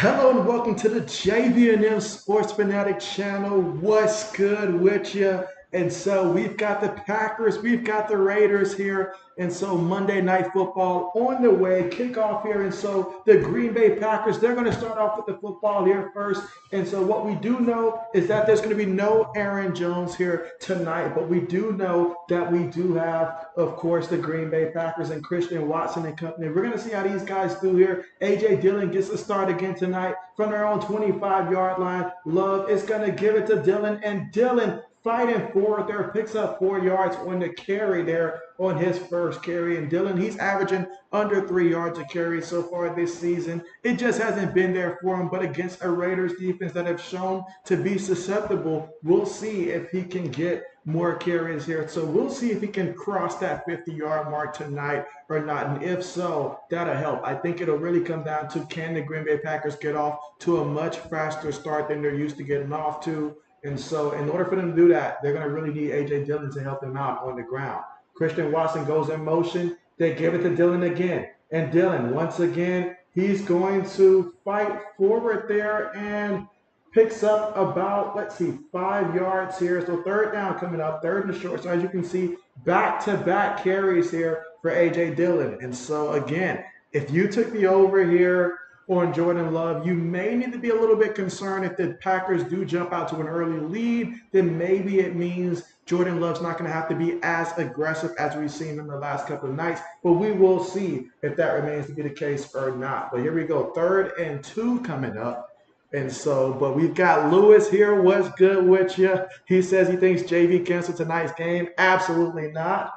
Hello and welcome to the JB&M Sports Fanatic channel. What's good with you? And so we've got the Packers, we've got the Raiders here. And so Monday Night Football on the way, kickoff here. And so the Green Bay Packers, they're going to start off with the football here first. And so what we do know is that there's going to be no Aaron Jones here tonight. But we do know that we do have, of course, the Green Bay Packers and Christian Watson and company. We're going to see how these guys do here. A.J. Dillon gets a start again tonight from their own 25-yard line. Love is going to give it to Dillon, and Dillon fighting forward there, picks up 4 yards on the carry there on his first carry. And Dillon, he's averaging under 3 yards a carry so far this season. It just hasn't been there for him, but against a Raiders defense that have shown to be susceptible, we'll see if he can get more carries here. So we'll see if he can cross that 50-yard mark tonight or not. And if so, that'll help. I think it'll really come down to, can the Green Bay Packers get off to a much faster start than they're used to getting off to? And so in order for them to do that, they're going to really need A.J. Dillon to help them out on the ground. Christian Watson goes in motion. They give it to Dillon again. And Dillon, once again, he's going to fight forward there and picks up about, 5 yards here. So third down coming up, third and short. So as you can see, back-to-back carries here for A.J. Dillon. And so again, if you took the over here on Jordan Love, you may need to be a little bit concerned if the Packers do jump out to an early lead, then maybe it means Jordan Love's not going to have to be as aggressive as we've seen in the last couple of nights, but we will see if that remains to be the case or not. But here we go, 3rd and 2 coming up. And so, but we've got Lewis here. What's good with you? He says he thinks JV canceled tonight's game. Absolutely not.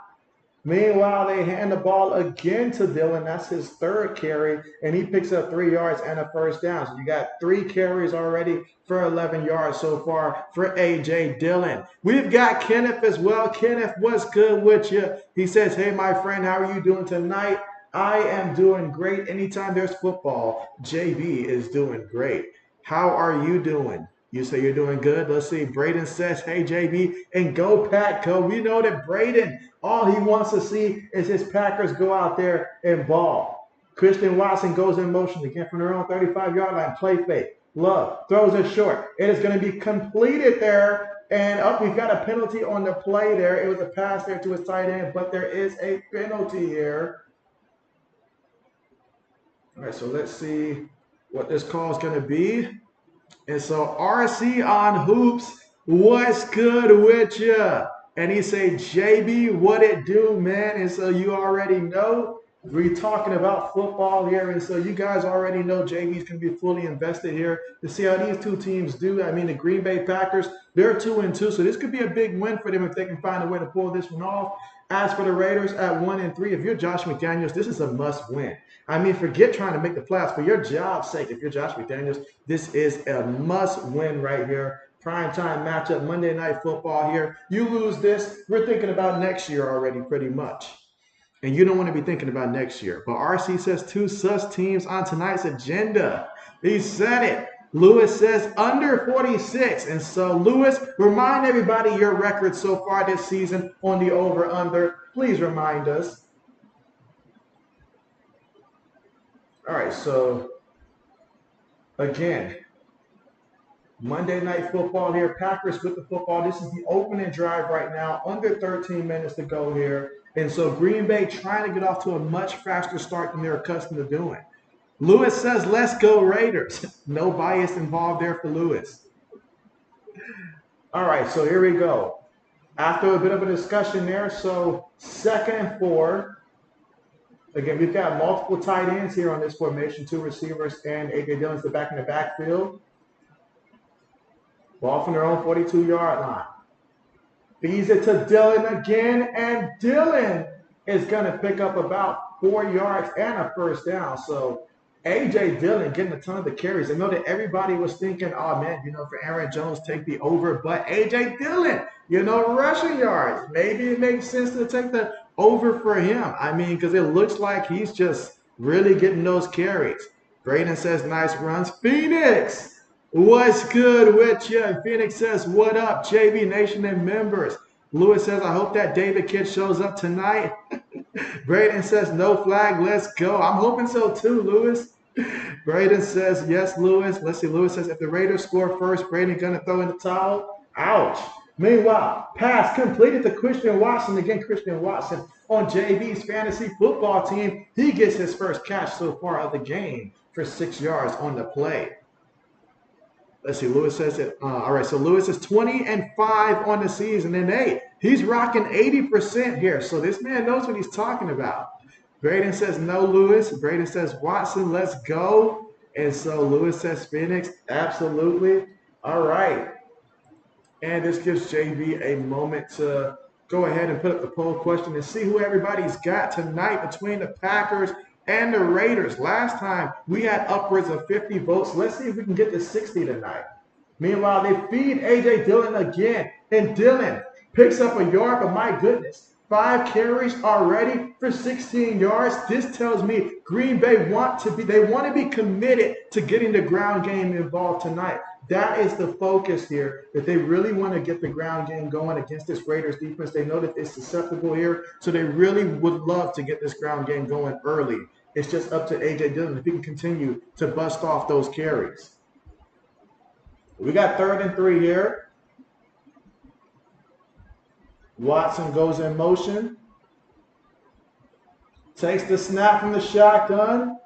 Meanwhile, they hand the ball again to Dillon. That's his 3rd carry, and he picks up 3 yards and a first down. So you got 3 carries already for 11 yards so far for A.J. Dillon. We've got Kenneth as well. Kenneth, what's good with you? He says, hey, my friend, how are you doing tonight? I am doing great. Anytime there's football, JB is doing great. How are you doing? You say you're doing good. Let's see. Braden says, hey, JB, and go Pack, go. We know that Braden, all he wants to see is his Packers go out there and ball. Christian Watson goes in motion again from their own 35-yard line. Play fake. Love throws it short. It is going to be completed there. And up, we've got a penalty on the play there. It was a pass there to his tight end, but there is a penalty here. All right, so let's see what this call is going to be. And so RC on Hoops, what's good with you? And he say, JB, what it do, man? And so you already know we're talking about football here. And so you guys already know JB's going to be fully invested here to see how these two teams do. I mean, the Green Bay Packers, they're 2-2. So this could be a big win for them if they can find a way to pull this one off. As for the Raiders at 1-3, if you're Josh McDaniels, this is a must win. I mean, forget trying to make the playoffs. For your job's sake, if you're Josh McDaniels, this is a must win right here. Primetime matchup, Monday Night Football here. You lose this, we're thinking about next year already pretty much. And you don't want to be thinking about next year. But RC says 2 sus teams on tonight's agenda. He said it. Lewis says under 46. And so, Lewis, remind everybody your record so far this season on the over-under. Please remind us. All right, so, again, Monday Night Football here. Packers with the football. This is the opening drive right now. Under 13 minutes to go here. And so Green Bay trying to get off to a much faster start than they're accustomed to doing. Lewis says, let's go Raiders. No bias involved there for Lewis. All right, so here we go. After a bit of a discussion there, so 2nd and 4. Again, we've got multiple tight ends here on this formation, 2 receivers, and A.J. Dillon's the back in the backfield. Ball from their own 42-yard line. Feeds it to Dillon again, and Dillon is going to pick up about 4 yards and a first down. So A.J. Dillon getting a ton of the carries. I know that everybody was thinking, oh, man, for Aaron Jones, take the over. But A.J. Dillon, rushing yards. Maybe it makes sense to take the over for him. I mean, because it looks like he's just really getting those carries. Braden says, nice runs. Phoenix, what's good with you? And Phoenix says, what up, JB Nation and members? Lewis says, I hope that David kid shows up tonight. Braden says, no flag, let's go. I'm hoping so too, Lewis. Braden says, yes, Lewis. Let's see. Lewis says, if the Raiders score first, Braden going to throw in the towel. Ouch. Meanwhile, pass completed to Christian Watson. Again, Christian Watson on JB's fantasy football team. He gets his first catch so far of the game for 6 yards on the play. Let's see. Lewis says it. All right. So Lewis is 20-5 on the season. And hey, he's rocking 80% here. So this man knows what he's talking about. Braden says no, Lewis. Braden says Watson, let's go. And so Lewis says Phoenix, absolutely. All right. And this gives JB a moment to go ahead and put up the poll question and see who everybody's got tonight between the Packers and the Raiders. Last time we had upwards of 50 votes. Let's see if we can get to 60 tonight. Meanwhile, they feed A.J. Dillon again. And Dillon picks up a yard, but my goodness. 5 carries already for 16 yards. This tells me Green Bay want to be committed to getting the ground game involved tonight. That is the focus here, that they really want to get the ground game going against this Raiders defense. They know that it's susceptible here, so they really would love to get this ground game going early. It's just up to A.J. Dillon if he can continue to bust off those carries. We got 3rd and 3 here. Watson goes in motion, takes the snap from the shotgun,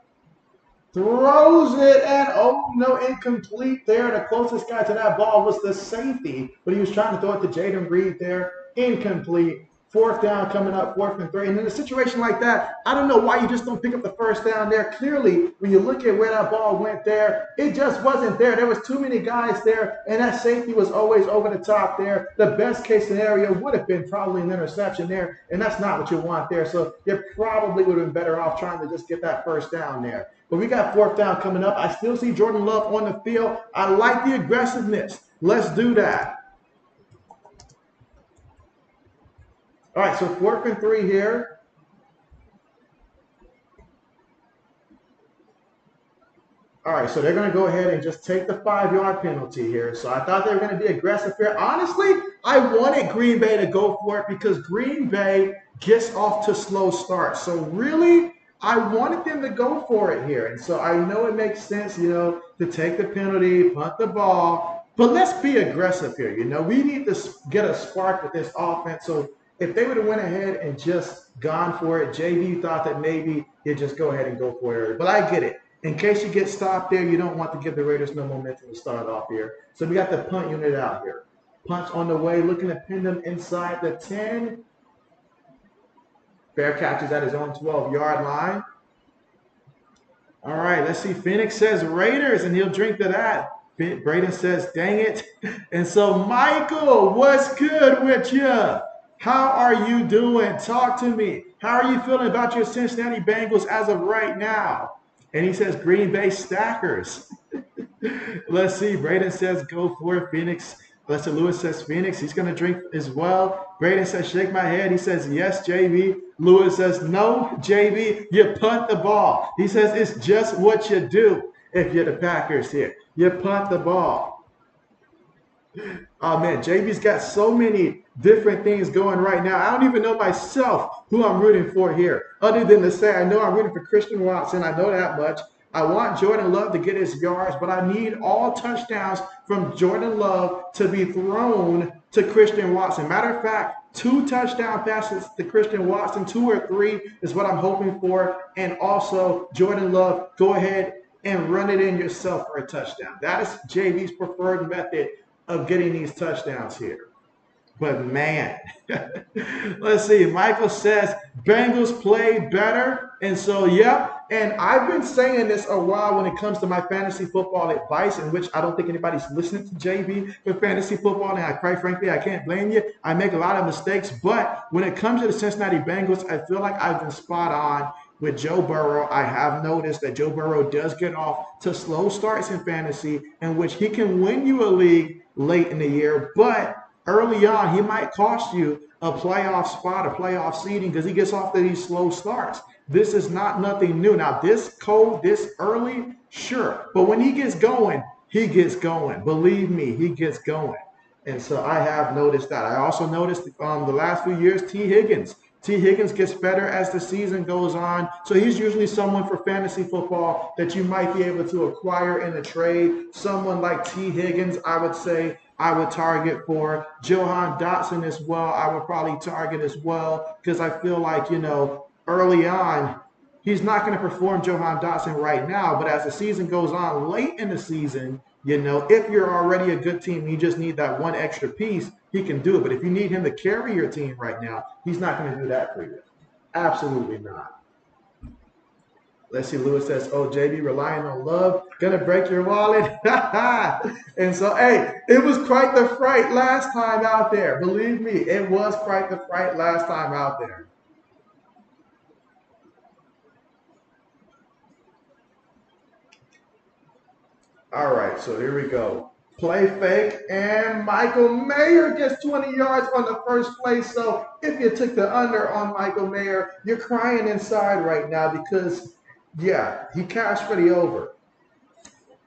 throws it, and oh no, incomplete there. The closest guy to that ball was the safety, but he was trying to throw it to Jaden Reed there. Incomplete. 4th down coming up, 4th and 3. And in a situation like that, I don't know why you just don't pick up the 1st down there. Clearly, when you look at where that ball went there, it just wasn't there. There was too many guys there, and that safety was always over the top there. The best case scenario would have been probably an interception there, and that's not what you want there. So you probably would have been better off trying to just get that 1st down there. But we got 4th down coming up. I still see Jordan Love on the field. I like the aggressiveness. Let's do that. All right, so 4th and 3 here. All right, so they're going to go ahead and just take the 5-yard penalty here. So I thought they were going to be aggressive here. Honestly, I wanted Green Bay to go for it because Green Bay gets off to slow starts. So really, I wanted them to go for it here. And so I know it makes sense, to take the penalty, punt the ball. But let's be aggressive here. We need to get a spark with this offense. So if they would have went ahead and just gone for it, JB thought that maybe he'd just go ahead and go for it. But I get it. In case you get stopped there, you don't want to give the Raiders no momentum to start off here. So we got the punt unit out here. Punt's on the way, looking to pin them inside the 10. Fair catches at his own 12-yard line. All right, let's see. Phoenix says Raiders, and he'll drink to that. Braden says, dang it. And so, Michael, what's good with you? How are you doing? Talk to me. How are you feeling about your Cincinnati Bengals as of right now? And he says Green Bay Stackers. Let's see. Braden says go for it, Phoenix. Lester Lewis says Phoenix. He's going to drink as well. Braden says shake my head. He says yes, JB. Lewis says no, JB. You punt the ball. He says it's just what you do if you're the Packers here. You punt the ball. Oh, man, JB's got so many different things going right now. I don't even know myself who I'm rooting for here, other than to say I know I'm rooting for Christian Watson. I know that much. I want Jordan Love to get his yards, but I need all touchdowns from Jordan Love to be thrown to Christian Watson. Matter of fact, 2 touchdown passes to Christian Watson, 2 or 3 is what I'm hoping for. And also, Jordan Love, go ahead and run it in yourself for a touchdown. That is JB's preferred method of getting these touchdowns here. But man, let's see. Michael says Bengals play better. And so, yep. And I've been saying this a while when it comes to my fantasy football advice, in which I don't think anybody's listening to JB for fantasy football. And quite frankly, I can't blame you. I make a lot of mistakes. But when it comes to the Cincinnati Bengals, I feel like I've been spot on with Joe Burrow. I have noticed that Joe Burrow does get off to slow starts in fantasy, in which he can win you a league late in the year. But early on, he might cost you a playoff spot, a playoff seeding, because he gets off to these slow starts. This is not nothing new. Now, this cold, this early, sure. But when he gets going, he gets going. Believe me, he gets going. And so I have noticed that. I also noticed the last few years, T. Higgins T. Higgins gets better as the season goes on. So he's usually someone for fantasy football that you might be able to acquire in a trade. Someone like T. Higgins, I would say I would target for. Johan Dotson as well, I would probably target as well because I feel like, early on, he's not going to perform Johan Dotson right now, but as the season goes on, late in the season, if you're already a good team, you just need that one extra piece, he can do it. But if you need him to carry your team right now, he's not going to do that for you. Absolutely not. Let's see, Lewis says, oh, JB, relying on love, gonna break your wallet. And so, hey, it was quite the fright last time out there. Believe me, it was quite the fright last time out there. All right, so here we go. Play fake, and Michael Mayer gets 20 yards on the first play. So if you took the under on Michael Mayer, you're crying inside right now because, yeah, he cashed for the over.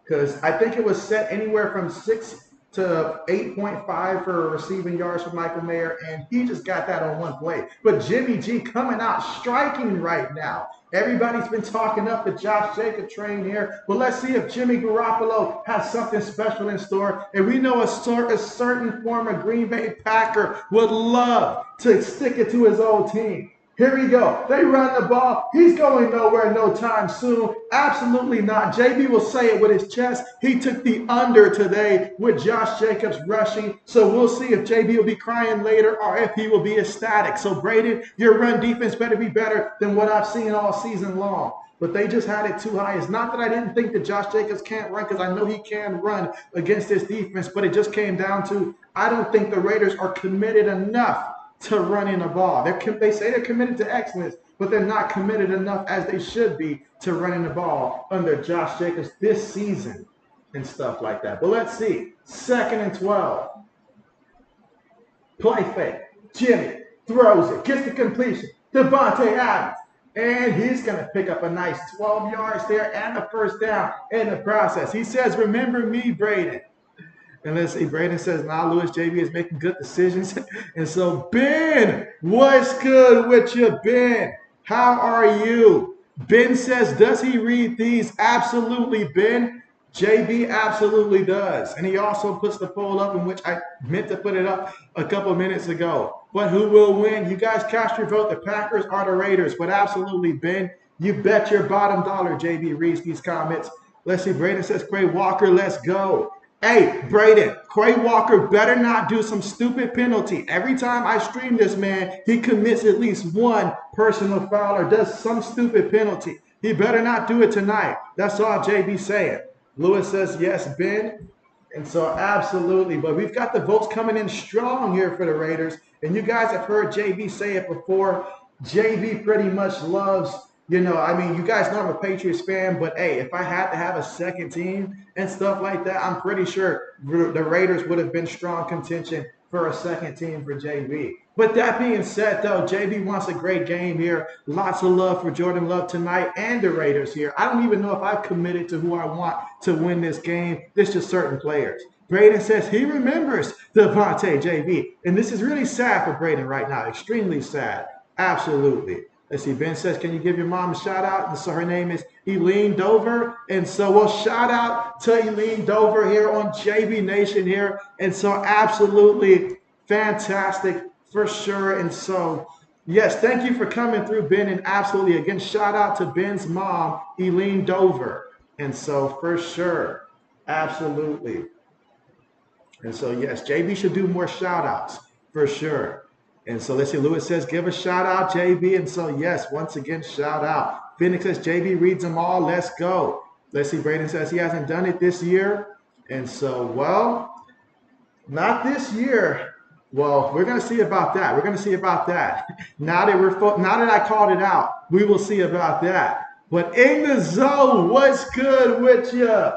Because I think it was set anywhere from 6 to 8.5 for receiving yards for Michael Mayer, and he just got that on one play. But Jimmy G coming out striking right now. Everybody's been talking up the Josh Jacobs train here, but let's see if Jimmy Garoppolo has something special in store. And we know a certain former Green Bay Packer would love to stick it to his old team. Here we go. They run the ball. He's going nowhere no time soon. Absolutely not. JB will say it with his chest. He took the under today with Josh Jacobs rushing. So we'll see if JB will be crying later or if he will be ecstatic. So Braden, your run defense better be better than what I've seen all season long. But they just had it too high. It's not that I didn't think that Josh Jacobs can't run, because I know he can run against this defense, but it just came down to I don't think the Raiders are committed enough to running the ball. They say they're committed to excellence, but they're not committed enough as they should be to running the ball under Josh Jacobs this season and stuff like that. But let's see. 2nd and 12. Play fake. Jimmy throws it, gets the completion. Devontae Adams. And he's going to pick up a nice 12 yards there and a first down in the process. He says, remember me, Braden. And let's see, Braden says, now Lewis, JB is making good decisions. And so, Ben, what's good with you, Ben? How are you? Ben says, does he read these? Absolutely, Ben. JB absolutely does. And he also puts the poll up, in which I meant to put it up a couple minutes ago. But who will win? You guys cast your vote, the Packers or the Raiders. But absolutely, Ben, you bet your bottom dollar JB reads these comments. Let's see, Braden says, Quay Walker, let's go. Hey, Braden, Quay Walker better not do some stupid penalty. Every time I stream this man, he commits at least one personal foul or does some stupid penalty. He better not do it tonight. That's all JB saying. Lewis says, yes, Ben. And so absolutely. But we've got the votes coming in strong here for the Raiders. And you guys have heard JB say it before. JB pretty much loves, you guys know I'm a Patriots fan, but hey, if I had to have a second team and stuff like that, I'm pretty sure the Raiders would have been strong contention for a second team for JB. But that being said, though, JB wants a great game here. Lots of love for Jordan Love tonight and the Raiders here. I don't even know if I've committed to who I want to win this game. It's just certain players. Braden says he remembers Devontae, JB. And this is really sad for Braden right now. Extremely sad. Absolutely. Let's see, Ben says, can you give your mom a shout out? And so her name is Eileen Dover. And so we'll shout out to Eileen Dover here on JB Nation here. And so absolutely fantastic for sure. And so, yes, thank you for coming through, Ben. And absolutely, again, shout out to Ben's mom, Eileen Dover. And so for sure, absolutely. And so, yes, JB should do more shout outs for sure. And so let's see, Lewis says, give a shout out, JB. And so, yes, once again, shout out. Phoenix says, JB reads them all. Let's go. Let's see, Braden says he hasn't done it this year. And so, well, not this year. Well, we're going to see about that. We're going to see about that. Now that I called it out, we will see about that. But in the zone, what's good with you?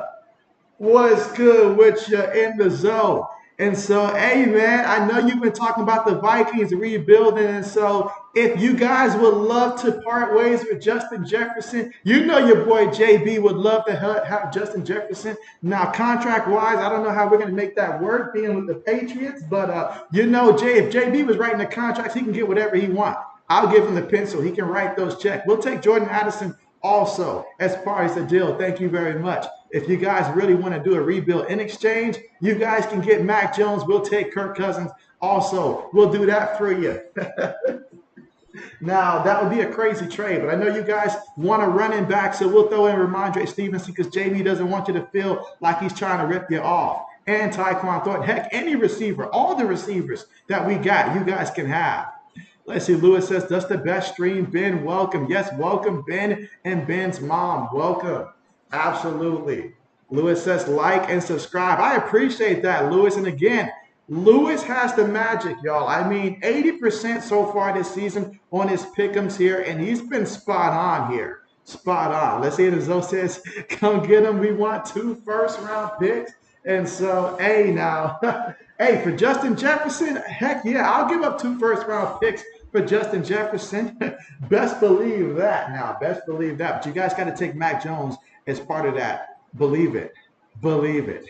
What's good with you in the zone? And so, hey, man, I know you've been talking about the Vikings rebuilding. And so if you guys would love to part ways with Justin Jefferson, you know your boy JB would love to have Justin Jefferson. Now, contract-wise, I don't know how we're going to make that work being with the Patriots. But, if JB was writing the contracts, he can get whatever he wants. I'll give him the pencil. He can write those checks. We'll take Jordan Addison also as part of the deal. Thank you very much. If you guys really want to do a rebuild in exchange, you guys can get Mac Jones. We'll take Kirk Cousins also. We'll do that for you. Now, that would be a crazy trade, but I know you guys want a running back, so we'll throw in Ramondre Stevenson because JB doesn't want you to feel like he's trying to rip you off. And Tyquan Thornton. Heck, any receiver, all the receivers that we got, you guys can have. Let's see, Lewis says, that's the best stream. Ben, welcome. Yes, welcome, Ben and Ben's mom. Welcome. Absolutely. Lewis says, like and subscribe. I appreciate that, Lewis. And again, Lewis has the magic, y'all. I mean, 80% so far this season on his pick'ems here, and he's been spot on here. Spot on. Let's see, Zoe says, come get him. We want 2 first-round picks. And so, hey, now, hey, for Justin Jefferson, heck yeah, I'll give up 2 first-round picks for Justin Jefferson. Best believe that now. Best believe that. But you guys got to take Mac Jones as part of that. Believe it. Believe it.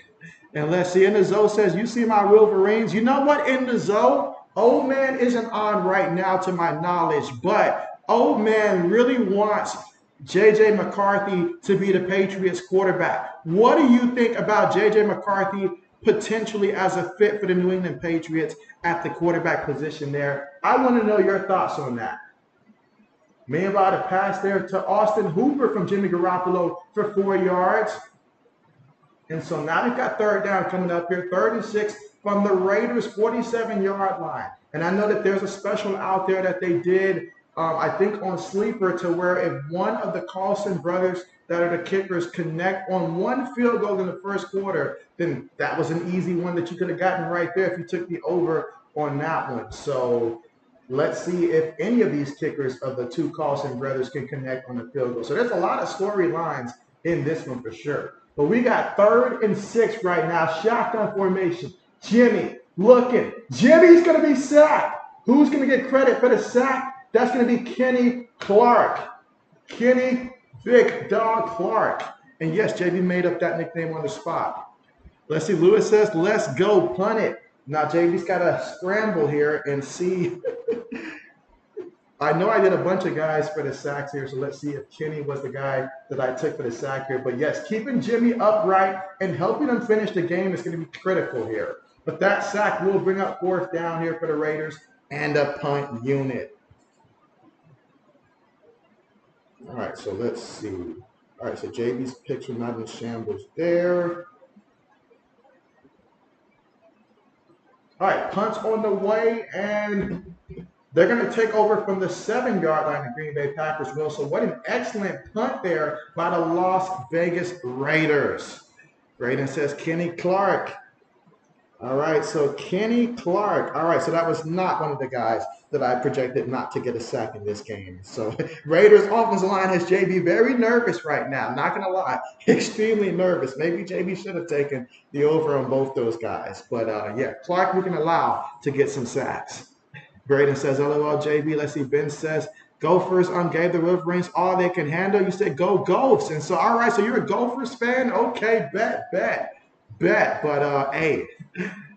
And let's see, in the Zoe says, you see my Wolverines. You know what, in the Zoe, old man isn't on right now to my knowledge, but old man really wants J.J. McCarthy to be the Patriots quarterback. What do you think about J.J. McCarthy potentially as a fit for the New England Patriots at the quarterback position there? I want to know your thoughts on that. May about a pass there to Austin Hooper from Jimmy Garoppolo for 4 yards. And so now we've got 3rd down coming up here, 3rd and 6 from the Raiders' 47-yard line. And I know that there's a special out there that they did, I think on Sleeper, to where if one of the Carlson brothers that are the kickers connect on 1 field goal in the first quarter, then that was an easy one that you could have gotten right there if you took the over on that one. So let's see if any of these kickers of the 2 Carlson brothers can connect on the field goal. So there's a lot of storylines in this one for sure. But we got 3rd and 6 right now. Shotgun formation. Jimmy looking. Jimmy's going to be sacked. Who's going to get credit for the sack? That's going to be Kenny Clark. Kenny Big Dog Clark. And yes, JB made up that nickname on the spot. Let's see. Lewis says, let's go punt it. Now, JB's got to scramble here and see. I know I did a bunch of guys for the sacks here, so let's see if Kenny was the guy that I took for the sack here. But yes, keeping Jimmy upright and helping him finish the game is going to be critical here. But that sack will bring up 4th down here for the Raiders and a punt unit. All right, so let's see. All right, so JB's picks are not in shambles there. All right, punts on the way, and they're going to take over from the 7-yard line, the Green Bay Packers will. So what an excellent punt there by the Las Vegas Raiders. Braden says Kenny Clark. All right, so Kenny Clark. All right, so that was not one of the guys that I projected not to get a sack in this game. So Raiders offensive line has JB very nervous right now. Not going to lie, extremely nervous. Maybe JB should have taken the over on both those guys. But yeah, Clark we can allow to get some sacks. Braden says, LOL, JB. Let's see. Ben says, Gophers gave the Wolverines all they can handle. You said go Gophs. And so, all right, so you're a Gophers fan? Okay, bet. But, hey,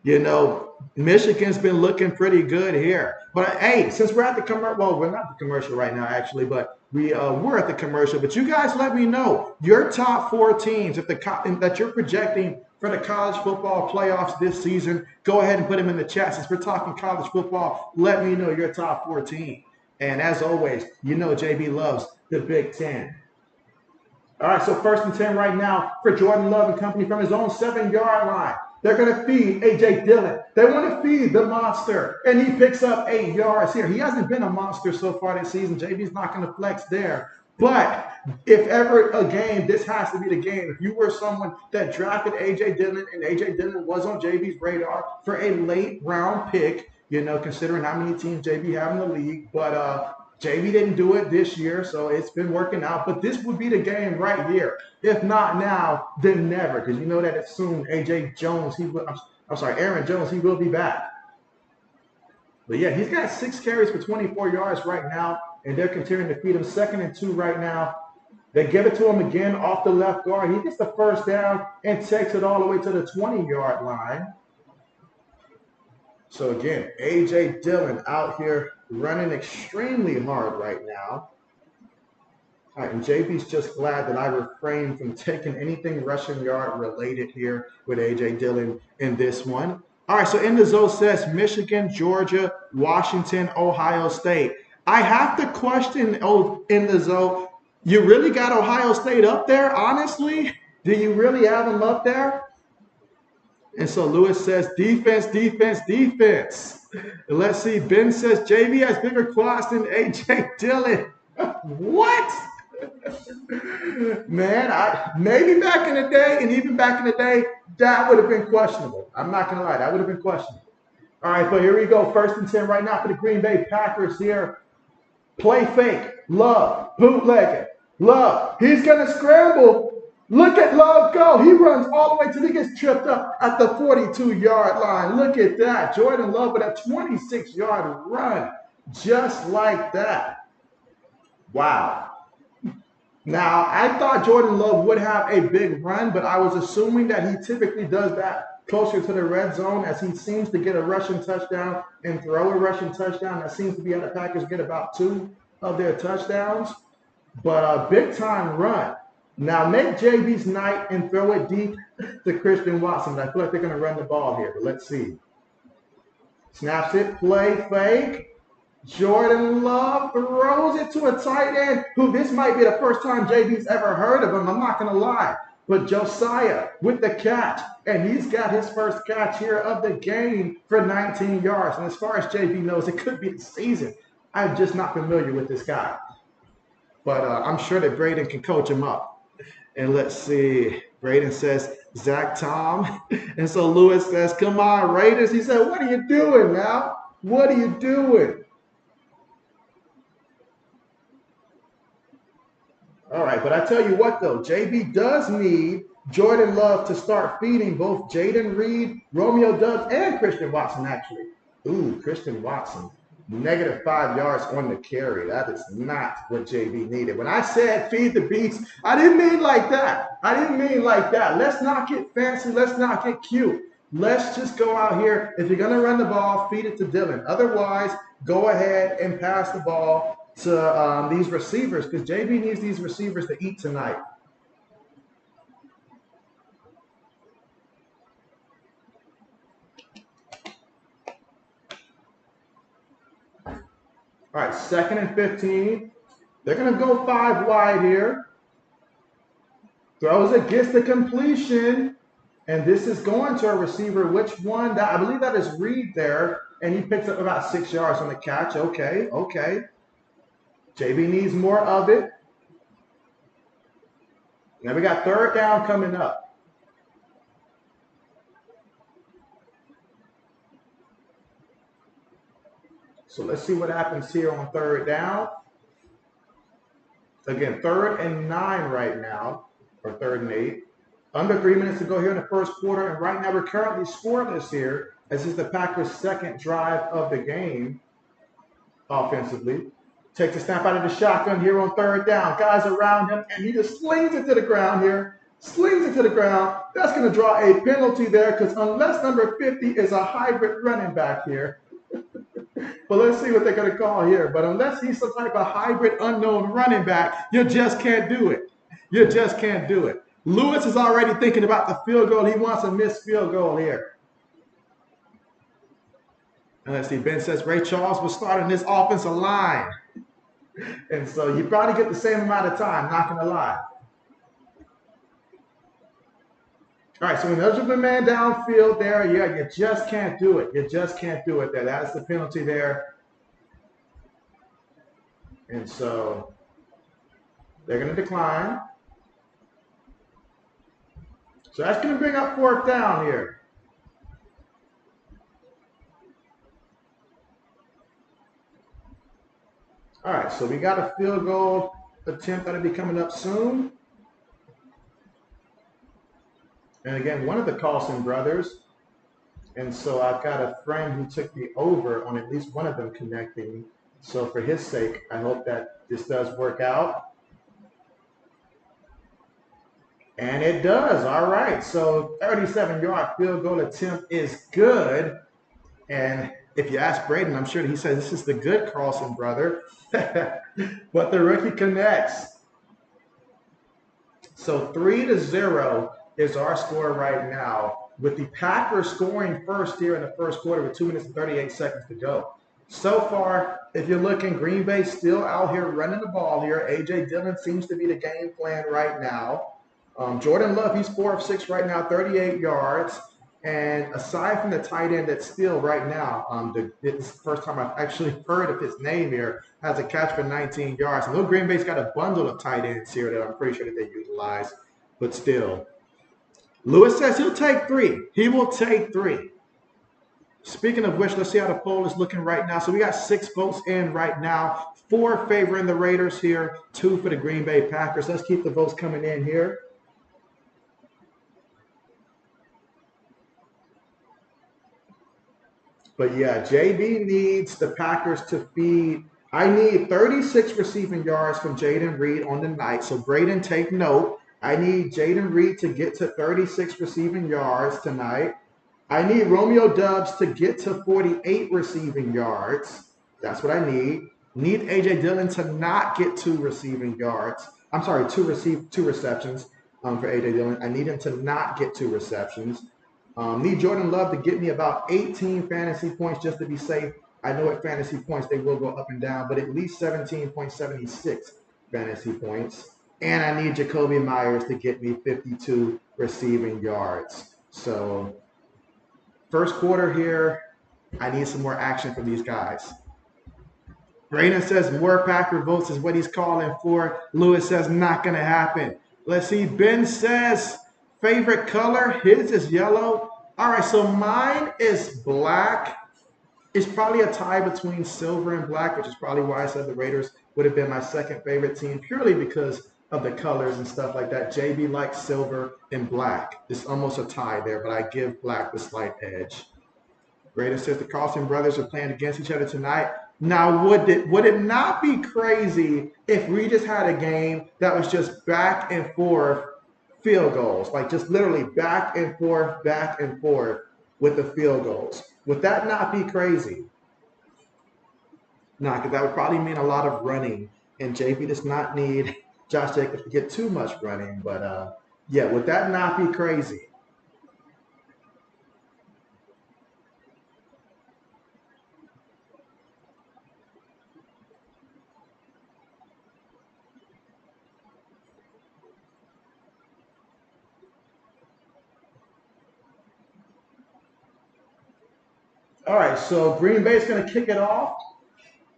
you know, Michigan's been looking pretty good here. But, hey, since we're at the commercial, well, we're not at the commercial right now, actually, but we're at the commercial. But you guys let me know your top 4 teams that you're projecting for the college football playoffs this season. Go ahead and put them in the chat. Since we're talking college football, let me know your top 4 teams. And as always, you know JB loves the Big Ten. All right, so 1st and 10 right now for Jordan Love and company from his own 7-yard line. They're going to feed A.J. Dillon. They want to feed the monster, and he picks up 8 yards here. He hasn't been a monster so far this season. JB's not going to flex there. But if ever a game, this has to be the game. If you were someone that drafted A.J. Dillon and A.J. Dillon was on JB's radar for a late round pick, you know, considering how many teams JB have in the league. But JB didn't do it this year, so it's been working out. But this would be the game right here. If not now, then never. Because you know that it's soon Aaron Jones, he will be back. But yeah, he's got 6 carries for 24 yards right now, and they're continuing to feed him 2nd and 2 right now. They give it to him again off the left guard. He gets the 1st down and takes it all the way to the 20-yard line. So again, A.J. Dillon out here running extremely hard right now. All right, and JB's just glad that I refrained from taking anything rushing yard related here with AJ Dillon in this one. All right, so in the zone says Michigan, Georgia, Washington, Ohio State. I have to question in the zone, you really got Ohio State up there, honestly? Do you really have them up there? And so Lewis says defense, defense, defense. And let's see, Ben says JB has bigger quads than AJ Dillon. What? Man, maybe back in the day, and even back in the day, that would have been questionable. I'm not gonna lie, that would have been questionable. All right, but here we go. 1st and 10 right now for the Green Bay Packers here. Play fake. Love. Bootlegging. Love. He's gonna scramble. Look at Love go. He runs all the way till he gets tripped up at the 42-yard line. Look at that. Jordan Love with a 26-yard run. Just like that. Wow. Now, I thought Jordan Love would have a big run, but I was assuming that he typically does that closer to the red zone, as he seems to get a rushing touchdown and throw a rushing touchdown. That seems to be how the Packers get about 2 of their touchdowns. But a big-time run. Now, make JB's night and throw it deep to Christian Watson. I feel like they're going to run the ball here, but let's see. Snaps it, play fake. Jordan Love throws it to a tight end who this might be the first time JB's ever heard of him. I'm not going to lie. But Josiah with the catch, and he's got his first catch here of the game for 19 yards. And as far as JB knows, it could be the season. I'm just not familiar with this guy. But I'm sure that Braden can coach him up. And let's see. Braden says, Zach Tom. And so Lewis says, come on, Raiders. He said, what are you doing now? What are you doing? All right, but I tell you what, though, JB does need Jordan Love to start feeding both Jaden Reed, Romeo Doubs, and Christian Watson, actually. Ooh, Christian Watson, -5 yards on the carry. That is not what JB needed. When I said feed the beast, I didn't mean like that. I didn't mean like that. Let's not get fancy. Let's not get cute. Let's just go out here. If you're going to run the ball, feed it to Dillon. Otherwise, go ahead and pass the ball to these receivers, because JB needs these receivers to eat tonight. All right, 2nd and 15. They're going to go 5 wide here. Throws it, gets the completion, and this is going to a receiver. Which one? I believe that is Reed there, and he picks up about 6 yards on the catch. Okay, okay. JB needs more of it. Now we got 3rd down coming up. So let's see what happens here on 3rd down. Again, 3rd and 9 right now, or 3rd and 8. Under 3 minutes to go here in the 1st quarter, and right now we're currently scoreless here, as this is the Packers' 2nd drive of the game offensively. Takes a snap out of the shotgun here on 3rd down. Guys around him, and he just slings it to the ground here. Slings it to the ground. That's going to draw a penalty there, because unless number 50 is a hybrid running back here. But let's see what they're going to call here. But unless he's some type of hybrid unknown running back, you just can't do it. You just can't do it. Lewis is already thinking about the field goal. He wants a missed field goal here. And let's see. Ben says Ray Charles will start on this offensive line. And so you probably get the same amount of time, not going to lie. All right, so when there's a man downfield there, yeah, you just can't do it. You just can't do it there. That's the penalty there. And so they're going to decline. So that's going to bring up 4th down here. All right, so we got a field goal attempt that'll be coming up soon. And again, one of the Carlson brothers. And so I've got a friend who took the over on at least one of them connecting. So for his sake, I hope that this does work out. And it does. All right. So 37-yard field goal attempt is good. And If you ask Braden, I'm sure he says this is the good Carlson brother. But the rookie connects. So 3-0 is our score right now, with the Packers scoring first here in the first quarter with 2 minutes and 38 seconds to go. So far, if you're looking, Green Bay still out here running the ball here. A.J. Dillon seems to be the game plan right now. Jordan Love, he's 4 of 6 right now, 38 yards. And aside from the tight end that's still right now, it's the first time I've actually heard of his name here, has a catch for 19 yards. And little Green Bay's got a bundle of tight ends here that I'm pretty sure that they utilize, but still. Lewis says he'll take 3. He will take 3. Speaking of which, let's see how the poll is looking right now. So we got 6 votes in right now. 4 favoring the Raiders here, 2 for the Green Bay Packers. Let's keep the votes coming in here. But yeah, JB needs the Packers to feed. I need 36 receiving yards from Jaden Reed on the night. So Braden, take note. I need Jaden Reed to get to 36 receiving yards tonight. I need Romeo Doubs to get to 48 receiving yards. That's what I need. Need A.J. Dillon to not get 2 receiving yards. I'm sorry, 2 receptions for A.J. Dillon. I need him to not get 2 receptions. Need Jordan Love to get me about 18 fantasy points just to be safe. I know at fantasy points they will go up and down, but at least 17.76 fantasy points. And I need Jacoby Myers to get me 52 receiving yards. So first quarter here, I need some more action from these guys. Braden says more Packer votes is what he's calling for. Lewis says not going to happen. Let's see. Ben says favorite color, his is yellow. All right, so mine is black. It's probably a tie between silver and black, which is probably why I said the Raiders would have been my second favorite team, purely because of the colors and stuff like that. JB likes silver and black. It's almost a tie there, but I give black the slight edge. Braden says the Carlson brothers are playing against each other tonight. Now, would it not be crazy if we just had a game that was just back and forth field goals, like just literally back and forth with the field goals? Would that not be crazy? No, because that would probably mean a lot of running, and JB does not need Josh Jacobs to get too much running. But yeah, would that not be crazy? All right, so Green Bay is going to kick it off.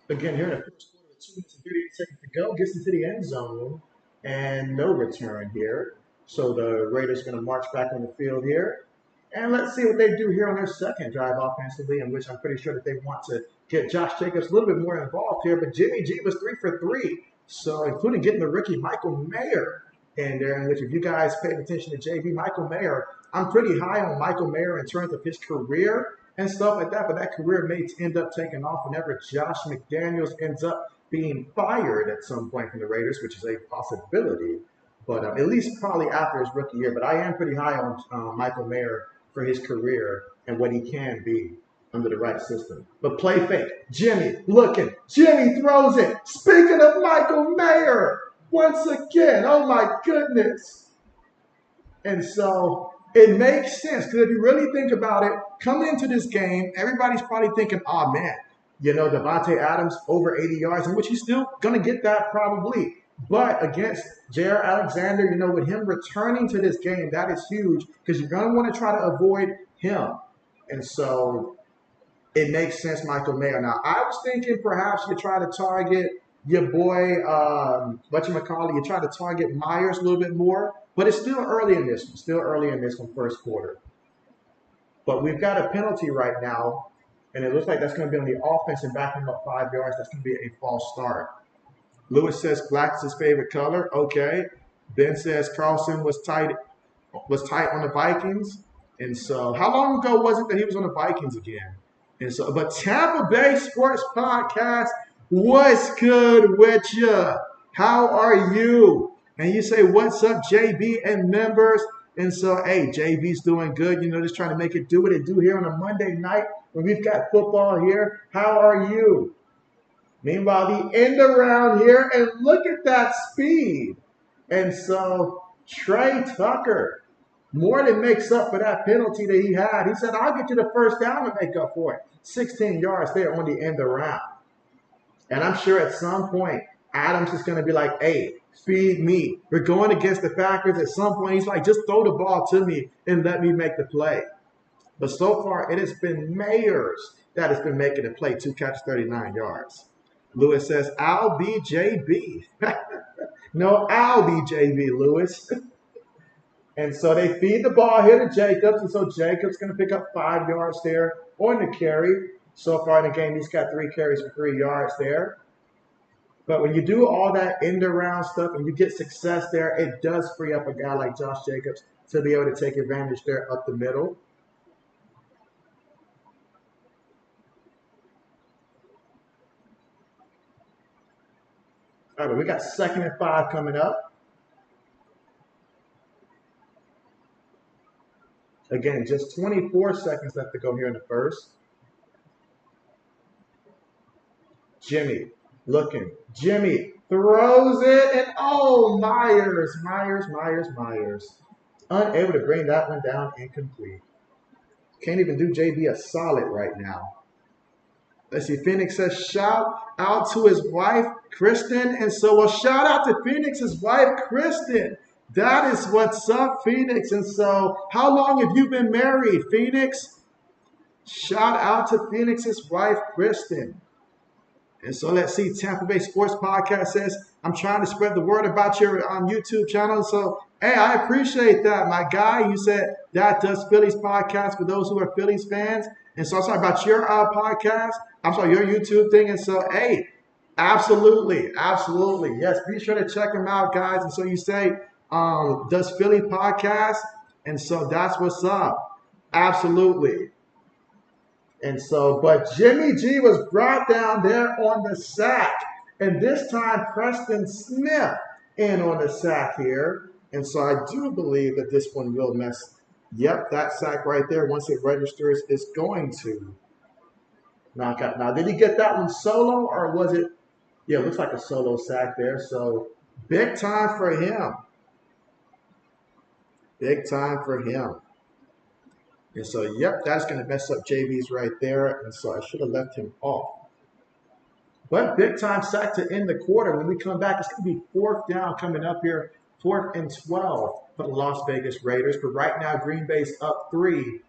Again, here in the first quarter, with 2 minutes and 38 seconds to go, gets into the end zone, and no return here. So the Raiders are going to march back on the field here. And let's see what they do here on their second drive offensively, in which I'm pretty sure that they want to get Josh Jacobs a little bit more involved here. But Jimmy G was 3 for 3, so including getting the rookie Michael Mayer in there, in which if you guys paid attention to JB, Michael Mayer, I'm pretty high on Michael Mayer in terms of his career and stuff like that, but that career may end up taking off whenever Josh McDaniels ends up being fired at some point from the Raiders, which is a possibility. But at least probably after his rookie year. But I am pretty high on Michael Mayer for his career and what he can be under the right system. But play fake. Jimmy looking. Jimmy throws it. Speaking of Michael Mayer, once again, oh my goodness. And so it makes sense, because if you really think about it, coming into this game, everybody's probably thinking, oh man, Devontae Adams over 80 yards, in which he's still going to get that probably. But against Jair Alexander, with him returning to this game, that is huge, because you're going to want to try to avoid him. And so it makes sense, Michael Mayer. Now, I was thinking perhaps you try to target your boy, you try to target Myers a little bit more, but it's still early in this one, first quarter. But we've got a penalty right now, and it looks like that's going to be on the offense and backing up 5 yards. That's going to be a false start. Lewis says black is his favorite color. Okay. Ben says Carlson was tight on the Vikings. And so how long ago was it that he was on the Vikings again? And so, but Tampa Bay Sports Podcast, what's good with you? How are you? And you say, what's up, JB and members? And so, hey, JV's doing good. Just trying to make it do what it do here on a Monday night when we've got football here. How are you? Meanwhile, the end around here, and look at that speed. And so, Trey Tucker more than makes up for that penalty that he had. He said, I'll get you the first down to make up for it. 16 yards there on the end around. And I'm sure at some point, Adams is going to be like, hey, feed me. We're going against the Packers. At some point, he's like, just throw the ball to me and let me make the play. But so far, it has been Mayers that has been making the play. 2 catches, 39 yards. Lewis says, I'll be JB. No, I'll be JB, Lewis. And so they feed the ball here to Jacobs. And so Jacobs going to pick up 5 yards there on the carry. So far in the game, he's got 3 carries for 3 yards there. But when you do all that end around stuff and you get success there, it does free up a guy like Josh Jacobs to be able to take advantage there up the middle. All right, we got 2nd and 5 coming up. Again, just 24 seconds left to go here in the first. Jimmy looking. Jimmy throws it, and oh, Myers. Unable to bring that one down, incomplete. Can't even do JB a solid right now. Let's see, Phoenix says, shout out to his wife, Kristen. And so, well, shout out to Phoenix's wife, Kristen. That is what's up, Phoenix. And so, how long have you been married, Phoenix? Shout out to Phoenix's wife, Kristen. And so let's see, Tampa Bay Sports Podcast says, I'm trying to spread the word about your YouTube channel. So, hey, I appreciate that, my guy. You said that does Phillies podcast for those who are Phillies fans. And so I'm talking about your podcast. I'm sorry, your YouTube thing. And so, hey, absolutely. Yes, be sure to check them out, guys. And so you say, does Philly podcast? And so that's what's up. Absolutely. And so, but Jimmy G was brought down there on the sack. And this time, Preston Smith in on the sack here. And so I do believe that this one will mess. Yep, that sack right there, once it registers, is going to knock out. Now, did he get that one solo or was it? Yeah, it looks like a solo sack there. So big time for him. Big time for him. And so, yep, that's going to mess up JB's right there. And so I should have left him off. But big time sack to end the quarter. When we come back, it's going to be 4th down coming up here. 4th and 12 for the Las Vegas Raiders. But right now, Green Bay's up 3-0.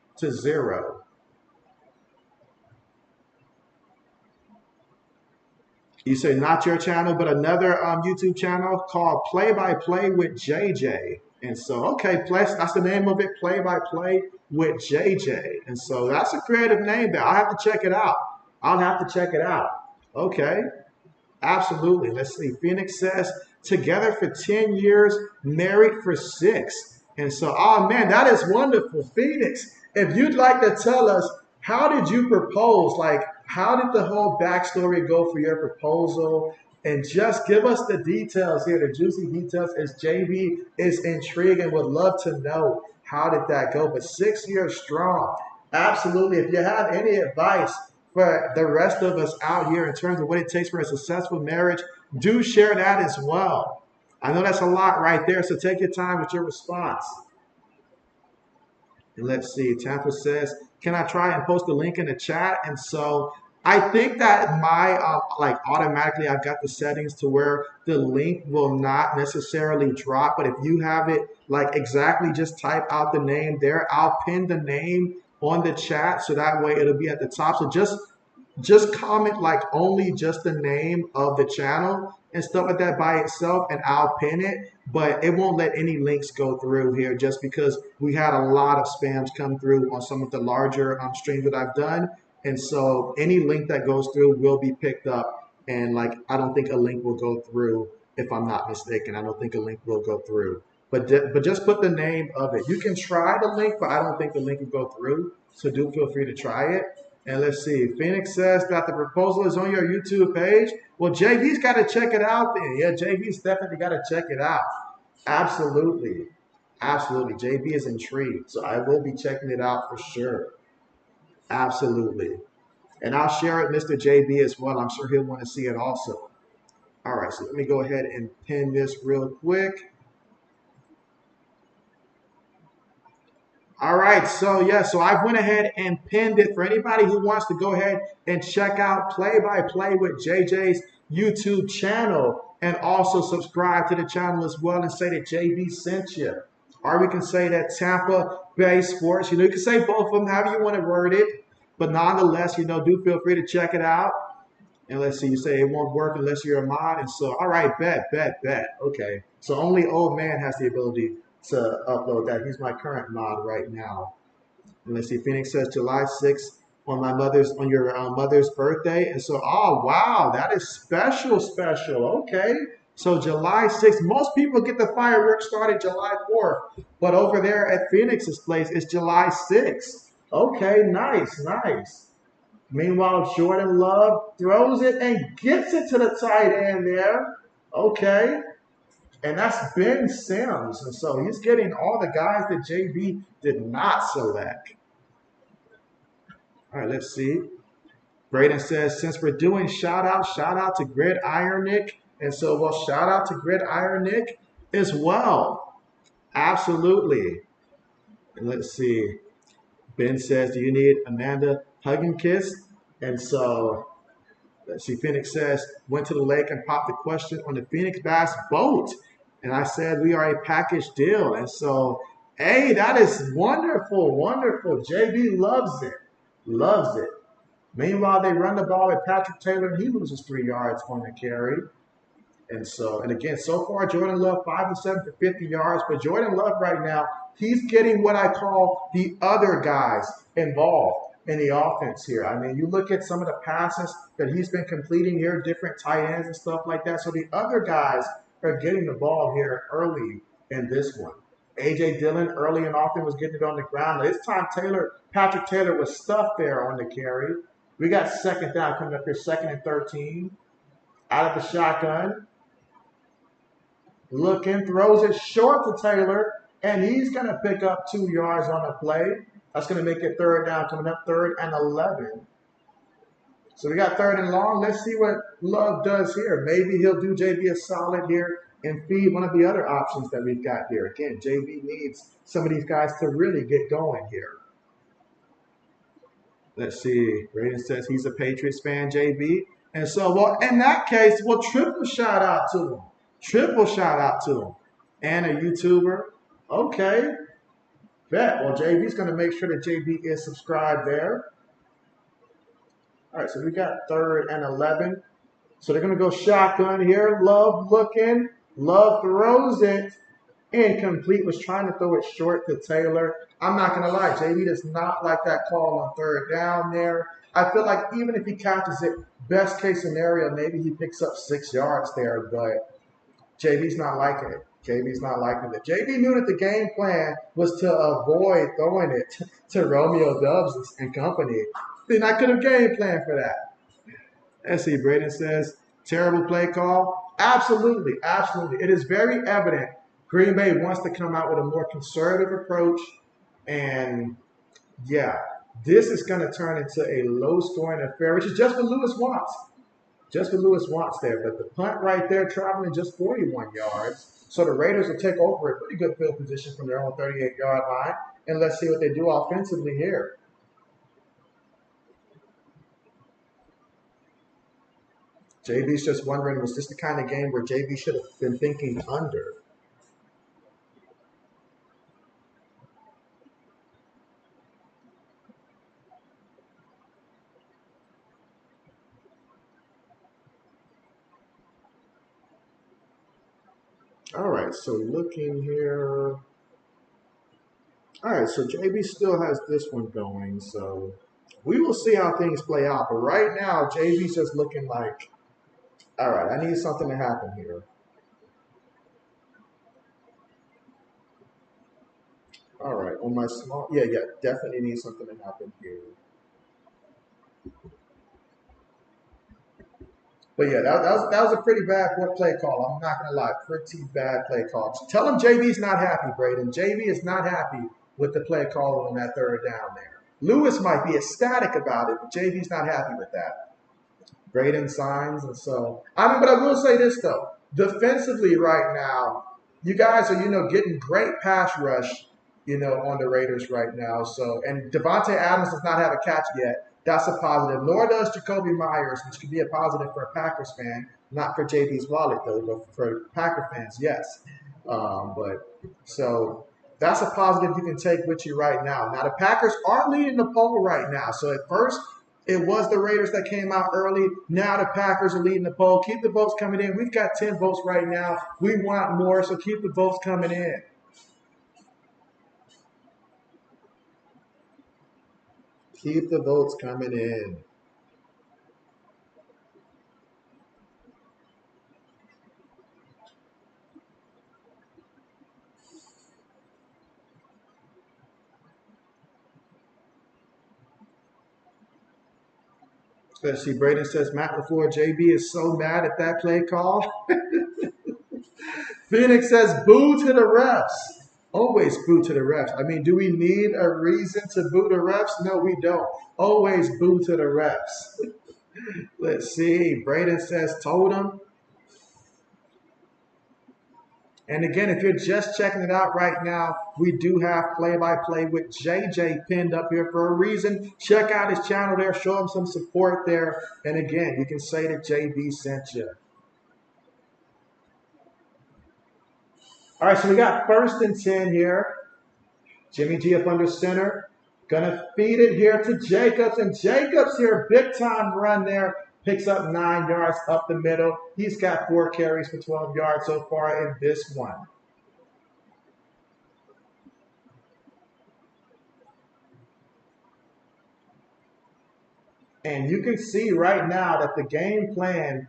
You say not your channel, but another YouTube channel called Play by Play with JJ. And so, okay, that's the name of it, Play by Play with JJ. And so that's a creative name there. I'll have to check it out. Okay, absolutely. Let's see. Phoenix says, together for 10 years, married for 6. And so, oh man, that is wonderful. Phoenix, if you'd like to tell us, how did you propose? Like, how did the whole backstory go for your proposal? And just give us the details here, the juicy details, as JB is intrigued and would love to know how did that go. But 6 years strong. Absolutely. If you have any advice for the rest of us out here in terms of what it takes for a successful marriage, do share that as well. I know that's a lot right there, so take your time with your response. And let's see, Tampa says, can I try and post the link in the chat? And so I think that my, automatically I've got the settings to where the link will not necessarily drop. But if you have it, exactly just type out the name there. I'll pin the name on the chat so that way it'll be at the top. So just comment only just the name of the channel and stuff like that by itself, and I'll pin it. But it won't let any links go through here just because we had a lot of spams come through on some of the larger streams that I've done. And so any link that goes through will be picked up. And I don't think a link will go through, if I'm not mistaken. I don't think a link will go through. But just put the name of it. You can try the link, but I don't think the link will go through. So do feel free to try it. And let's see. Phoenix says that the proposal is on your YouTube page. Well, JV's got to check it out then. Yeah, JV's definitely got to check it out. Absolutely. Absolutely. JB is intrigued, so I will be checking it out for sure. Absolutely. And I'll share it, Mr. JB, as well. I'm sure he'll want to see it also. All right, so let me go ahead and pin this real quick. All right, so yeah, so I went ahead and pinned it for anybody who wants to go ahead and check out Play by Play with JJ's YouTube channel and also subscribe to the channel as well and say that JB sent you. Or we can say that Tampa Bay Sports, you can say both of them, however you want to word it. But nonetheless, do feel free to check it out. And let's see, you say it won't work unless you're a mod. And so, all right, bet. Okay. So only old man has the ability to upload that. He's my current mod right now. And let's see, Phoenix says July 6th on your mother's birthday. And so, oh wow, that is special. Okay. So July 6th, most people get the fireworks started July 4th, but over there at Phoenix's place, it's July 6th. Okay, nice. Meanwhile, Jordan Love throws it and gets it to the tight end there. Okay. And that's Ben Sims. And so he's getting all the guys that JB did not select. All right, let's see. Braden says, since we're doing shout out to Gridiron Nick. And so we'll shout out to Gridiron Nick as well. Absolutely. And let's see. Ben says, do you need Amanda hug and kiss? And so let's see, Phoenix says, went to the lake and popped the question on the Phoenix Bass boat. And I said, we are a package deal. And so, hey, that is wonderful. JB loves it. Meanwhile, they run the ball with Patrick Taylor, and he loses 3 yards on the carry. And so, and again, so far, Jordan Love 5 of 7 for 50 yards. But Jordan Love right now, he's getting what I call the other guys involved in the offense here. I mean, you look at some of the passes that he's been completing here, different tight ends and stuff like that. So the other guys are getting the ball here early in this one. A.J. Dillon early and often was getting it on the ground. This time, Patrick Taylor was stuffed there on the carry. We got second down coming up here, 2nd and 13. Out of the shotgun. Looking, throws it short to Taylor, and he's going to pick up 2 yards on the play. That's going to make it 3rd down, coming up 3rd and 11. So we got 3rd and long. Let's see what Love does here. Maybe he'll do JB a solid here and feed one of the other options that we've got here. Again, JB needs some of these guys to really get going here. Let's see. Braden says he's a Patriots fan, JB. And so, well, in that case, well, triple shout out to him. And a YouTuber. Okay. Bet. Well, JB's going to make sure that JB is subscribed there. All right, so we got 3rd and 11. So they're going to go shotgun here. Love looking. Love throws it. Incomplete. Was trying to throw it short to Taylor. I'm not going to lie. JB does not like that call on 3rd down there. I feel like even if he catches it, best case scenario, maybe he picks up 6 yards there, but JB's not liking it. JB knew that the game plan was to avoid throwing it to Romeo Doubs and company. Then I could have game planned for that. Let's see, Braden says, terrible play call. Absolutely. It is very evident Green Bay wants to come out with a more conservative approach. And yeah, this is going to turn into a low-scoring affair, which is just what Lewis wants. There. But the punt right there traveling just 41 yards. So the Raiders will take over a pretty good field position from their own 38-yard line. And let's see what they do offensively here. JB's just wondering, was this the kind of game where JB should have been thinking under? All right, so looking here. All right, so JB still has this one going, so we will see how things play out. But right now, JB's just looking like, all right, I need something to happen here. All right, on my small, yeah, definitely need something to happen here. But yeah, that was a pretty bad play call. I'm not gonna lie, pretty bad play call. Tell him JB's not happy, Braden. JB is not happy with the play call on that third down there. Lewis might be ecstatic about it, but JB's not happy with that. Braden signs, and so but I will say this though, defensively right now, you guys are getting great pass rush, on the Raiders right now. So and Devontae Adams does not have a catch yet. That's a positive. Nor does Jacoby Myers, which could be a positive for a Packers fan, not for JB's wallet though, but for Packer fans, yes. But so that's a positive you can take with you right now. Now the Packers are leading the poll right now. So at first it was the Raiders that came out early. Now the Packers are leading the poll. Keep the votes coming in. We've got 10 votes right now. We want more, so keep the votes coming in. Keep the votes coming in. Let's see, Braden says Matt LaFleur, JB is so mad at that play call. Phoenix says boo to the refs. Always boo to the refs. I mean, do we need a reason to boo the refs? No, we don't. Always boo to the refs. Let's see. Braden says totem. And again, if you're just checking it out right now, we do have play-by-play with JJ pinned up here for a reason. Check out his channel there. Show him some support there. And again, you can say that JB sent you. All right, so we got 1st and 10 here. Jimmy G up under center. Gonna feed it here to Jacobs. And Jacobs here, big time run there. Picks up 9 yards up the middle. He's got 4 carries for 12 yards so far in this one. And you can see right now that the game plan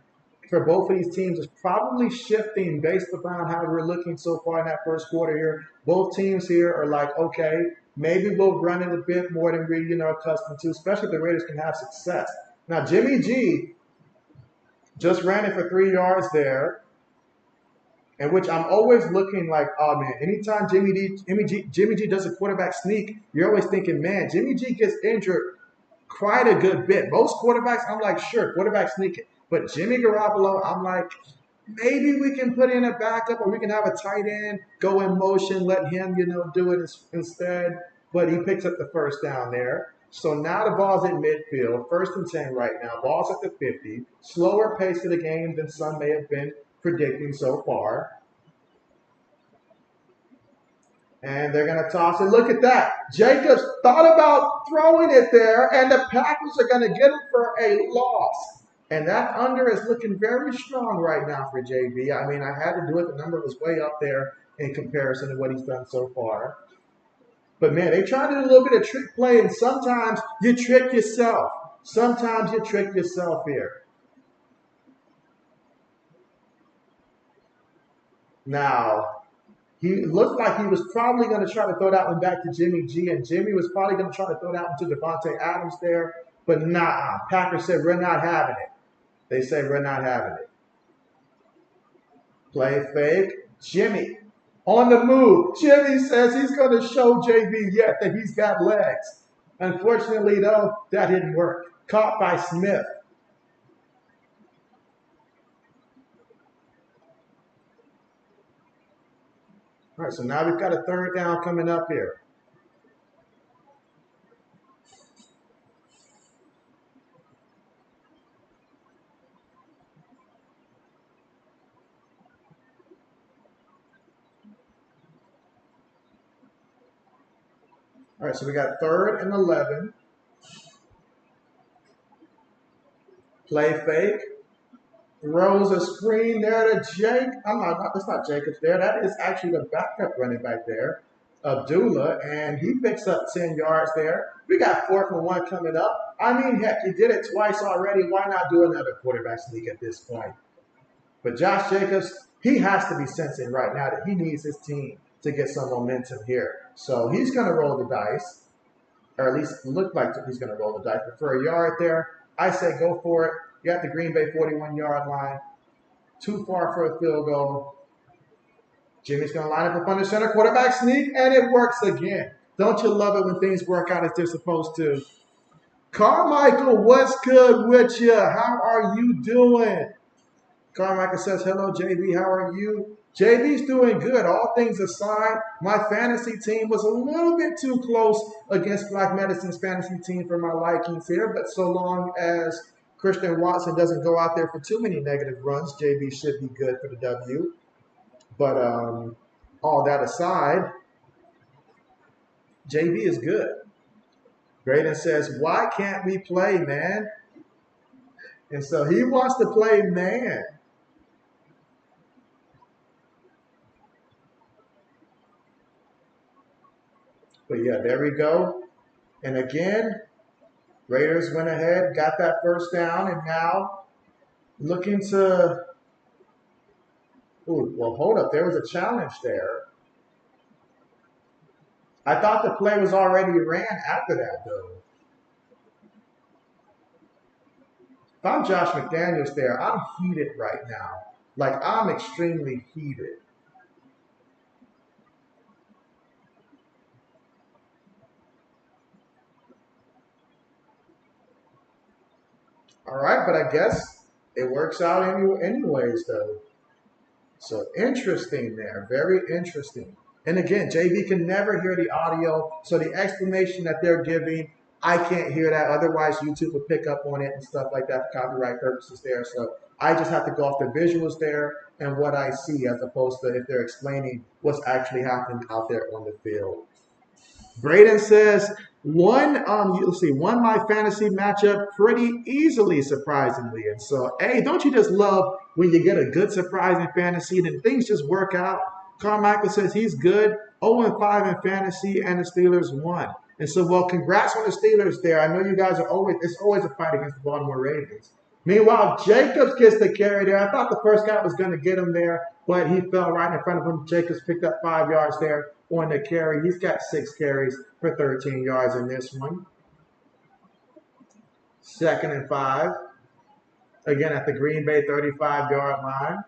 for both of these teams is probably shifting based upon how we're looking so far in that first quarter here. Both teams here are like, okay, maybe we'll run it a bit more than we're accustomed to, especially if the Raiders can have success. Now, Jimmy G just ran it for 3 yards there, in which I'm always looking like, oh man, anytime Jimmy G does a quarterback sneak, you're always thinking, man, Jimmy G gets injured quite a good bit. Most quarterbacks, I'm like, sure, quarterback sneaking. But Jimmy Garoppolo, I'm like, maybe we can put in a backup or we can have a tight end go in motion, let him, do it instead. But he picks up the first down there. So now the ball's at midfield, 1st and 10 right now. Ball's at the 50. Slower pace of the game than some may have been predicting so far. And they're going to toss it. Look at that. Jacobs thought about throwing it there, and the Packers are going to get it for a loss. And that under is looking very strong right now for JB. I mean, I had to do it. The number was way up there in comparison to what he's done so far. But, man, they try to do a little bit of trick play, and sometimes you trick yourself. Sometimes you trick yourself here. Now, he looked like he was probably going to try to throw that one back to Jimmy G, and Jimmy was probably going to try to throw that one to Devontae Adams there. But nah, Packers said, we're not having it. They say, we're not having it. Play fake. Jimmy on the move. Jimmy says he's going to show JB yet that he's got legs. Unfortunately, though, that didn't work. Caught by Smith. All right, so now we've got a 3rd down coming up here. All right, so we got 3rd and 11. Play fake. Throws a screen there to Jake. That's not Jacobs there. That is actually the backup running back there, Abdullah, and he picks up 10 yards there. We got 4th and 1 coming up. I mean, heck, you did it twice already. Why not do another quarterback sneak at this point? But Josh Jacobs, he has to be sensing right now that he needs his team to get some momentum here. So he's going to roll the dice, or at least look like he's going to roll the dice. But for a yard there, I say go for it. You got the Green Bay 41-yard line. Too far for a field goal. Jimmy's going to line up up under center, quarterback sneak, and it works again. Don't you love it when things work out as they're supposed to? Carmichael, what's good with you? How are you doing? Carmichael says, hello, JB. How are you? JB's doing good. All things aside, my fantasy team was a little bit too close against Black Medicine's fantasy team for my likings here, but so long as Christian Watson doesn't go out there for too many negative runs, JB should be good for the W. But all that aside, JB is good. Graydon says, why can't we play, man? And so he wants to play man. But yeah, there we go. And again, Raiders went ahead, got that first down, and now looking to, ooh, well, hold up. There was a challenge there. I thought the play was already ran after that, though. If I'm Josh McDaniels there, I'm heated right now. Like, I'm extremely heated. All right, but I guess it works out anyways, though. So interesting there, very interesting. And again, JB can never hear the audio, so the explanation that they're giving, I can't hear that. Otherwise, YouTube would pick up on it and stuff like that for copyright purposes there. So I just have to go off the visuals there and what I see as opposed to if they're explaining what's actually happening out there on the field. Braden says, won my fantasy matchup pretty easily, surprisingly. And so, hey, don't you just love when you get a good surprise in fantasy and then things just work out? Carmichael says he's good, 0-5 in fantasy, and the Steelers won. And so, well, congrats on the Steelers there. I know you guys it's always a fight against the Baltimore Ravens. Meanwhile, Jacobs gets the carry there. I thought the first guy was going to get him there, but he fell right in front of him. Jacobs picked up 5 yards there on the carry. He's got 6 carries for 13 yards in this one. 2nd and 5. Again, at the Green Bay 35-yard line.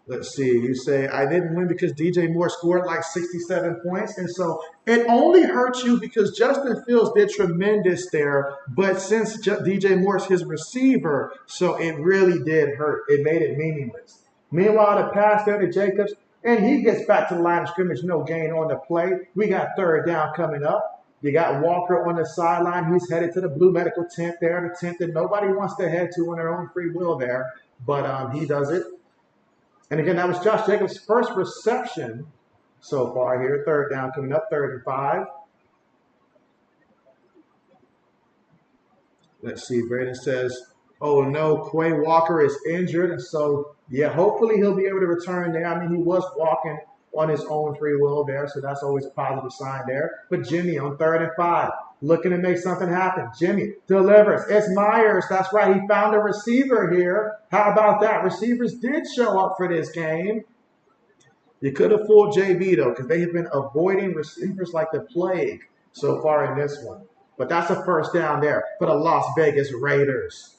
Let's see, you say, I didn't win because DJ Moore scored like 67 points. And so it only hurts you because Justin Fields did tremendous there. But since DJ Moore's his receiver, so it really did hurt. It made it meaningless. Meanwhile, the pass there to Jacobs, and he gets back to the line of scrimmage, no gain on the play. We got 3rd down coming up. You got Walker on the sideline. He's headed to the Blue Medical tent there, the tent that nobody wants to head to on their own free will there. But he does it. And again, that was Josh Jacobs' first reception so far here. 3rd down coming up, 3rd and 5. Let's see, Braden says, oh no, Quay Walker is injured. And so, yeah, hopefully he'll be able to return there. I mean, he was walking on his own free will there, so that's always a positive sign there. But Jimmy on 3rd and 5, looking to make something happen. Jimmy delivers. It's Myers. That's right. He found a receiver here. How about that? Receivers did show up for this game. You could have fooled JB, though, because they have been avoiding receivers like the plague so far in this one. But that's a 1st down there for the Las Vegas Raiders.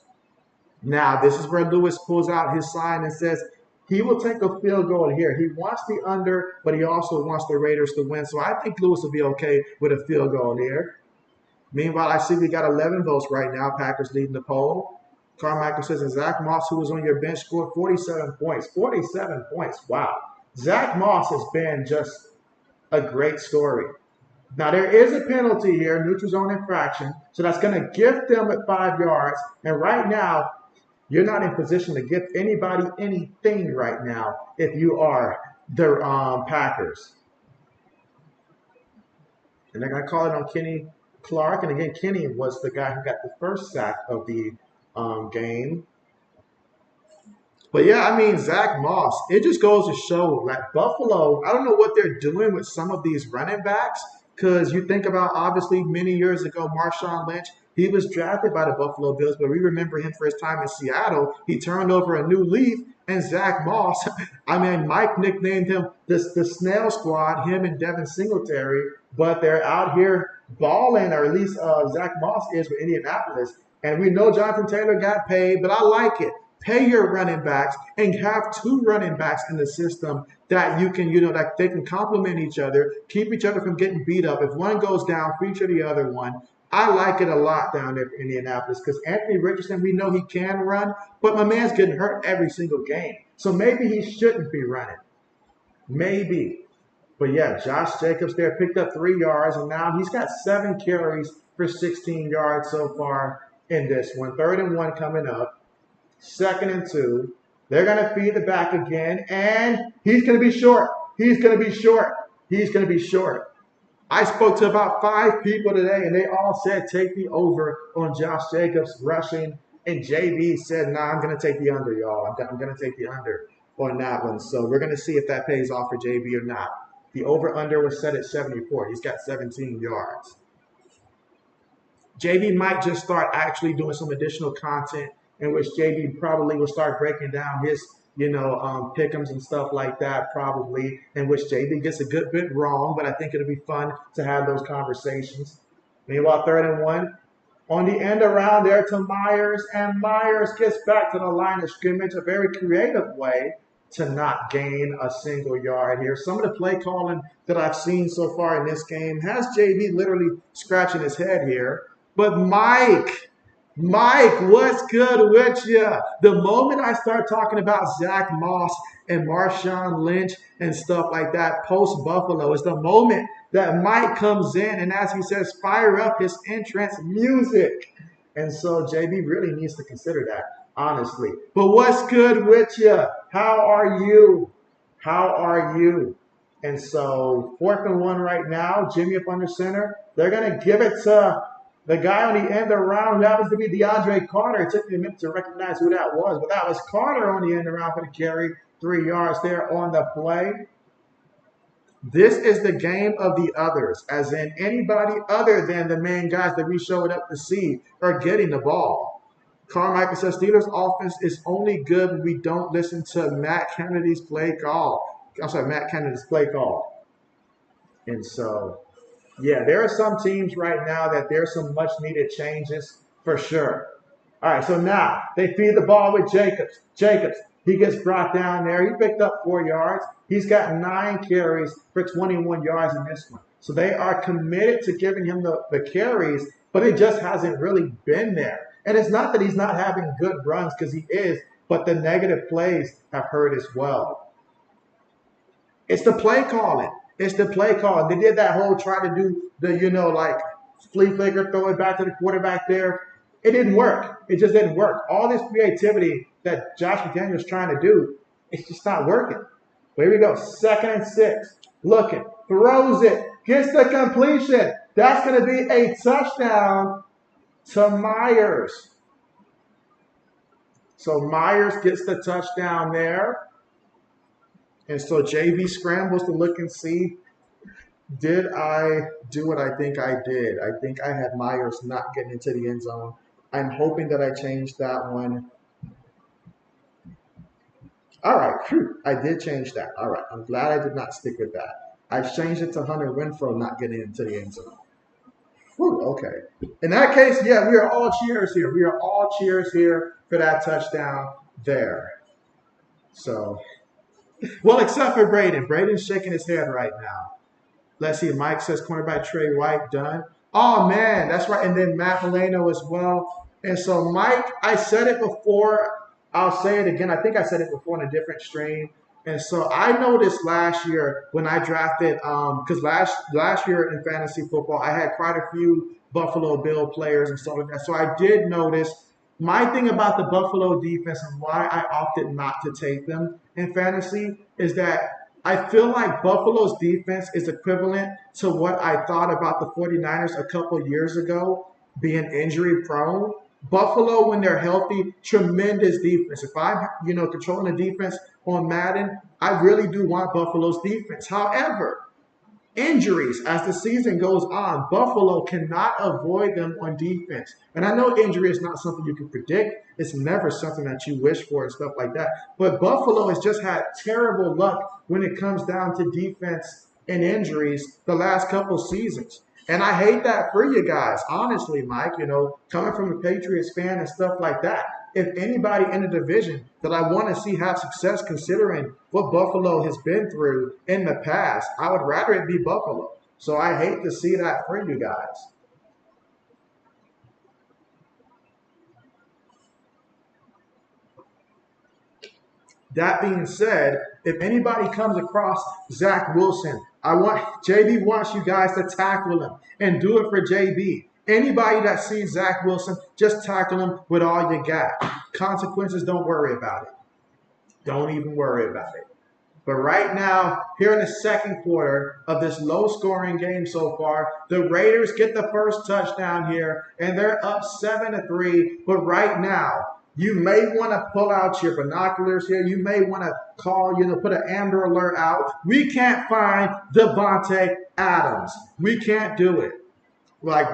Now, this is where Lewis pulls out his sign and says he will take a field goal here. He wants the under, but he also wants the Raiders to win. So I think Lewis will be okay with a field goal here. Meanwhile, I see we got 11 votes right now. Packers leading the poll. Carmichael says, and Zach Moss, who was on your bench, scored 47 points. 47 points. Wow. Zach Moss has been just a great story. Now, there is a penalty here, neutral zone infraction. So that's going to gift them at 5 yards. And right now, you're not in position to gift anybody anything right now if you are the Packers. And they're going to call it on Kenny Clark. And again, Kenny was the guy who got the first sack of the game. But yeah, I mean, Zach Moss, it just goes to show, like Buffalo, I don't know what they're doing with some of these running backs, because you think about, obviously, many years ago, Marshawn Lynch, he was drafted by the Buffalo Bills, but we remember him for his time in Seattle. He turned over a new leaf, And Zach Moss, I mean, Mike nicknamed him the Snail Squad, him and Devin Singletary, but they're out here balling, or at least Zach Moss is with Indianapolis. And we know Jonathan Taylor got paid, but I like it. Pay your running backs and have two running backs in the system that you can, that they can complement each other, keep each other from getting beat up. If one goes down, feature the other one. I like it a lot down there for Indianapolis because Anthony Richardson, we know he can run, but my man's getting hurt every single game. So maybe he shouldn't be running. Maybe. But yeah, Josh Jacobs there picked up 3 yards, and now he's got 7 carries for 16 yards so far in this one. 3rd and 1 coming up. 2nd and 2. They're going to feed the back again, and he's going to be short. He's going to be short. He's going to be short. I spoke to about 5 people today, and they all said take the over on Josh Jacobs rushing, and JB said, nah, I'm going to take the under, y'all. I'm going to take the under on that one. So we're going to see if that pays off for JB or not. The over-under was set at 74. He's got 17 yards. JB might just start actually doing some additional content in which JB probably will start breaking down his, pick'ems and stuff like that, probably, in which JB gets a good bit wrong, but I think it'll be fun to have those conversations. Meanwhile, 3rd and 1. On the end around there to Myers, and Myers gets back to the line of scrimmage, a very creative way to not gain a single yard here. Some of the play calling that I've seen so far in this game has JB literally scratching his head here. But Mike, what's good with you? The moment I start talking about Zach Moss and Marshawn Lynch and stuff like that post-Buffalo is the moment that Mike comes in and, as he says, fire up his entrance music. And so JB really needs to consider that, honestly. But what's good with you? How are you? How are you? And so 4th and 1 right now, Jimmy up under center. They're going to give it to the guy on the end around, who happens to be DeAndre Carter. It took me a minute to recognize who that was, but that was Carter on the end around for the carry. 3 yards there on the play. This is the game of the others, as in anybody other than the main guys that we showed up to see are getting the ball. Carmichael says Steelers offense is only good when we don't listen to Matt Kennedy's play call. And so, yeah, there are some teams right now that there's some much needed changes for sure. All right, so now they feed the ball with Jacobs. He gets brought down there. He picked up 4 yards. He's got 9 carries for 21 yards in this one. So they are committed to giving him the carries, but it just hasn't really been there. And it's not that he's not having good runs, because he is, but the negative plays have hurt as well. It's the play calling. They did that whole try to do the, flea flicker, throw it back to the quarterback there. It didn't work. It just didn't work. All this creativity that Josh McDaniel's trying to do, it's just not working. Here we go. 2nd and 6. Looking. Throws it. Gets the completion. That's going to be a touchdown to Myers. So Myers gets the touchdown there. And so JB scrambles to look and see, did I do what I think I did? I think I had Myers not getting into the end zone. I'm hoping that I changed that one. All right, I did change that. All right, I'm glad I did not stick with that. I changed it to Hunter Renfrow not getting into the end zone. Whew, okay. In that case, yeah, we are all cheers here. We are all cheers here for that touchdown there. So, well, except for Braden. Braden's shaking his head right now. Let's see. Mike says cornerback Trey White done. Oh, man, that's right. And then Matt Milano as well. And so, Mike, I said it before. I'll say it again. I think I said it before in a different stream. And so I noticed last year when I drafted, because last year in fantasy football, I had quite a few Buffalo Bill players and stuff like that. So I did notice my thing about the Buffalo defense and why I opted not to take them in fantasy is that I feel like Buffalo's defense is equivalent to what I thought about the 49ers a couple years ago, being injury prone. Buffalo, when they're healthy, tremendous defense. If I'm, controlling the defense on Madden, I really do want Buffalo's defense. However, Injuries as the season goes on, Buffalo cannot avoid them on defense. And I know injury is not something you can predict. It's never something that you wish for and stuff like that. But Buffalo has just had terrible luck when it comes down to defense and injuries the last couple seasons. And I hate that for you guys, honestly, Mike, coming from a Patriots fan and stuff like that. If anybody in the division that I want to see have success considering what Buffalo has been through in the past, I would rather it be Buffalo. So I hate to see that for you guys. That being said, if anybody comes across Zach Wilson, JB wants you guys to tackle him and do it for JB. Anybody that sees Zach Wilson, just tackle him with all you got. Consequences, don't worry about it. Don't even worry about it. But right now, here in the second quarter of this low-scoring game so far, the Raiders get the first touchdown here, and they're up 7-3. But right now, you may want to pull out your binoculars here. You may want to call, put an Amber Alert out. We can't find Davante Adams. We can't do it. Like,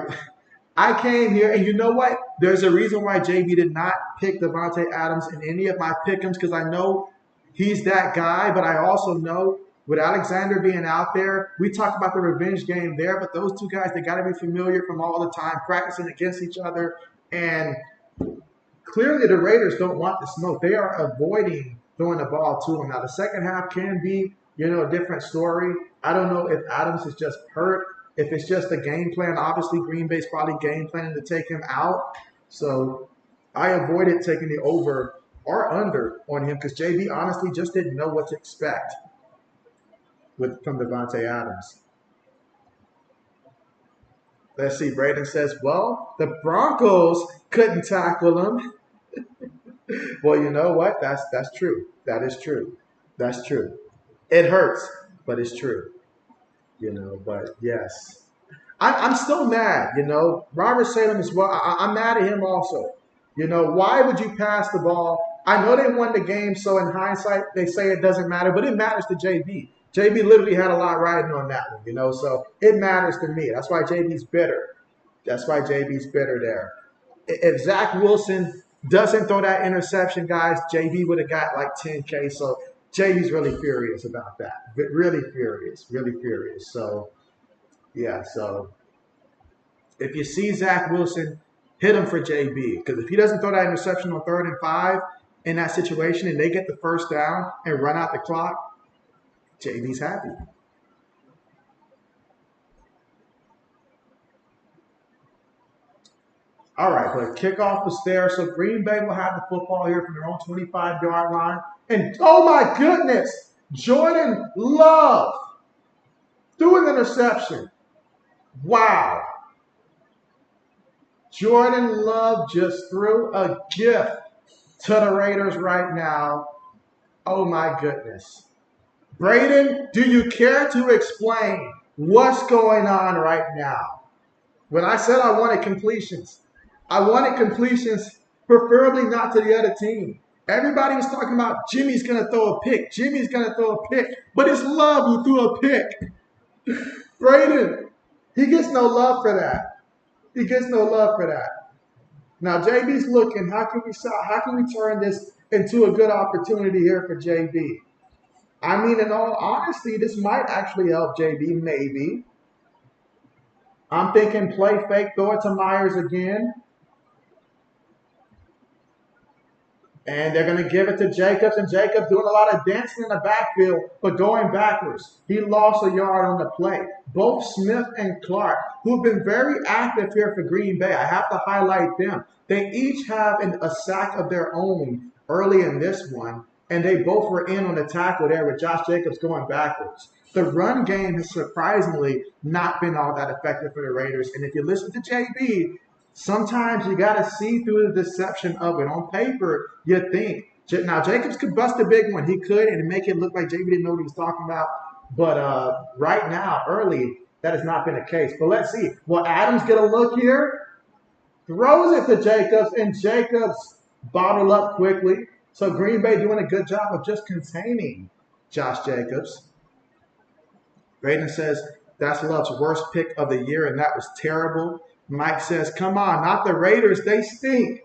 I came here, and you know what? There's a reason why JB did not pick Davante Adams in any of my pick'ems, because I know he's that guy, but I also know with Alexander being out there, we talked about the revenge game there, but those two guys, they got to be familiar from all the time, practicing against each other, and clearly the Raiders don't want the smoke. They are avoiding throwing the ball to them. Now, the second half can be, a different story. I don't know if Adams is just hurt. If it's just a game plan, obviously Green Bay's probably game planning to take him out. So I avoided taking the over or under on him because JB honestly just didn't know what to expect from Davante Adams. Let's see. Braden says, well, the Broncos couldn't tackle him. Well, you know what? That's true. That is true. That's true. It hurts, but it's true. But yes. I'm still mad, Robert Salem as well. I'm mad at him also. Why would you pass the ball? I know they won the game, so in hindsight, they say it doesn't matter, but it matters to JB. JB literally had a lot riding on that one, so it matters to me. That's why JB's bitter. That's why JB's bitter there. If Zach Wilson doesn't throw that interception, guys, JB would have got like 10K, so JB's really furious about that. Really furious. So, yeah, so if you see Zach Wilson, hit him for JB. Because if he doesn't throw that interception on 3rd and 5 in that situation and they get the first down and run out the clock, JB's happy. All right, but kickoff was there. So Green Bay will have the football here from their own 25-yard line. And, oh, my goodness, Jordan Love threw an interception. Wow. Jordan Love just threw a gift to the Raiders right now. Oh, my goodness. Braden, do you care to explain what's going on right now? When I said I wanted completions preferably not to the other team. Everybody was talking about Jimmy's going to throw a pick. But it's Love who threw a pick. Braden, he gets no love for that. Now, JB's looking, how can we turn this into a good opportunity here for JB? I mean, in all honesty, this might actually help JB, maybe. I'm thinking play fake, throw it to Myers again. And they're going to give it to Jacobs, and Jacobs doing a lot of dancing in the backfield, but going backwards. He lost a yard on the play. Both Smith and Clark, who have been very active here for Green Bay, I have to highlight them. They each have a sack of their own early in this one, and they both were in on the tackle there with Josh Jacobs going backwards. The run game has surprisingly not been all that effective for the Raiders, and if you listen to JB, sometimes you got to see through the deception of it. On paper, you think. Now, Jacobs could bust a big one. He could, and make it look like JB didn't know what he was talking about. But right now, early, that has not been the case. But let's see. Will Adams get a look here? Throws it to Jacobs, and Jacobs bottled up quickly. So Green Bay doing a good job of just containing Josh Jacobs. Braden says, That's Love's worst pick of the year, and that was terrible. Mike says, come on, not the Raiders. They stink.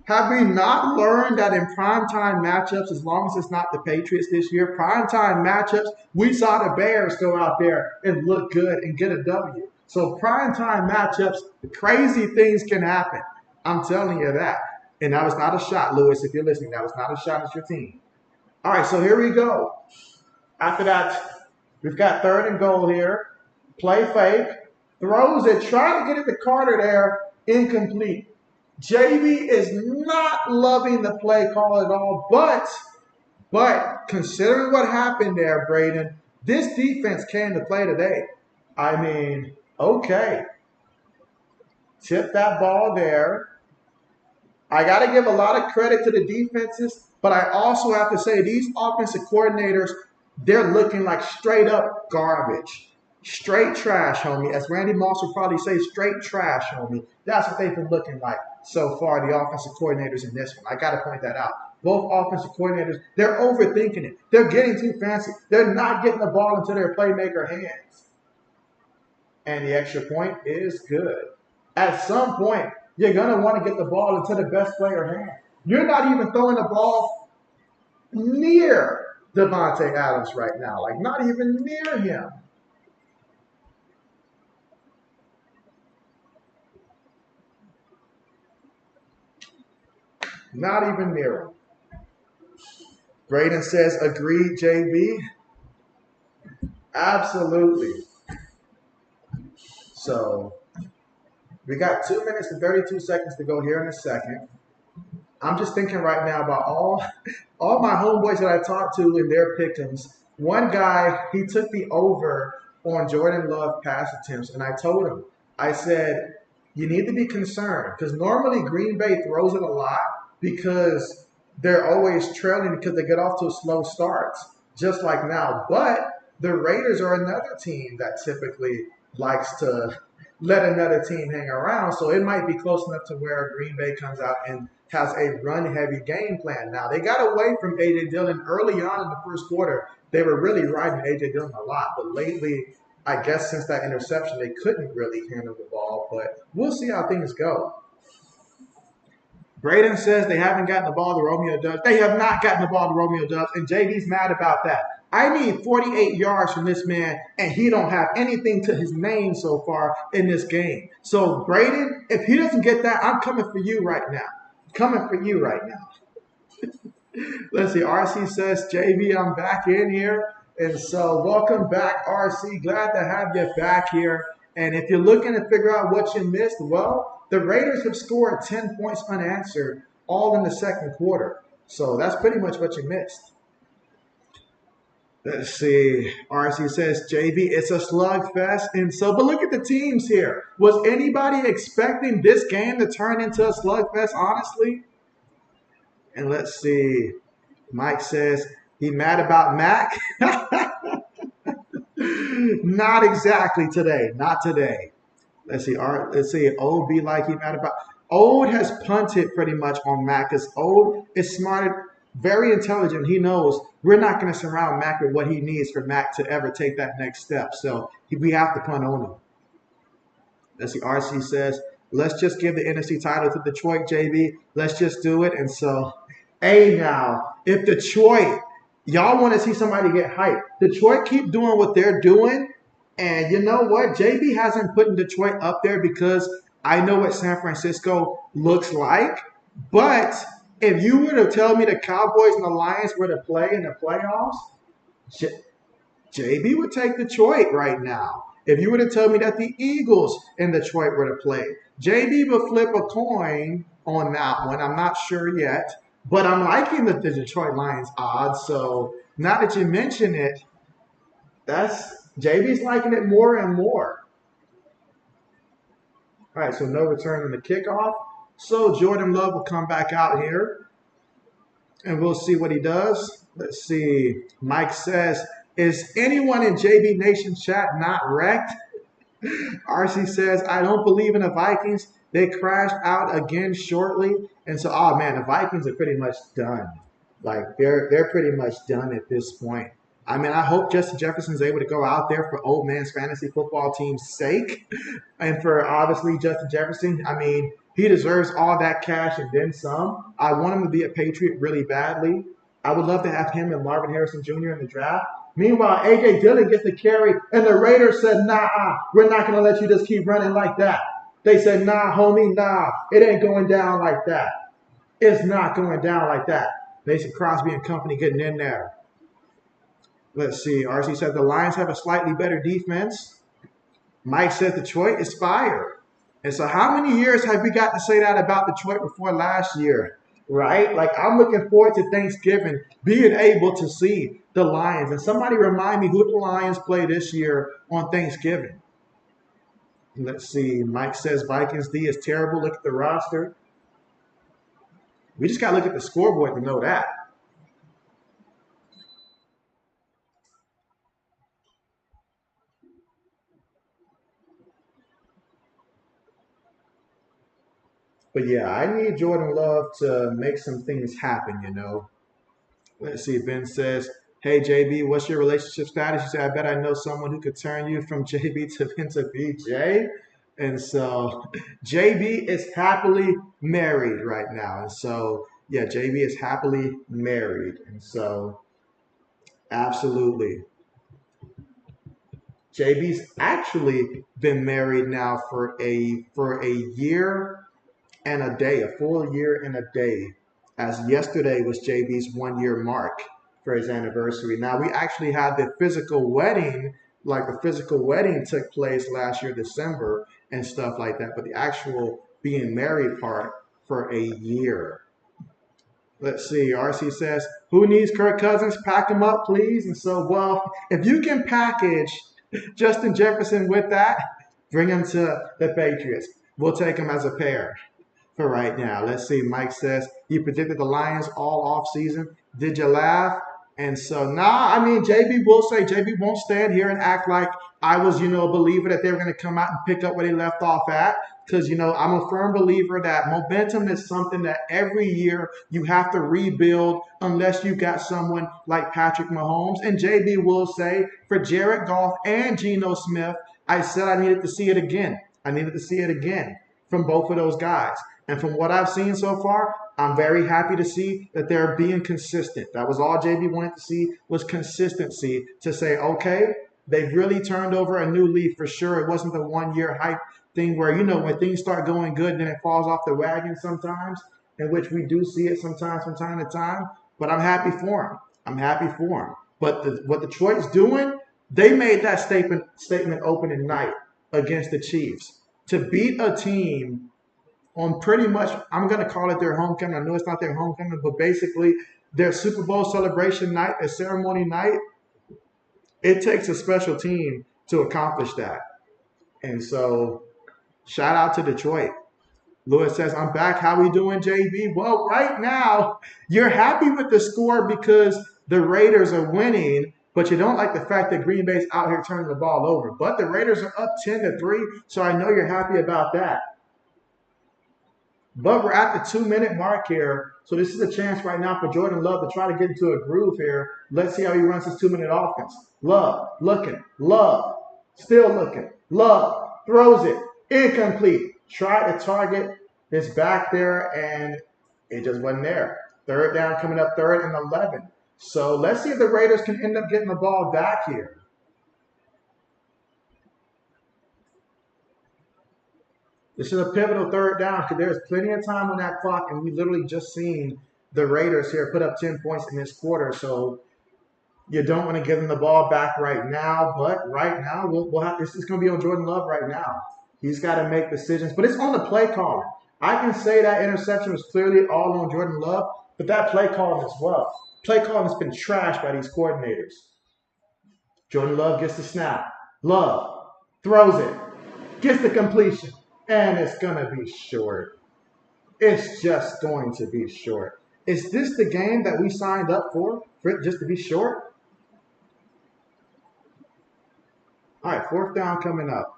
Have we not learned that in primetime matchups, as long as it's not the Patriots this year, primetime matchups, we saw the Bears go out there and look good and get a W. So primetime matchups, crazy things can happen. I'm telling you that. And that was not a shot, Lewis, if you're listening. That was not a shot at your team. All right, so here we go. After that, we've got 3rd and goal here. Play fake. Throws it. Trying to get it to Carter there. Incomplete. JB is not loving the play call at all, but considering what happened there, Braden, this defense came to play today. I mean, okay. Tip that ball there. I got to give a lot of credit to the defenses, but I also have to say these offensive coordinators, they're looking like straight up garbage. Straight trash, homie. As Randy Moss would probably say, straight trash, homie. That's what they've been looking like so far, the offensive coordinators in this one. I got to point that out. Both offensive coordinators, they're overthinking it. They're getting too fancy. They're not getting the ball into their playmaker hands. And the extra point is good. At some point, you're going to want to get the ball into the best player hand. You're not even throwing the ball near Devontae Adams right now. Like, not even near him. Not even near him. Braden says, agreed, JB. Absolutely. So, we got 2 minutes and 32 seconds to go here in a second. I'm just thinking right now about all my homeboys that I talked to in their pick'ems. One guy, he took the over on Jordan Love pass attempts, and I told him, I said, you need to be concerned because normally Green Bay throws it a lot because they're always trailing because they get off to slow starts, just like now. But the Raiders are another team that typically likes to let another team hang around. So it might be close enough to where Green Bay comes out and has a run-heavy game plan. Now, they got away from A.J. Dillon early on in the first quarter. They were really riding A.J. Dillon a lot. But lately, I guess since that interception, they couldn't really handle the ball. But we'll see how things go. Braden says they haven't gotten the ball to Romeo Doubs. They have not gotten the ball to Romeo Doubs, and JB's mad about that. I need 48 yards from this man, and he don't have anything to his name so far in this game. So, Braden, if he doesn't get that, I'm coming for you right now. Coming for you right now. Let's see. RC says, JB, I'm back in here. And so, welcome back, RC. Glad to have you back here. And if you're looking to figure out what you missed, well, the Raiders have scored 10 points unanswered all in the second quarter. So that's pretty much what you missed. Let's see. RC says, JB, it's a slugfest. And so, but look at the teams here. Was anybody expecting this game to turn into a slugfest, honestly? And let's see. Mike says, he mad about Mac? Not exactly today. Not today. Let's see. Let's see. Ode be like he mad about. Ode has punted pretty much on Mac because Ode is smart, very intelligent. He knows we're not going to surround Mac with what he needs for Mac to ever take that next step. So we have to punt on him. Let's see. RC says, let's just give the NFC title to Detroit, JB. Let's just do it. And so, hey, now, if Detroit, y'all want to see somebody get hyped, Detroit keep doing what they're doing. And you know what? JB hasn't put Detroit up there because I know what San Francisco looks like. But if you were to tell me the Cowboys and the Lions were to play in the playoffs, JB would take Detroit right now. If you were to tell me that the Eagles and Detroit were to play, JB would flip a coin on that one. I'm not sure yet. But I'm liking the Detroit Lions odds. So now that you mention it, JB's liking it more and more. All right, so no return on the kickoff. So Jordan Love will come back out here, and we'll see what he does. Let's see. Mike says, is anyone in JB Nation chat not wrecked? RC says, I don't believe in the Vikings. They crashed out again shortly. And so, oh, man, the Vikings are pretty much done. Like, they're pretty much done at this point. I mean, I hope Justin Jefferson's able to go out there for old man's fantasy football team's sake. And for obviously Justin Jefferson, I mean, he deserves all that cash and then some. I want him to be a Patriot really badly. I would love to have him and Marvin Harrison Jr. in the draft. Meanwhile, A.J. Dillon gets the carry, and the Raiders said, nah, we're not going to let you just keep running like that. They said, nah, homie, nah, it ain't going down like that. It's not going down like that. Mason Crosby and company getting in there. Let's see. RC said the Lions have a slightly better defense. Mike said Detroit is fired. And so how many years have we got to say that about Detroit before last year? Right? Like, I'm looking forward to Thanksgiving, being able to see the Lions. And somebody remind me who the Lions play this year on Thanksgiving. Let's see. Mike says Vikings D is terrible. Look at the roster. We just got to look at the scoreboard to know that. But yeah, I need Jordan Love to make some things happen, you know. Let's see. Ben says, hey, JB, what's your relationship status? You said, I bet I know someone who could turn you from JB to BJ. And so JB is happily married right now. And so, yeah, JB is happily married. And so, absolutely. JB's actually been married now for a year and a day, a full year and a day, as yesterday was JB's 1 year mark for his anniversary. Now, we actually had the physical wedding, like the physical wedding took place last year, December, and stuff like that, but the actual being married part for a year. Let's see. RC says, who needs Kirk Cousins? Pack him up, please. And so, well, if you can package Justin Jefferson with that, bring him to the Patriots. We'll take him as a pair for right now. Let's see. Mike says, you predicted the Lions all off season. Did you laugh? And so, nah, I mean, JB will say, JB won't stand here and act like I was, a believer that they were going to come out and pick up where they left off at. Because, I'm a firm believer that momentum is something that every year you have to rebuild unless you got someone like Patrick Mahomes. And JB will say, for Jared Goff and Geno Smith, I said I needed to see it again. I needed to see it again from both of those guys. And from what I've seen so far, I'm very happy to see that they're being consistent. That was all JB wanted to see, was consistency, to say, okay, they've really turned over a new leaf for sure. It wasn't the 1 year hype thing where, when things start going good, then it falls off the wagon sometimes, in which we do see it sometimes from time to time. But I'm happy for him. I'm happy for him. But what Detroit's doing, they made that statement opening night against the Chiefs. To beat a team on pretty much, I'm going to call it their homecoming. I know it's not their homecoming, but basically their Super Bowl celebration night, their ceremony night, it takes a special team to accomplish that. And so, shout out to Detroit. Lewis says, I'm back. How we doing, JB? Well, right now, you're happy with the score because the Raiders are winning, but you don't like the fact that Green Bay's out here turning the ball over. But the Raiders are up 10-3, so I know you're happy about that. But we're at the 2-minute mark here. So this is a chance right now for Jordan Love to try to get into a groove here. Let's see how he runs his 2-minute offense. Love, looking, Love, still looking, Love, throws it, incomplete. Try to target his back there, and it just wasn't there. Third down coming up, 3rd and 11. So let's see if the Raiders can end up getting the ball back here. This is a pivotal 3rd down because there's plenty of time on that clock, and we literally just seen the Raiders here put up 10 points in this quarter. So you don't want to give them the ball back right now, but right now we'll have this is going to be on Jordan Love right now. He's got to make decisions, but it's on the play calling. I can say that interception was clearly all on Jordan Love, but that play calling as well. Play calling has been trashed by these coordinators. Jordan Love gets the snap. Love throws it, gets the completion. And it's going to be short. It's just going to be short. Is this the game that we signed up for it just to be short? All right, 4th down coming up.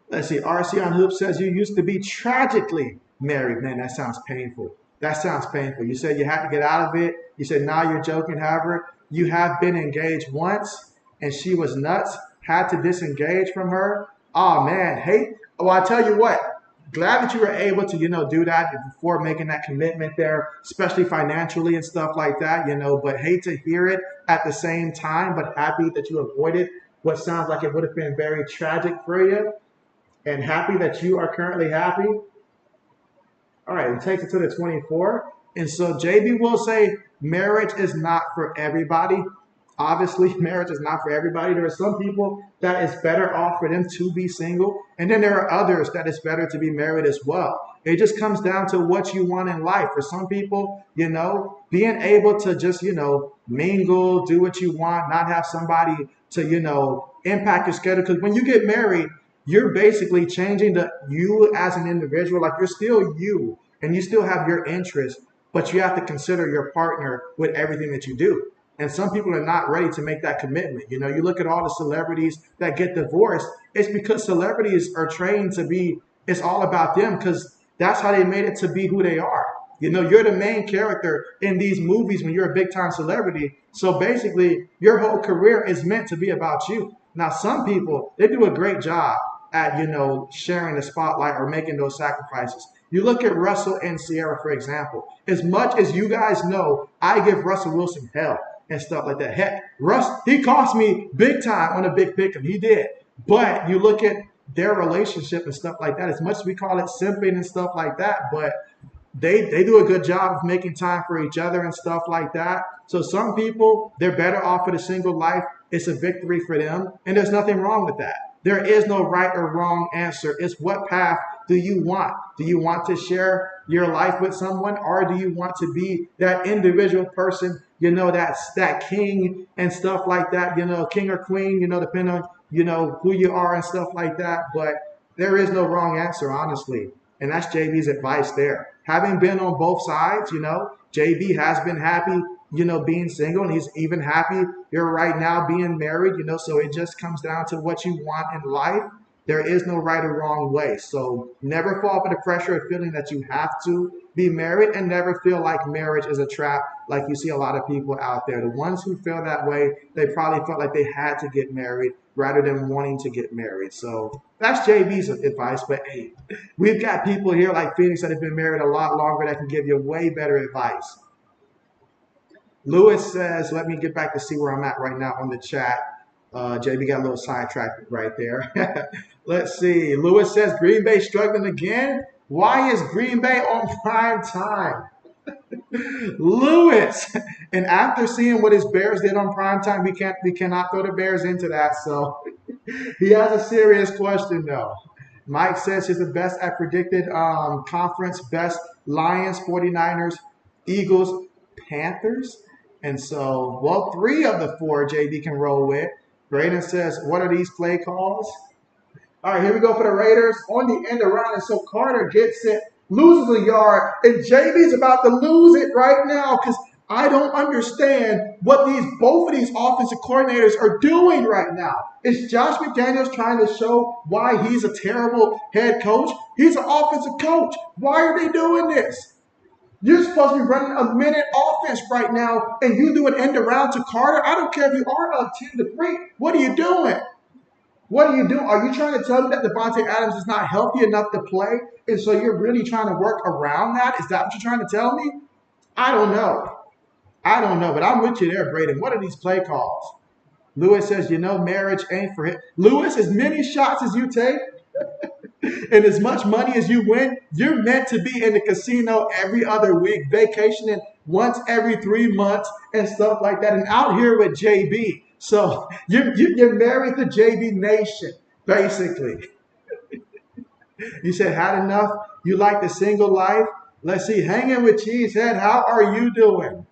Let's see. RC on Hoop says you used to be tragically married. Man, that sounds painful. That sounds painful. You said you had to get out of it. You said now you're joking, however. You have been engaged once and she was nuts, had to disengage from her. Oh man, hate. Well, I tell you what, glad that you were able to, do that before making that commitment there, especially financially and stuff like that, but hate to hear it at the same time, but happy that you avoided what sounds like it would have been very tragic for you and happy that you are currently happy. All right, it takes it to the 24. And so JB will say marriage is not for everybody. Obviously, marriage is not for everybody. There are some people that it's better off for them to be single. And then there are others that it's better to be married as well. It just comes down to what you want in life. For some people, being able to just, mingle, do what you want, not have somebody to, impact your schedule. Because when you get married, you're basically changing you as an individual. Like you're still you and you still have your interests, but you have to consider your partner with everything that you do. And some people are not ready to make that commitment. You look at all the celebrities that get divorced, it's because celebrities are trained to be, it's all about them because that's how they made it to be who they are. You're the main character in these movies when you're a big time celebrity. So basically, your whole career is meant to be about you. Now, some people, they do a great job at, sharing the spotlight or making those sacrifices. You look at Russell and Sierra, for example. As much as you guys know, I give Russell Wilson hell and stuff like that. Heck, Russ, he cost me big time on a big pick'em. He did. But you look at their relationship and stuff like that, as much as we call it simping and stuff like that, but they do a good job of making time for each other and stuff like that. So some people, they're better off with a single life. It's a victory for them. And there's nothing wrong with that. There is no right or wrong answer. It's what path do you want? Do you want to share your life with someone, or do you want to be that individual person, that's that king and stuff like that, king or queen, depending on, who you are and stuff like that. But there is no wrong answer, honestly. And that's JB's advice there. Having been on both sides, JB has been happy, being single, and he's even happy you're right now being married, so it just comes down to what you want in life. There is no right or wrong way. So never fall for the pressure of feeling that you have to be married, and never feel like marriage is a trap like you see a lot of people out there. The ones who feel that way, they probably felt like they had to get married rather than wanting to get married. So that's JB's advice. But hey, we've got people here like Phoenix that have been married a lot longer that can give you way better advice. Lewis says, let me get back to see where I'm at right now on the chat. JB got a little sidetracked right there. Let's see. Lewis says, Green Bay struggling again? Why is Green Bay on prime time? Lewis. And after seeing what his Bears did on prime time, we cannot throw the Bears into that. So he has a serious question, though. Mike says he's the best at predicted conference best: Lions, 49ers, Eagles, Panthers. And so, well, 3 of the 4 JB can roll with. Braden says, what are these play calls? All right, here we go for the Raiders. On the end around, and so Carter gets it, loses a yard, and JB's about to lose it right now because I don't understand what both of these offensive coordinators are doing right now. Is Josh McDaniels trying to show why he's a terrible head coach? He's an offensive coach. Why are they doing this? You're supposed to be running a minute offense right now, and you do an end around to Carter. I don't care if you are up 10-3. What are you doing? What are you doing? Are you trying to tell me that Devontae Adams is not healthy enough to play, and so you're really trying to work around that? Is that what you're trying to tell me? I don't know. But I'm with you there, Braden. What are these play calls? Lewis says, marriage ain't for him. Lewis, as many shots as you take, and as much money as you win, you're meant to be in the casino every other week, vacationing once every 3 months and stuff like that, and out here with JB. So you're married to JB Nation, basically. You said, had enough? You like the single life? Let's see, Hanging with Cheesehead, how are you doing?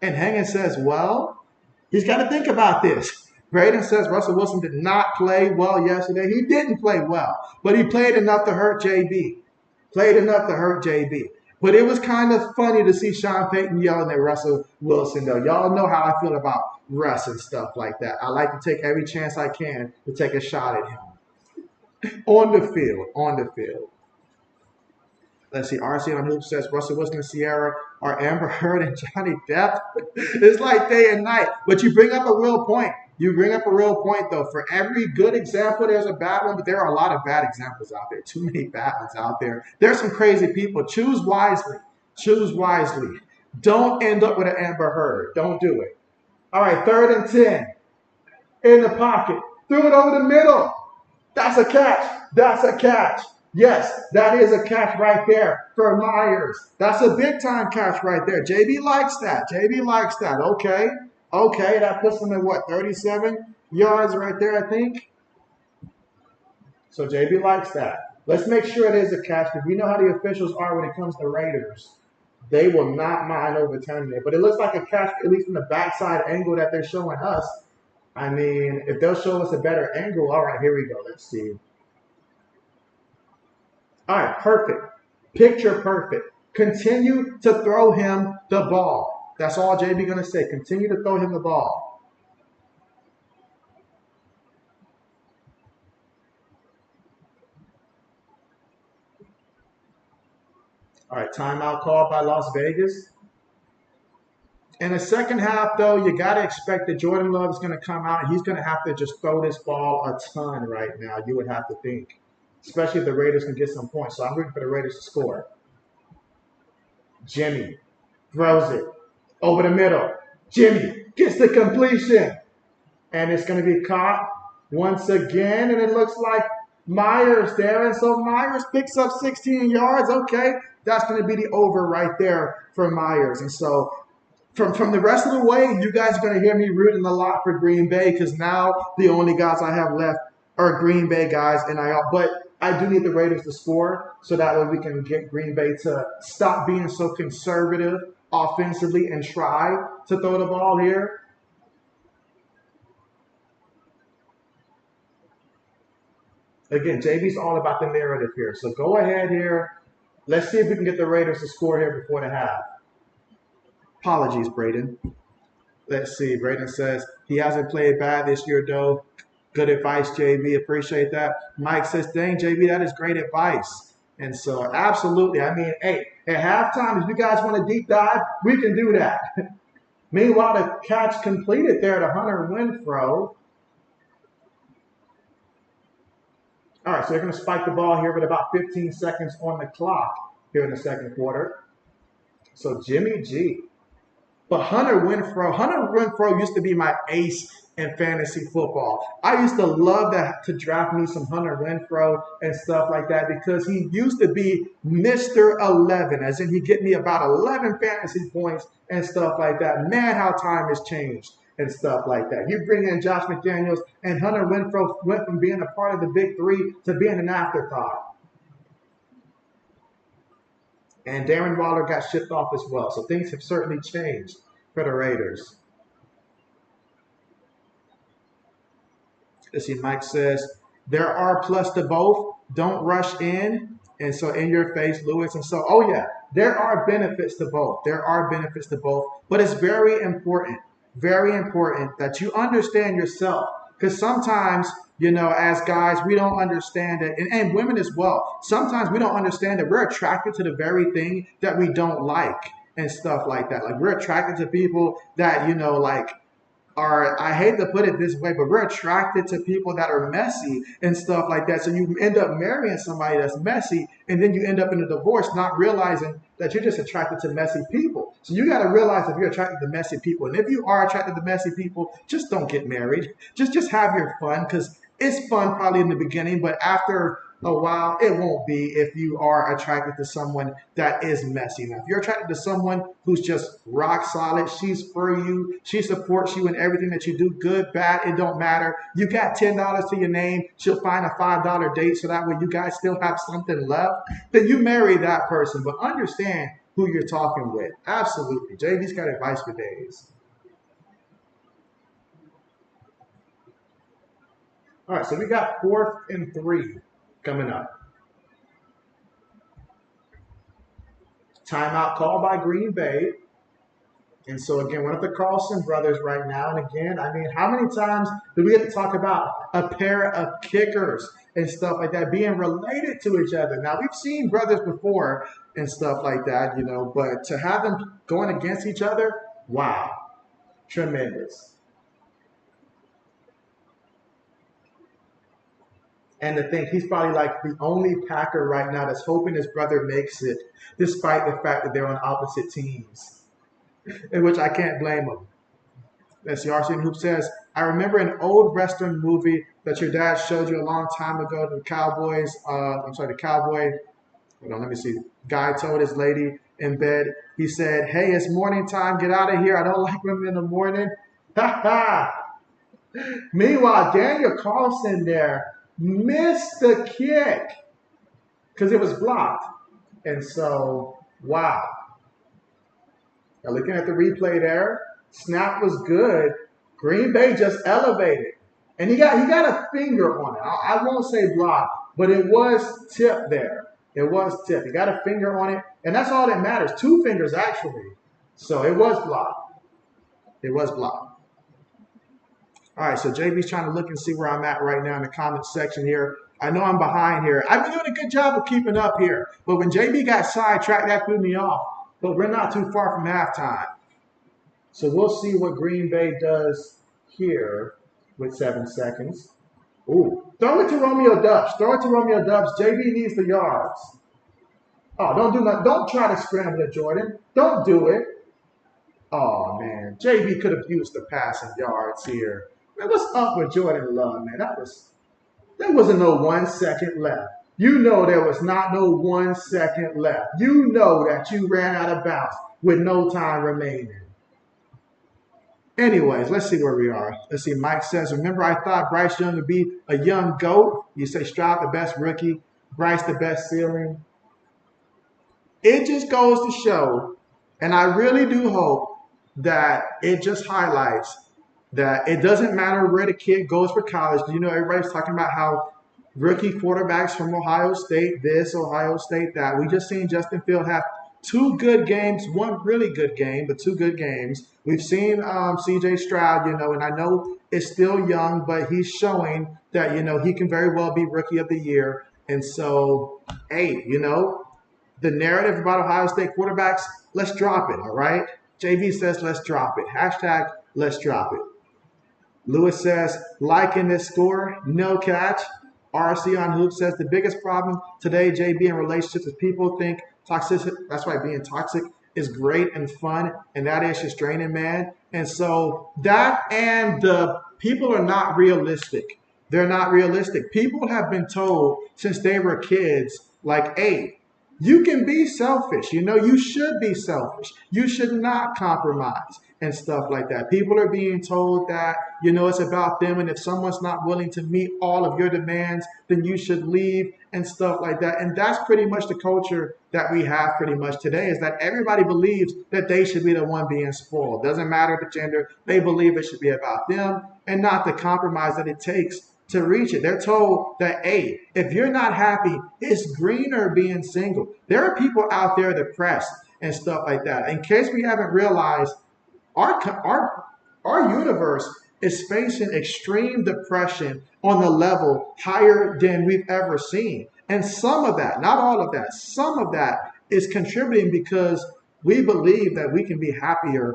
And Hanging says, well, he's got to think about this. Braden says Russell Wilson did not play well yesterday. He didn't play well, but he played enough to hurt JB. But it was kind of funny to see Sean Payton yelling at Russell Wilson, though. Y'all know how I feel about Russ and stuff like that. I like to take every chance I can to take a shot at him. On the field. Let's see. RC on Hoop says Russell Wilson and Sierra are Amber Heard and Johnny Depp. It's like day and night. But you bring up a real point. You bring up a real point, though. For every good example, there's a bad one, but there are a lot of bad examples out there. Too many bad ones out there. There's some crazy people. Choose wisely. Choose wisely. Don't end up with an Amber Heard. Don't do it. All right, 3rd and 10. In the pocket. Threw it over the middle. That's a catch. That's a catch. Yes, that is a catch right there for Myers. That's a big time catch right there. JB likes that. JB likes that. Okay. Okay, that puts him at what, 37 yards right there, I think? So JB likes that. Let's make sure it is a catch because we know how the officials are when it comes to Raiders. They will not mind overturning it. But it looks like a catch, at least from the backside angle that they're showing us. I mean, if they'll show us a better angle, all right, here we go. Let's see. All right, perfect. Picture perfect. Continue to throw him the ball. That's all JB going to say. Continue to throw him the ball. All right, timeout called by Las Vegas. In the second half, though, you got to expect that Jordan Love is going to come out and he's going to have to just throw this ball a ton right now, you would have to think. Especially if the Raiders can get some points. So I'm rooting for the Raiders to score. Jimmy throws it over the middle. Jimmy gets the completion. And it's going to be caught once again. And it looks like Myers there. And so Myers picks up 16 yards. Okay, that's going to be the over right there for Myers. And so from the rest of the way, you guys are going to hear me rooting a lot for Green Bay because now the only guys I have left are Green Bay guys. But I do need the Raiders to score so that way we can get Green Bay to stop being so conservative offensively and try to throw the ball here. Again, JB's all about the narrative here. So go ahead here. Let's see if we can get the Raiders to score here before the half. Apologies, Braden. Let's see. Braden says he hasn't played bad this year, though. Good advice, JB. Appreciate that. Mike says, dang, JB, that is great advice. And so, absolutely. I mean, hey, at halftime, if you guys want to deep dive, we can do that. Meanwhile, the catch completed there to Hunter Renfrow. All right, so they're going to spike the ball here with about 15 seconds on the clock here in the second quarter. So, Jimmy G. But Hunter Renfrow used to be my ace in fantasy football. I used to love that to draft me some Hunter Renfrow and stuff like that because he used to be Mr. 11, as in he'd get me about 11 fantasy points and stuff like that. Man, how time has changed and stuff like that. You bring in Josh McDaniels and Hunter Renfrow went from being a part of the big three to being an afterthought. And Darren Waller got shipped off as well. So things have certainly changed for the Raiders. Let's see, Mike says, there are plus to both. Don't rush in. And so in your face, Lewis. And so, oh yeah, there are benefits to both. There are benefits to both. But it's very important that you understand yourself. Because sometimes, you know, as guys, we don't understand it. And women as well. Sometimes we don't understand that we're attracted to the very thing that we don't like and stuff like that. Like we're attracted to people that, you know, like are, I hate to put it this way, but we're attracted to people that are messy and stuff like that. So you end up marrying somebody that's messy and then you end up in a divorce not realizing that you're just attracted to messy people. So you got to realize if you're attracted to messy people. And if you are attracted to messy people, just don't get married. Just have your fun because it's fun probably in the beginning, but after a while, it won't be if you are attracted to someone that is messy. Now, if you're attracted to someone who's just rock solid, she's for you, she supports you in everything that you do, good, bad, it don't matter. You got $10 to your name, she'll find a $5 date so that way you guys still have something left, then you marry that person. But understand who you're talking with. Absolutely. JB's got advice for days. All right, so we got 4th and 3 coming up. Timeout called by Green Bay. And so, again, one of the Carlson brothers right now. And again, I mean, how many times do we get to talk about a pair of kickers and stuff like that, being related to each other. Now, we've seen brothers before and stuff like that, but to have them going against each other, wow, tremendous. And to think he's probably like the only Packer right now that's hoping his brother makes it, despite the fact that they're on opposite teams, in which I can't blame him. That's Yarsin Hoop says, I remember an old Western movie that your dad showed you a long time ago. The Cowboys, the cowboy, hold on, let me see. Guy told his lady in bed, he said, hey, it's morning time. Get out of here. I don't like women in the morning. Ha ha. Meanwhile, Daniel Carlson there missed the kick because it was blocked. And so, wow. Now looking at the replay there, snap was good. Green Bay just elevated. And he got a finger on it. I won't say block, but it was tipped there. It was tipped. He got a finger on it, and that's all that matters. 2 fingers, actually. So it was blocked. It was blocked. All right, so JB's trying to look and see where I'm at right now in the comments section here. I know I'm behind here. I've been doing a good job of keeping up here. But when JB got sidetracked, that threw me off. But we're not too far from halftime. So we'll see what Green Bay does here with 7 seconds. Ooh, throw it to Romeo Dubs. Throw it to Romeo Dubs. JB needs the yards. Oh, don't do nothing. Don't try to scramble it, Jordan. Don't do it. Oh, man. JB could have used the passing yards here. Man, what's up with Jordan Love, man? There wasn't no 1 second left. You know there was not no 1 second left. You know that you ran out of bounds with no time remaining. Anyways, let's see where we are. Let's see. Mike says, remember I thought Bryce Young would be a young GOAT? You say Stroud the best rookie, Bryce the best ceiling. It just goes to show, and I really do hope that it just highlights that it doesn't matter where the kid goes for college. Everybody's talking about how rookie quarterbacks from Ohio State, this, Ohio State, that. We just seen Justin Fields have 2 good games, 1 really good game, but 2 good games. We've seen CJ Stroud, and I know it's still young, but he's showing that, he can very well be rookie of the year. And so, hey, the narrative about Ohio State quarterbacks, let's drop it, all right? JB says, let's drop it. Hashtag, let's drop it. Lewis says, liking this score, no catch. RC on Hoop says, the biggest problem today, JB, in relationships is people think toxicity, that's why being toxic is great and fun, and that is just draining, man. And so that and the people are not realistic. They're not realistic. People have been told since they were kids, like, hey, you can be selfish. You should be selfish. You should not compromise and stuff like that. People are being told that, it's about them. And if someone's not willing to meet all of your demands, then you should leave and stuff like that. And that's pretty much the culture that we have pretty much today, is that everybody believes that they should be the one being spoiled. Doesn't matter the gender. They believe it should be about them and not the compromise that it takes to reach it. They're told that, hey, if you're not happy, it's greener being single. There are people out there depressed and stuff like that. In case we haven't realized, our universe is facing extreme depression on the level higher than we've ever seen. And some of that, not all of that, some of that is contributing because we believe that we can be happier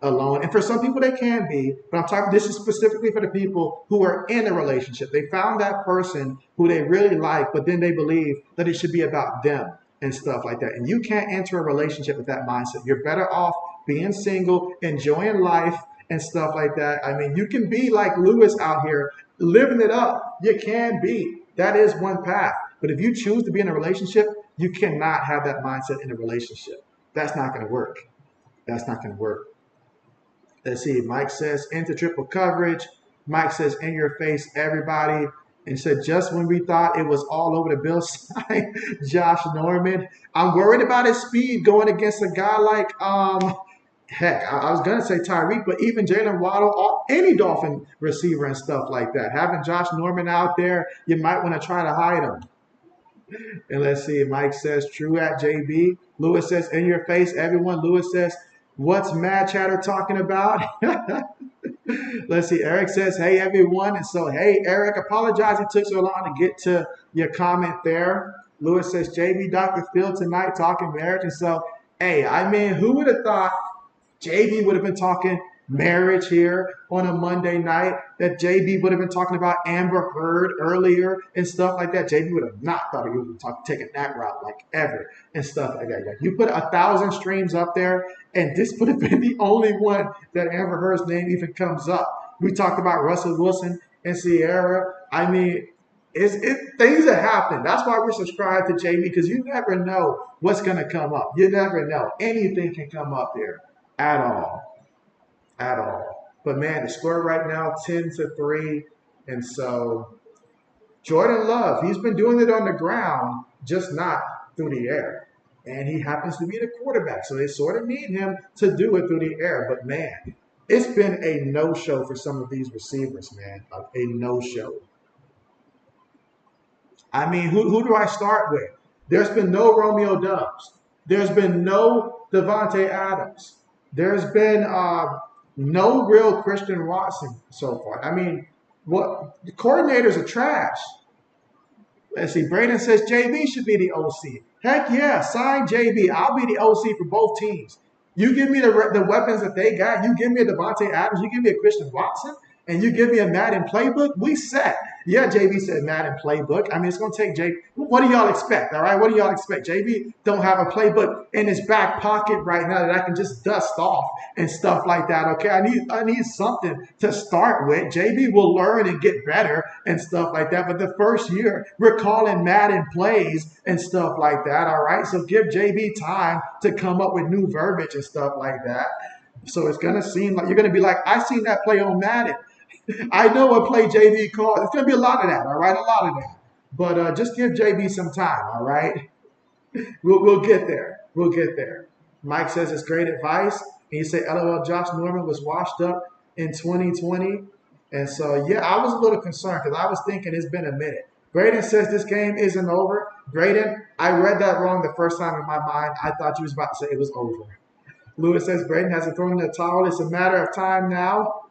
alone. And for some people, they can be, but I'm talking, this is specifically for the people who are in a relationship. They found that person who they really like, but then they believe that it should be about them and stuff like that. And you can't enter a relationship with that mindset. You're better off being single, enjoying life and stuff like that. I mean, you can be like Lewis out here, living it up. You can be. That is one path. But if you choose to be in a relationship, you cannot have that mindset in a relationship. That's not going to work. That's not going to work. Let's see. Mike says, into triple coverage. Mike says, in your face, everybody. And said, just when we thought it was all over the Bills side, Josh Norman. I'm worried about his speed going against a guy like, heck, I was going to say Tyreek, but even Jalen Waddle, or any Dolphin receiver and stuff like that. Having Josh Norman out there, you might want to try to hide him. And let's see. Mike says, true at JB. Lewis says, in your face, everyone. Lewis says, What's Mad Chatter talking about? Let's see. Eric says, "Hey everyone," and so hey Eric, apologize it took so long to get to your comment there. Lewis says, "JB Dr. Phil tonight talking marriage," and so hey, I mean, who would have thought JB would have been talking marriage here on a Monday night, that JB would have been talking about Amber Heard earlier and stuff like that. JB would have not thought he would have taking that route like ever and stuff like that. Yeah. You put 1,000 streams up there, and this would have been the only one that Amber Heard's name even comes up. We talked about Russell Wilson and Sierra. I mean, things that happen. That's why we're subscribed to JB, because you never know what's going to come up. You never know. Anything can come up there at all. At all. But man, the score right now, 10-3. And so Jordan Love, he's been doing it on the ground, just not through the air. And he happens to be the quarterback. So they sort of need him to do it through the air. But man, it's been a no-show for some of these receivers, man. A no-show. I mean, who do I start with? There's been no Romeo Dubs. There's been no Devontae Adams. There's been no real Christian Watson so far. I mean, what the coordinators are trash. Let's see. Braden says JB should be the OC. Heck yeah, sign JB. I'll be the OC for both teams. You give me the weapons that they got. You give me a Devontae Adams. You give me a Christian Watson. And you give me a Madden playbook, we set. Yeah, JB said Madden playbook. I mean, it's going to take JB. What do y'all expect, all right? What do y'all expect? JB don't have a playbook in his back pocket right now that I can just dust off and stuff like that, okay? I need something to start with. JB will learn and get better and stuff like that. But the first year, we're calling Madden plays and stuff like that, all right? So give JB time to come up with new verbiage and stuff like that. So it's going to seem like you're going to be like, I seen that play on Madden. I know what play JB called. It's going to be a lot of that, all right? A lot of that. But just give JB some time, all right? We'll get there. We'll get there. Mike says it's great advice. And you say, LOL, Josh Norman was washed up in 2020. And so, yeah, I was a little concerned because I was thinking it's been a minute. Braden says this game isn't over. Braden, I read that wrong the first time in my mind. I thought you was about to say it was over. Lewis says Braden hasn't thrown in the towel. It's a matter of time now.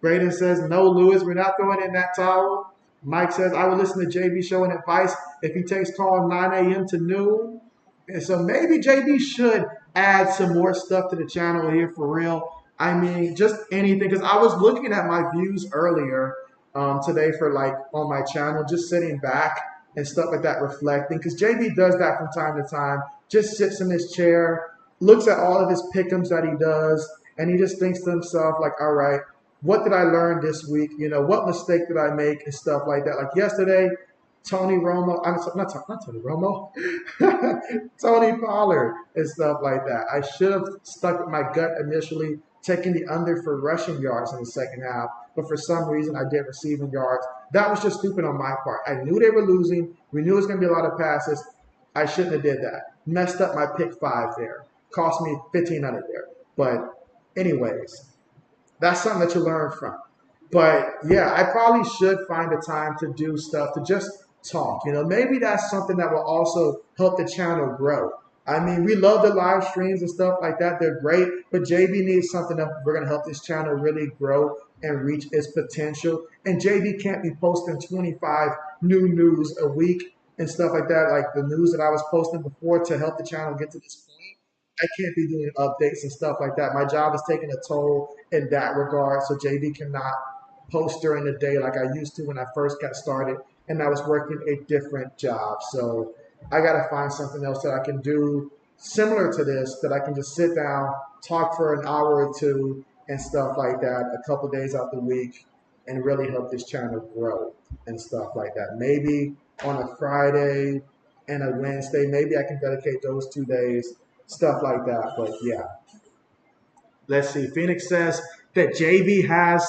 Braden says, no, Lewis, we're not throwing in that towel. Mike says, I will listen to JB showing advice if he takes call 9 a.m. to noon. And so maybe JB should add some more stuff to the channel here for real. I mean, just anything. Because I was looking at my views earlier today for like on my channel, just sitting back and stuff like that, reflecting. Because JB does that from time to time. Just sits in his chair, looks at all of his pick'ems that he does, and he just thinks to himself, like, all right, what did I learn this week? You know, what mistake did I make and stuff like that? Like yesterday, Tony Romo, not Tony Romo, Tony Pollard and stuff like that. I should have stuck with my gut initially, taking the under for rushing yards in the second half, but for some reason I did receiving yards. That was just stupid on my part. I knew they were losing. We knew it was going to be a lot of passes. I shouldn't have did that. Messed up my pick 5 there. Cost me 1,500 there. But anyways, that's something that you learn from. But yeah, I probably should find a time to do stuff, to just talk. You know, maybe that's something that will also help the channel grow. I mean, we love the live streams and stuff like that. They're great. But JB needs something that we're going to help this channel really grow and reach its potential. And JB can't be posting 25 new news a week and stuff like that, like the news that I was posting before to help the channel get to this point. I can't be doing updates and stuff like that. My job is taking a toll in that regard, so JB cannot post during the day like I used to when I first got started, and I was working a different job. So I got to find something else that I can do similar to this, that I can just sit down, talk for an hour or two and stuff like that, a couple days out the week, and really help this channel grow and stuff like that. Maybe on a Friday and a Wednesday, maybe I can dedicate those 2 days, stuff like that. But yeah, let's see. Phoenix says that JB has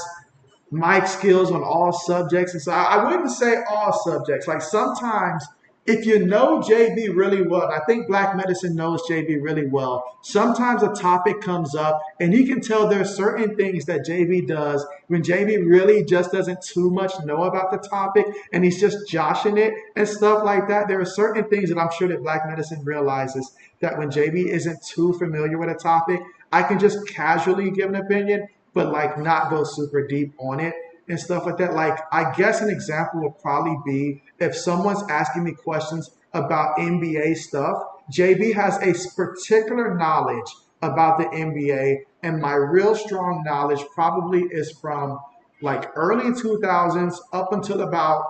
mic skills on all subjects. And so I wouldn't say all subjects. Like sometimes if you know JB really well, and I think Black Medicine knows JB really well, sometimes a topic comes up and he can tell there's certain things that JB does when JB really just doesn't too much know about the topic and he's just joshing it and stuff like that. There are certain things that I'm sure that Black Medicine realizes that when JB isn't too familiar with a topic, I can just casually give an opinion, but like not go super deep on it and stuff like that. Like, I guess an example would probably be if someone's asking me questions about NBA stuff. JB has a particular knowledge about the NBA, and my real strong knowledge probably is from like early 2000s up until about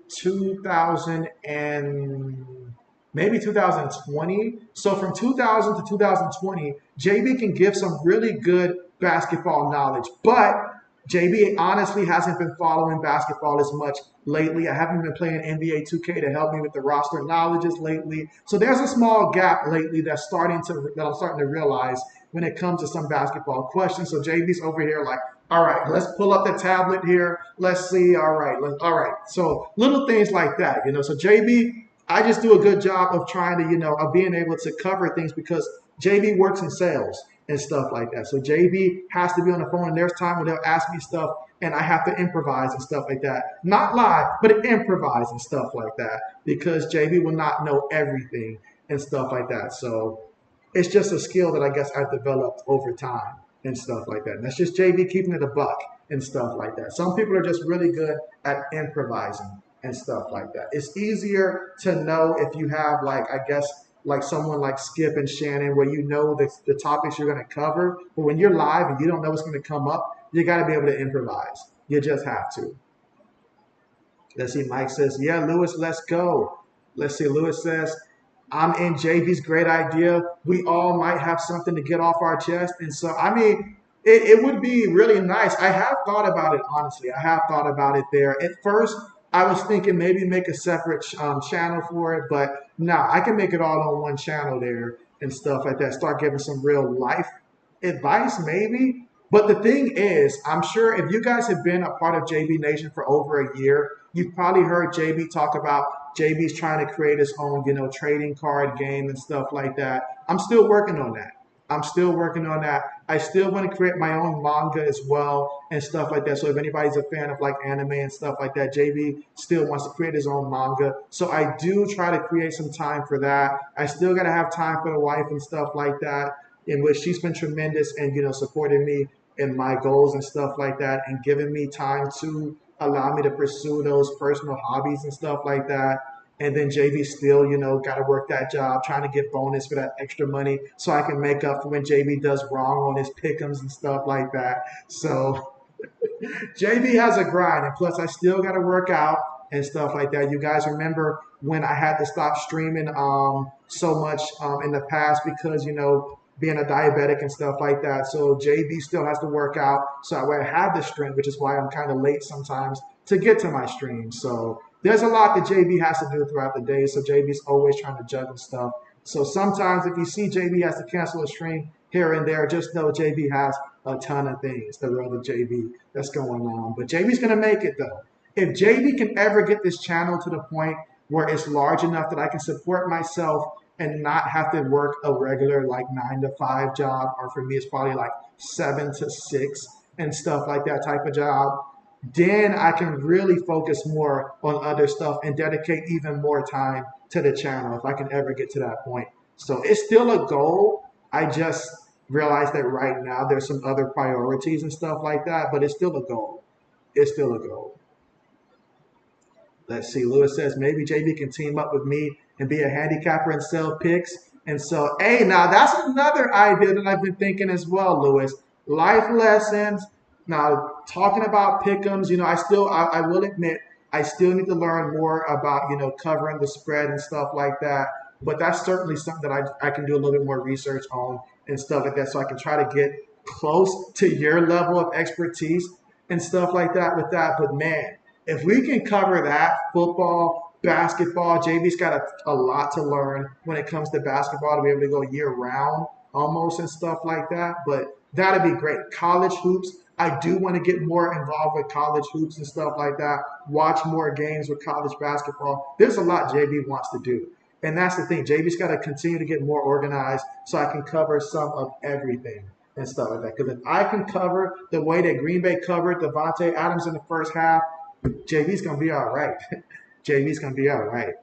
2000 and maybe 2020. So from 2000 to 2020, JB can give some really good basketball knowledge. But JB honestly hasn't been following basketball as much lately. I haven't been playing NBA 2K to help me with the roster knowledges lately. So there's a small gap lately that I'm starting to realize when it comes to some basketball questions. So JB's over here like, all right, let's pull up the tablet here. Let's see. All right. So little things like that, So JB, I just do a good job of trying to, of being able to cover things because JB works in sales and stuff like that. So JB has to be on the phone, and there's time when they'll ask me stuff, and I have to improvise and stuff like that. Not live, but improvise and stuff like that because JB will not know everything and stuff like that. So it's just a skill that I guess I've developed over time and stuff like that. And that's just JB keeping it a buck and stuff like that. Some people are just really good at improvising and stuff like that. It's easier to know if you have like someone like Skip and Shannon where you know the topics you're going to cover. But when you're live and you don't know what's going to come up, you got to be able to improvise. You just have to. Let's see. Mike says, yeah, Lewis, let's go. Let's see. Lewis says, I'm in JB's great idea. We all might have something to get off our chest. And so, I mean, it would be really nice. I have thought about it, honestly. I have thought about it there. At first, I was thinking maybe make a separate channel for it. But no, I can make it all on one channel there and stuff like that. Start giving some real life advice, maybe. But the thing is, I'm sure if you guys have been a part of JB Nation for over a year, you've probably heard JB talk about JB's trying to create his own, trading card game and stuff like that. I'm still working on that. I'm still working on that. I still want to create my own manga as well and stuff like that. So if anybody's a fan of like anime and stuff like that, JB still wants to create his own manga. So I do try to create some time for that. I still got to have time for the wife and stuff like that, in which she's been tremendous and, supporting me in my goals and stuff like that and giving me time to allow me to pursue those personal hobbies and stuff like that. And then JB still, got to work that job, trying to get bonus for that extra money so I can make up for when JB does wrong on his pick'ems and stuff like that. So JB has a grind, and plus I still got to work out and stuff like that. You guys remember when I had to stop streaming so much in the past because, being a diabetic and stuff like that. So JB still has to work out. So I have the strength, which is why I'm kind of late sometimes to get to my stream. So there's a lot that JB has to do throughout the day. So JB's always trying to juggle stuff. So sometimes if you see JB has to cancel a stream here and there, just know JB has a ton of things, the real JB, that's going on. But JB's going to make it though. If JB can ever get this channel to the point where it's large enough that I can support myself and not have to work a regular like 9 to 5 job, or for me it's probably like 7 to 6 and stuff like that type of job, then I can really focus more on other stuff and dedicate even more time to the channel if I can ever get to that point. So it's still a goal. I just realized that right now there's some other priorities and stuff like that, but it's still a goal. It's still a goal. Let's see. Lewis says maybe JB can team up with me and be a handicapper and sell picks. And so, hey, now that's another idea that I've been thinking as well, Lewis. Life lessons. Now, talking about pick'ems, I will admit, I still need to learn more about, covering the spread and stuff like that. But that's certainly something that I can do a little bit more research on and stuff like that, so I can try to get close to your level of expertise and stuff like that with that. But man, if we can cover that, football, basketball, JB's got a lot to learn when it comes to basketball to be able to go year round almost and stuff like that. But that'd be great. College hoops, I do want to get more involved with college hoops and stuff like that. Watch more games with college basketball. There's a lot JB wants to do. And that's the thing. JB's got to continue to get more organized so I can cover some of everything and stuff like that. Because if I can cover the way that Green Bay covered Devontae Adams in the first half, JB's going to be all right. JB's going to be all right.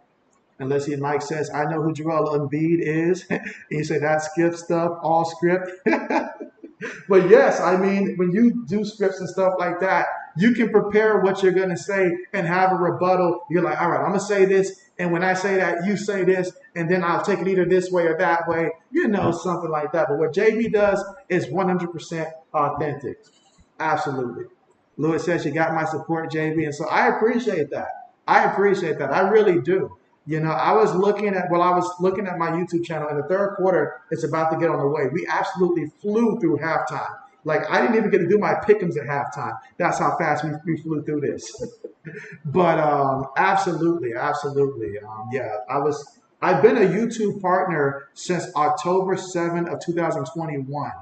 And let's see, Mike says, I know who Joel Embiid is. He said that skip stuff, all script. But yes, I mean, when you do scripts and stuff like that, you can prepare what you're going to say and have a rebuttal. You're like, all right, I'm going to say this. And when I say that, you say this. And then I'll take it either this way or that way, something like that. But what JB does is 100% authentic. Absolutely. Lewis says, you got my support, JB. And so I appreciate that. I appreciate that. I really do. I was looking at my YouTube channel in the third quarter. It's about to get on the way. We absolutely flew through halftime. Like I didn't even get to do my pick'ems at halftime. That's how fast we flew through this. But absolutely, absolutely. Yeah, I've been a YouTube partner since October 7th of 2021.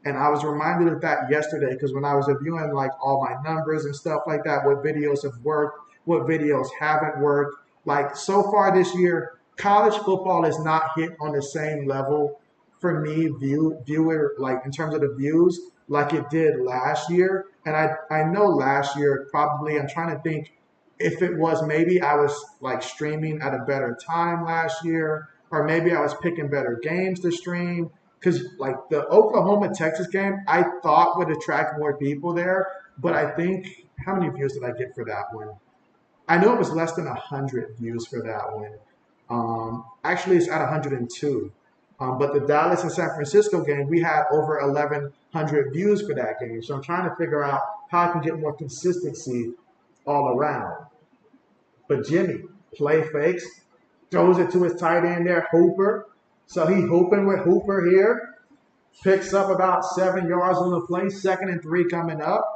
And I was reminded of that yesterday because when I was reviewing like all my numbers and stuff like that, what videos have worked, what videos haven't worked. Like so far this year, college football is not hit on the same level for me, viewer, like in terms of the views, like it did last year. And I know last year probably I'm trying to think if it was maybe I was like streaming at a better time last year, or maybe I was picking better games to stream. Because like the Oklahoma Texas game, I thought would attract more people there, but I think how many views did I get for that one? I know it was less than 100 views for that one. Actually, it's at 102. But the Dallas and San Francisco game, we had over 1,100 views for that game. So I'm trying to figure out how I can get more consistency all around. But Jimmy, play fakes, throws it to his tight end there, Hooper. So he hooping with Hooper here. Picks up about 7 yards on the play, 2nd and 3 coming up.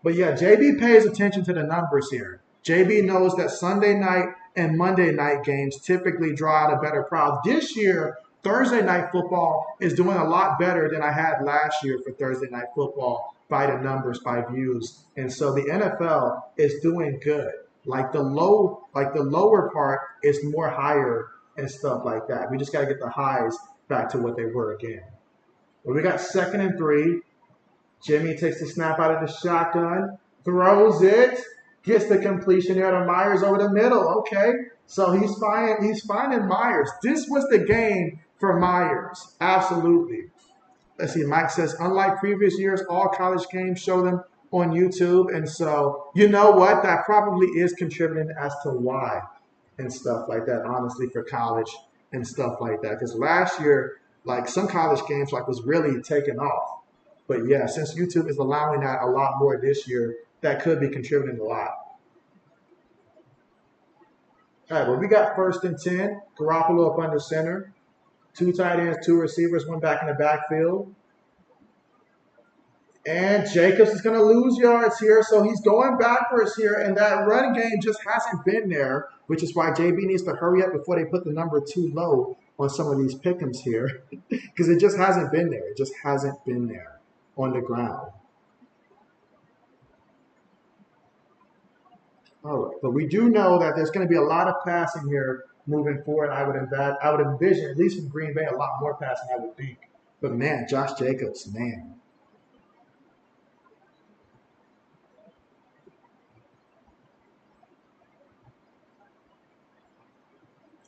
But yeah, JB pays attention to the numbers here. JB knows that Sunday night and Monday night games typically draw out a better crowd. This year, Thursday night football is doing a lot better than I had last year for Thursday night football by the numbers, by views. And so the NFL is doing good. Like the lower part is more higher and stuff like that. We just got to get the highs back to what they were again. But we got 2nd and 3. Jimmy takes the snap out of the shotgun, throws it, gets the completion there to Myers over the middle. Okay, so he's finding Myers. This was the game for Myers. Absolutely. Let's see, Mike says, unlike previous years, all college games show them on YouTube. And so, you know what? That probably is contributing as to why and stuff like that, honestly, for college and stuff like that. Because last year, like some college games like was really taking off. But yeah, since YouTube is allowing that a lot more this year, that could be contributing a lot. All right, well, we got 1st and 10. Garoppolo up under center. 2 tight ends, 2 receivers, 1 back in the backfield. And Jacobs is going to lose yards here, so he's going backwards here, and that run game just hasn't been there, which is why JB needs to hurry up before they put the number too low on some of these pick'ems here, because it just hasn't been there. It just hasn't been there on the ground. All right, but we do know that there's going to be a lot of passing here moving forward. I would envision, at least from Green Bay, a lot more passing, I would think. But man, Josh Jacobs, man.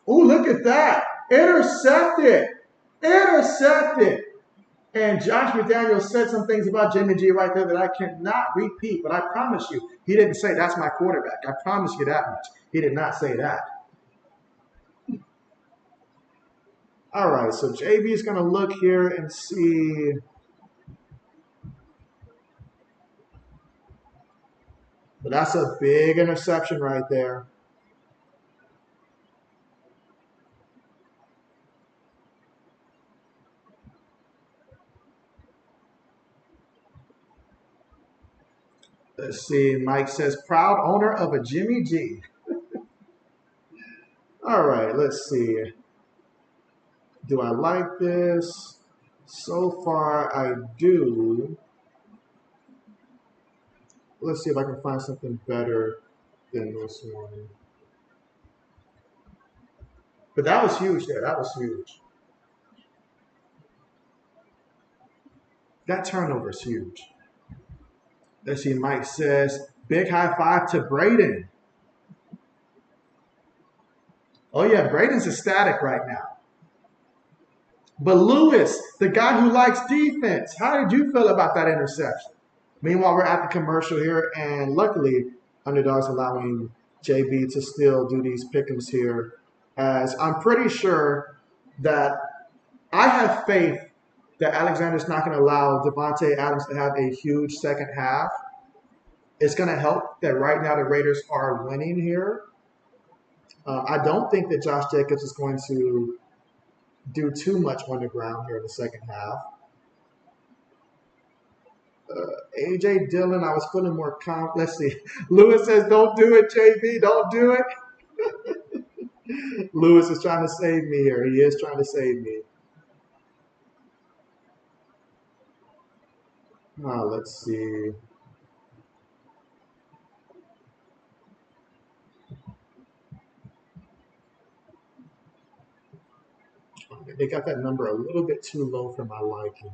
Oh, look at that. Intercepted. Intercepted. And Josh McDaniels said some things about Jimmy G right there that I cannot repeat, but I promise you, he didn't say that's my quarterback. I promise you that much. He did not say that. All right, so JB is going to look here and see. But that's a big interception right there. Let's see. Mike says, proud owner of a Jimmy G. All right, let's see. Do I like this? So far, I do. Let's see if I can find something better than this one. But that was huge there. That was huge. That turnover is huge. Let's see, Mike says, big high five to Braden. Oh yeah, Braden's ecstatic right now. But Lewis, the guy who likes defense, how did you feel about that interception? Meanwhile, we're at the commercial here, and luckily, Underdog's allowing JB to still do these pick'ems here, as I'm pretty sure that I have faith that Alexander's not going to allow Devontae Adams to have a huge second half. It's going to help that right now the Raiders are winning here. I don't think that Josh Jacobs is going to do too much on the ground here in the second half. AJ Dillon, I was feeling more calm. Let's see. Lewis says, don't do it, JB. Don't do it. Lewis is trying to save me here. He is trying to save me. Let's see. They got that number a little bit too low for my liking.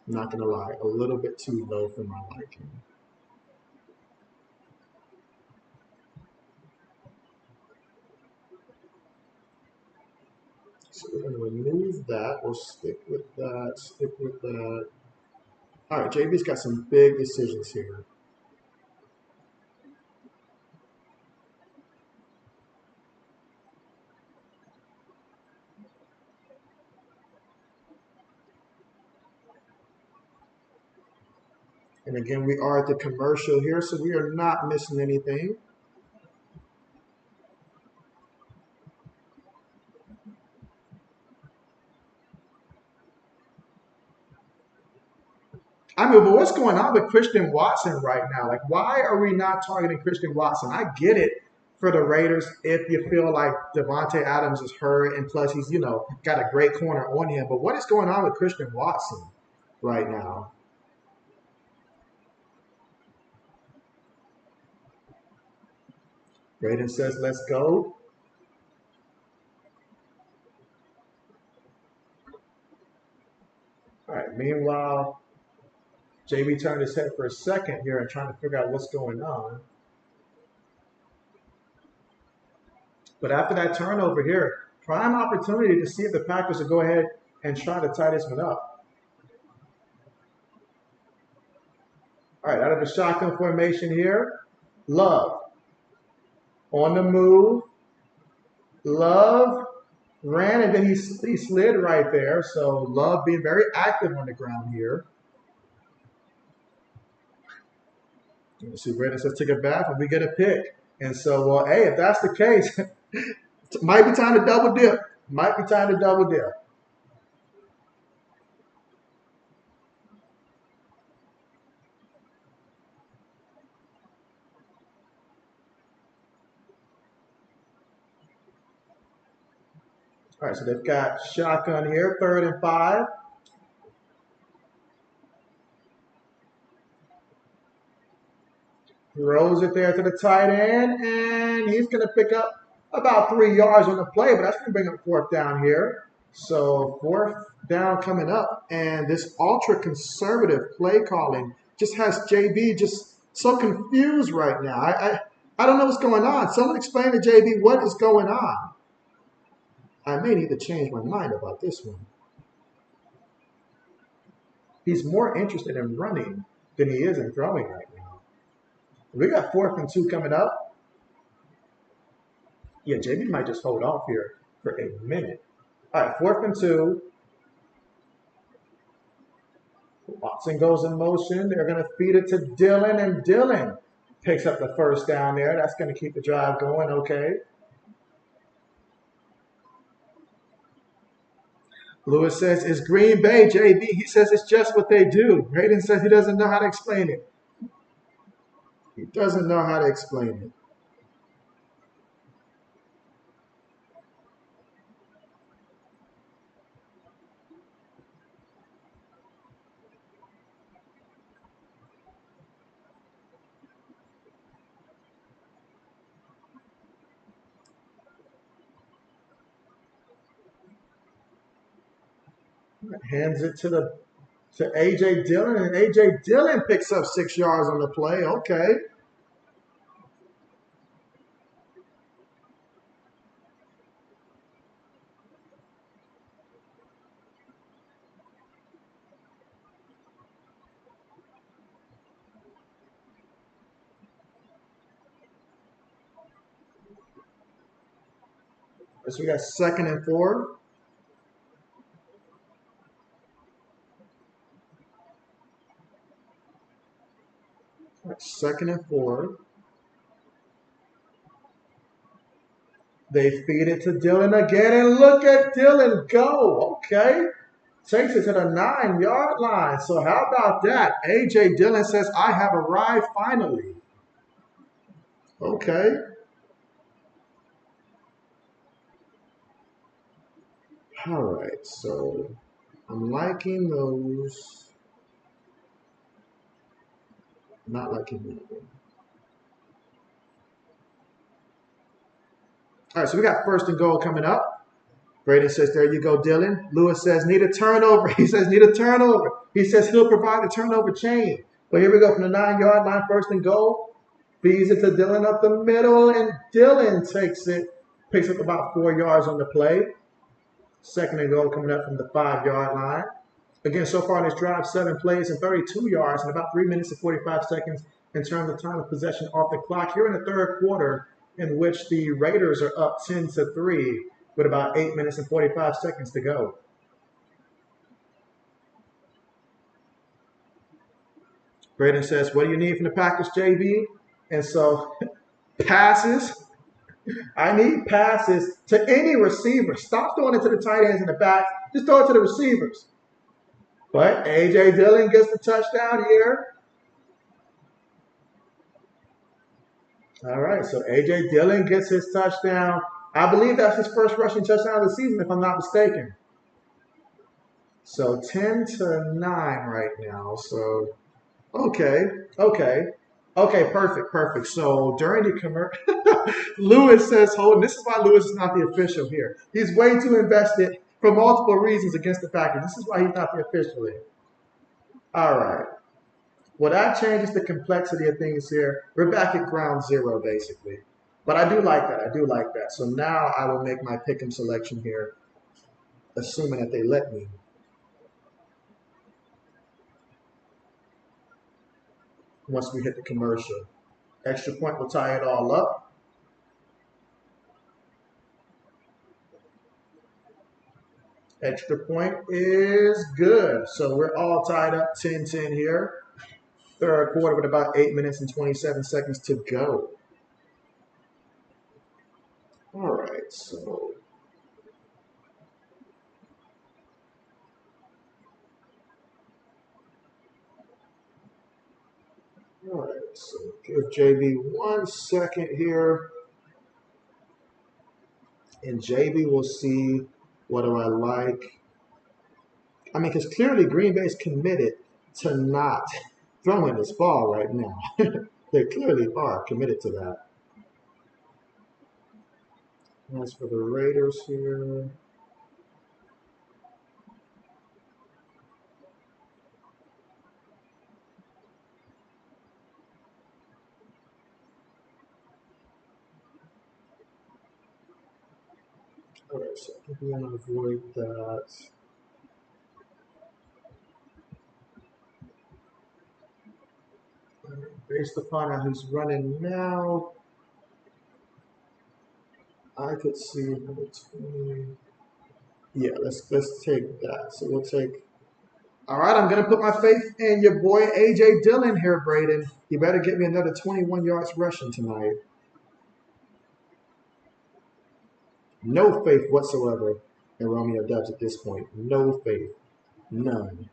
I'm not going to lie. A little bit too low for my liking. So we're going to remove that. We'll stick with that. Stick with that. All right, JB's got some big decisions here. And again, we are at the commercial here, so we are not missing anything. I mean, but what's going on with Christian Watson right now? Like, why are we not targeting Christian Watson? I get it for the Raiders if you feel like Devontae Adams is hurt, and plus he's, got a great corner on him. But what is going on with Christian Watson right now? Braden says, let's go. All right, meanwhile, JB turned his head for a second here and trying to figure out what's going on. But after that turnover here, prime opportunity to see if the Packers will go ahead and try to tie this one up. All right, out of the shotgun formation here, Love. On the move. Love ran, and then he slid right there. So Love being very active on the ground here. Let's see, Brandon says, take a bath and we get a pick. And so, well, hey, if that's the case, it might be time to double dip. Might be time to double dip. All right, so they've got shotgun here, 3rd and 5. Throws it there to the tight end, and he's going to pick up about 3 yards on the play, but that's going to bring up 4th down here. So 4th down coming up, and this ultra-conservative play calling just has JB just so confused right now. I don't know what's going on. Someone explain to JB what is going on. I may need to change my mind about this one. He's more interested in running than he is in throwing right now. We got 4th and 2 coming up. Yeah, JB might just hold off here for a minute. All right, 4th and 2. Watson goes in motion. They're going to feed it to Dillon, and Dillon picks up the 1st down there. That's going to keep the drive going, okay. Lewis says, it's Green Bay, JB. He says it's just what they do. Braden says he doesn't know how to explain it. He doesn't know how to explain it. Hands it to AJ Dillon, and AJ Dillon picks up 6 yards on the play. Okay. So we got 2nd and 4. Right, 2nd and 4. They feed it to Dylan again, and look at Dylan go. Okay. Takes it to the 9-yard line. So how about that? A.J. Dillon says, I have arrived finally. Okay. All right. So I'm liking those. Not liking that one. All right. So we got 1st and goal coming up. Braden says, there you go, Dylan. Lewis says, need a turnover. He says, need a turnover. He says he'll provide the turnover chain. But here we go from the 9-yard line, 1st and goal. Feeds it to Dylan up the middle, and Dylan takes it, picks up about 4 yards on the play. 2nd and goal coming up from the 5-yard line. Again, so far in this drive, 7 plays and 32 yards in about 3 minutes and 45 seconds in terms of time of possession off the clock. Here in the 3rd quarter, in which the Raiders are up 10-3 with about 8 minutes and 45 seconds to go. Braden says, what do you need from the Packers, JB? And so passes. I need passes to any receiver. Stop throwing it to the tight ends in the back. Just throw it to the receivers. But A.J. Dillon gets the touchdown here. All right, so A.J. Dillon gets his touchdown. I believe that's his first rushing touchdown of the season, if I'm not mistaken. So 10-9 right now. So, okay, perfect. So during the commercial, Lewis says, hold, this is why Lewis is not the official here. He's way too invested for multiple reasons against the Packers. This is why he's not the official here. All right. Well, that changes the complexity of things here. We're back at ground zero, basically. But I do like that. So now I will make my pick 'em selection here, assuming that they let me. Once we hit the commercial. Extra point will tie it all up. Extra point is good. So we're all tied up 10-10 here. 3rd quarter with about 8 minutes and 27 seconds to go. All right, so give JB 1 second here, and JB will see what do I like. I mean, because clearly Green Bay's committed to not throwing this ball right now. They clearly are committed to that. As for the Raiders here, all right, so I think we want to avoid that. Based upon how he's running now, I could see number 20. Yeah, let's take that. So we'll take. All right, I'm gonna put my faith in your boy A.J. Dillon here, Braden. You better get me another 21 yards rushing tonight. No faith whatsoever in Romeo Dubs at this point. No faith, none.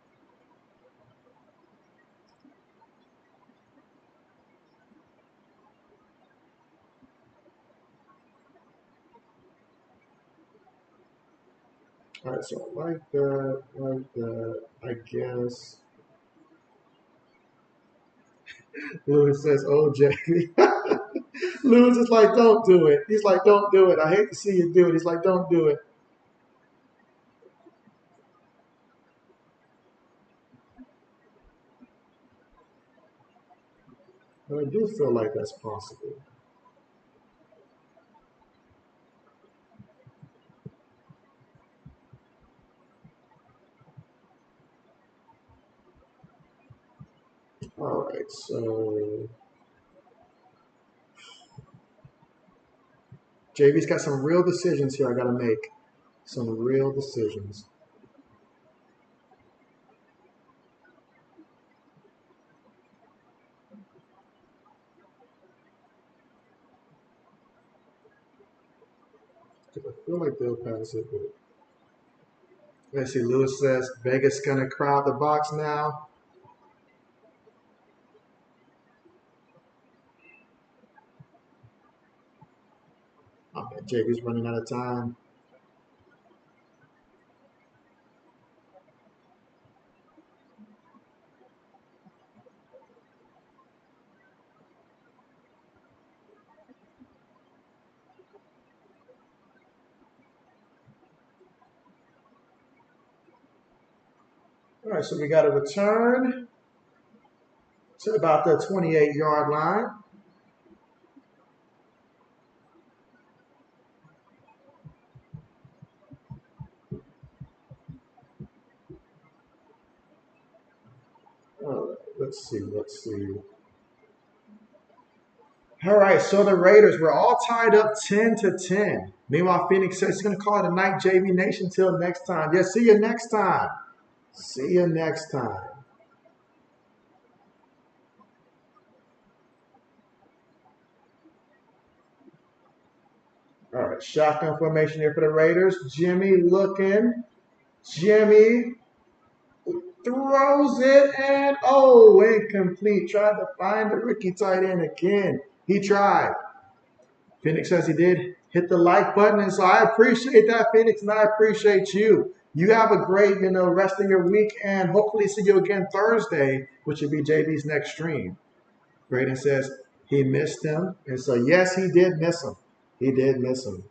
All right, so like that, I guess. Lewis says, oh, Jamie. Lewis is like, don't do it. He's like, don't do it. I hate to see you do it. He's like, don't do it. But I do feel like that's possible. All right, so JB's got some real decisions here I got to make. Some real decisions. I feel like they'll pass it, but let's see. Lewis says Vegas gonna crowd the box now. Oh, man, JB's running out of time. All right, so we got a return to about the 28-yard line. All right, let's see. All right, so the Raiders, we're all tied up 10-10. Meanwhile, Phoenix says he's going to call it a night, JB Nation. Till next time. Yeah, see you next time. See you next time. All right, shotgun formation here for the Raiders. Jimmy looking. Jimmy throws it, and oh, incomplete. Tried to find the rookie tight end again. He tried. Phoenix says he did hit the like button, and so I appreciate that, Phoenix, and I appreciate you. You have a great, rest of your week, and hopefully see you again Thursday, which will be JB's next stream. Braden says he missed him, and so yes, he did miss him. He did miss him.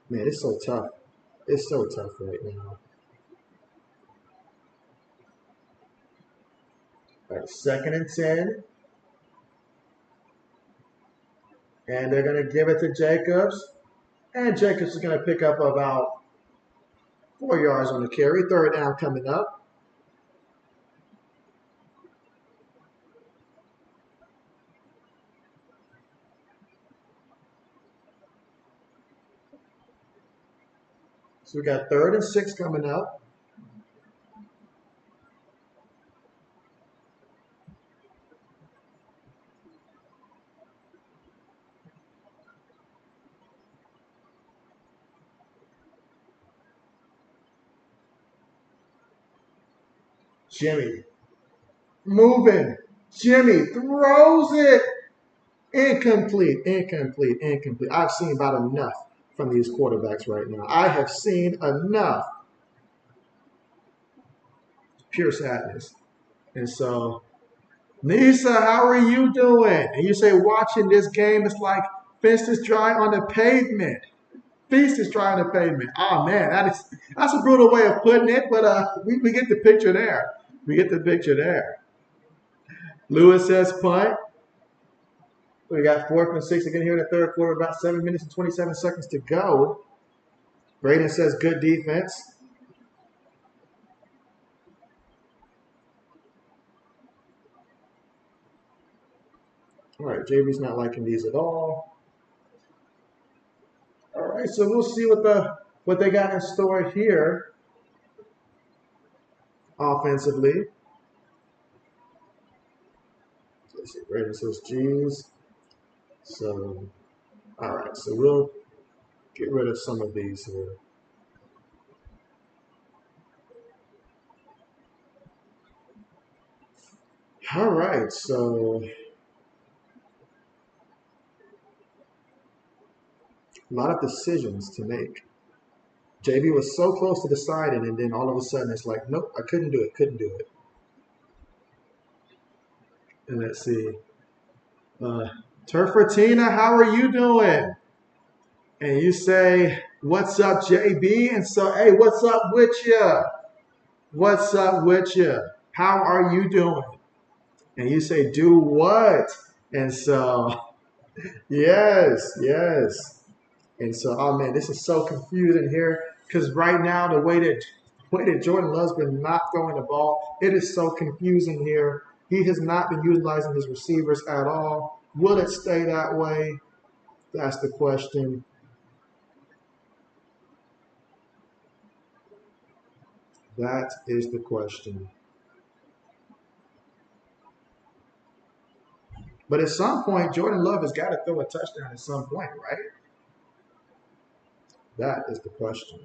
Man, it's so tough. It's so tough right now. All right, 2nd and 10. And they're going to give it to Jacobs. And Jacobs is going to pick up about 4 yards on the carry. 3rd down coming up. So we got 3rd and 6 coming up. Jimmy moving. Jimmy throws it. Incomplete. I've seen about enough from these quarterbacks right now. I have seen enough. Pure sadness. And so, Nisa, how are you doing? And you say watching this game is like feast is dry on the pavement. Feast is dry on the pavement. Oh man, that's a brutal way of putting it, but we get the picture there. We get the picture there. Lewis says punt. We got 4th and 6 again here in the 3rd quarter, about 7 minutes and 27 seconds to go. Braden says good defense. All right, JB's not liking these at all. All right, so we'll see what they got in store here offensively. Let's see, Braden says G's. So, all right, so we'll get rid of some of these here. All right, so a lot of decisions to make. JB was so close to deciding, and then all of a sudden it's like, nope, I couldn't do it. And let's see. Turfertina, how are you doing? And you say, what's up, JB? And so, hey, what's up with you? What's up with you? How are you doing? And you say, do what? And so, yes. And so, oh man, this is so confusing here because right now the way that Jordan Love's been not throwing the ball, it is so confusing here. He has not been utilizing his receivers at all. Will it stay that way? That's the question. That is the question. But at some point, Jordan Love has got to throw a touchdown at some point, right? That is the question.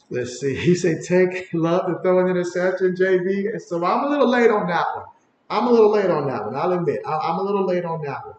Let's see. He said, take Love to throw an interception, JB. So I'm a little late on that one. I'm a little late on that one. I'll admit. I'm a little late on that one.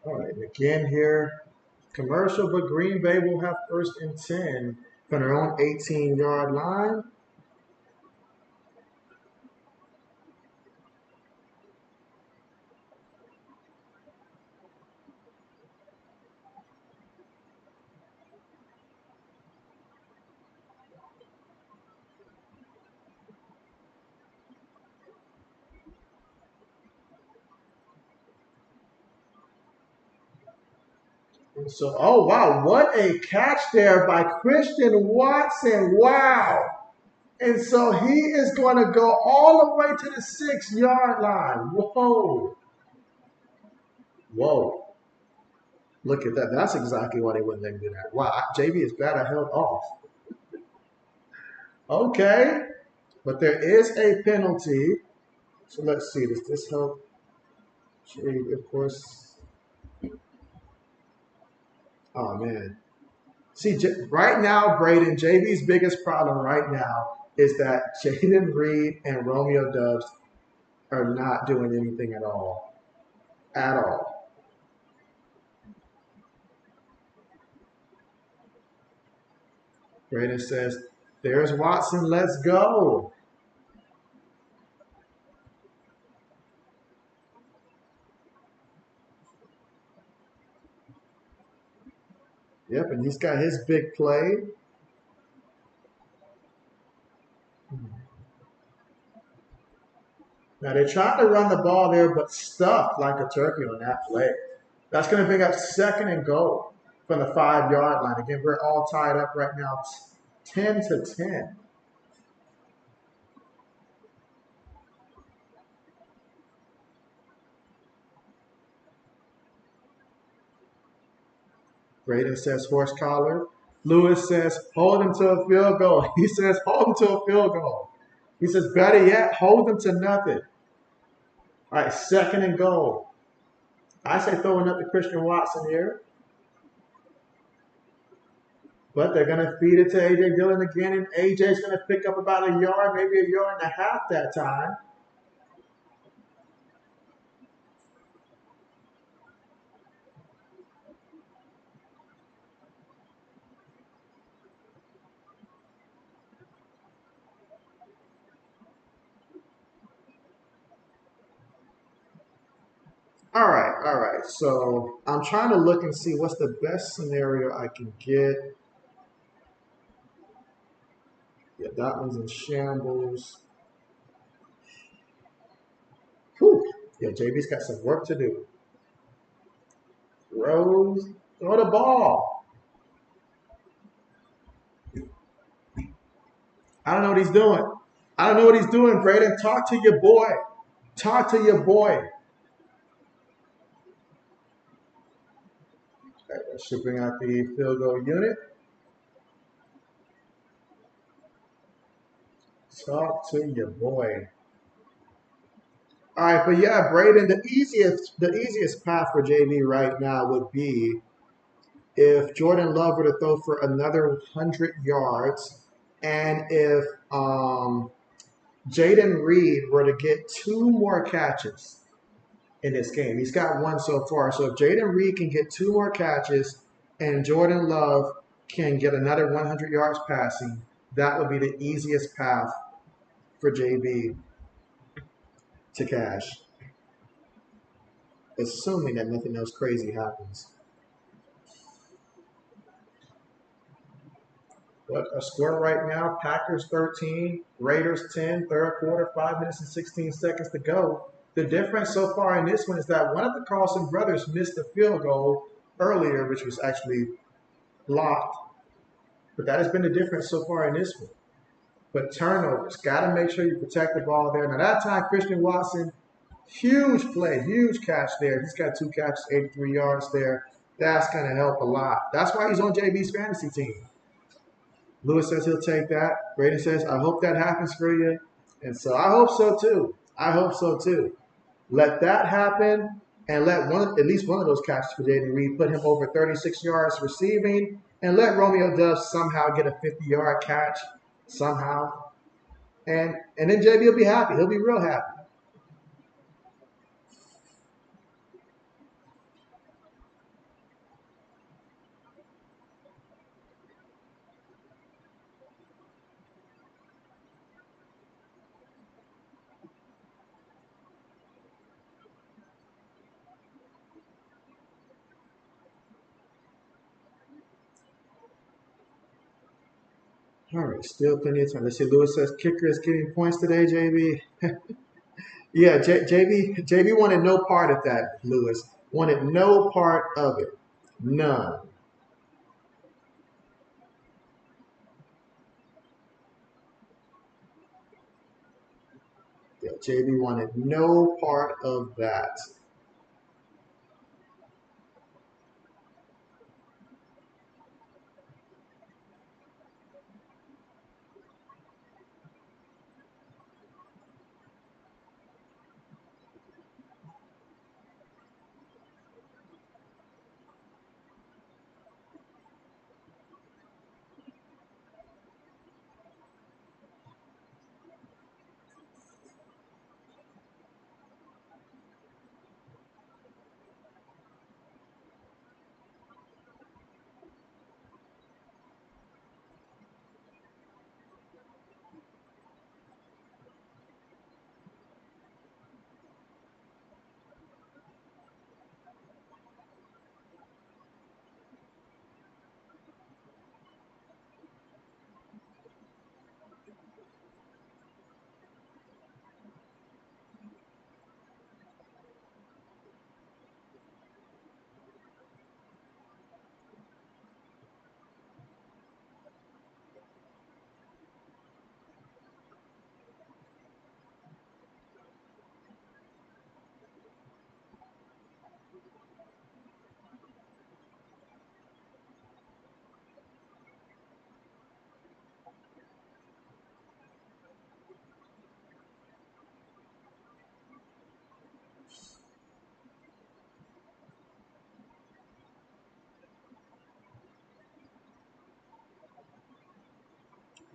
All right. Again here, commercial, but Green Bay will have first and 10 from their own 18-yard line. So, oh wow, what a catch there by Christian Watson. Wow. And so he is going to go all the way to the 6-yard line. Whoa. Whoa. Look at that. That's exactly why they wouldn't let him do that. Wow, JB is glad I held off. Okay. But there is a penalty. So let's see. Does this help? JB, of course. Oh, man. See, right now, Braden, JB's biggest problem right now is that Jaden Reed and Romeo Dubs are not doing anything at all. At all. Braden says, there's Watson, let's go. Yep, and he's got his big play. Now they're trying to run the ball there, but stuffed like a turkey on that play. That's going to bring up second and goal from the 5-yard line. Again, we're all tied up right now, 10-10. Braden says horse collar. Lewis says hold him to a field goal. He says hold him to a field goal. He says better yet, hold him to nothing. All right, second and goal. I say throwing up to Christian Watson here. But they're going to feed it to A.J. Dillon again, and A.J.'s going to pick up about a yard, maybe a yard and a half that time. All right, all right. So I'm trying to look and see what's the best scenario I can get. Yeah, that one's in shambles. Whew. Yeah, JB's got some work to do. Rose, throw the ball. I don't know what he's doing. I don't know what he's doing, Braden. Talk to your boy. Talk to your boy. Okay, that should bring out the field goal unit. Talk to your boy. All right, but yeah, Braden, the easiest path for JB right now would be if Jordan Love were to throw for another 100 yards, and if Jaden Reed were to get 2 more catches in this game. He's got 1 so far. So if Jaden Reed can get 2 more catches and Jordan Love can get another 100 yards passing, that would be the easiest path for JB to cash, assuming that nothing else crazy happens. But a score right now, Packers 13, Raiders 10, third quarter, 5 minutes and 16 seconds to go. The difference so far in this one is that one of the Carlson brothers missed a field goal earlier, which was actually blocked. But that has been the difference so far in this one. But turnovers, got to make sure you protect the ball there. Now that time, Christian Watson, huge play, huge catch there. He's got 2 catches, 83 yards there. That's going to help a lot. That's why he's on JB's fantasy team. Lewis says he'll take that. Braden says, I hope that happens for you. And so I hope so too. I hope so too. Let that happen and let at least one of those catches for Jaden Reed put him over 36 yards receiving, and let Romeo Doubs somehow get a 50-yard catch somehow. And then JB will be happy. He'll be real happy. All right, still plenty of time. Let's see. Lewis says kicker is getting points today, JB. Yeah, JB wanted no part of that, Lewis. Wanted no part of it. None. Yeah, JB wanted no part of that.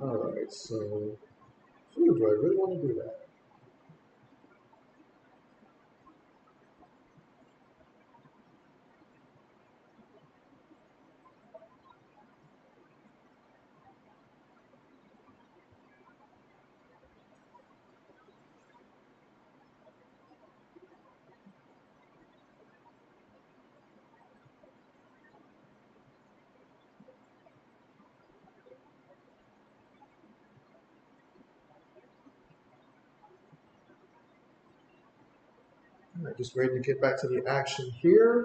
All right, so do I really want to do that? All right, just waiting to get back to the action here.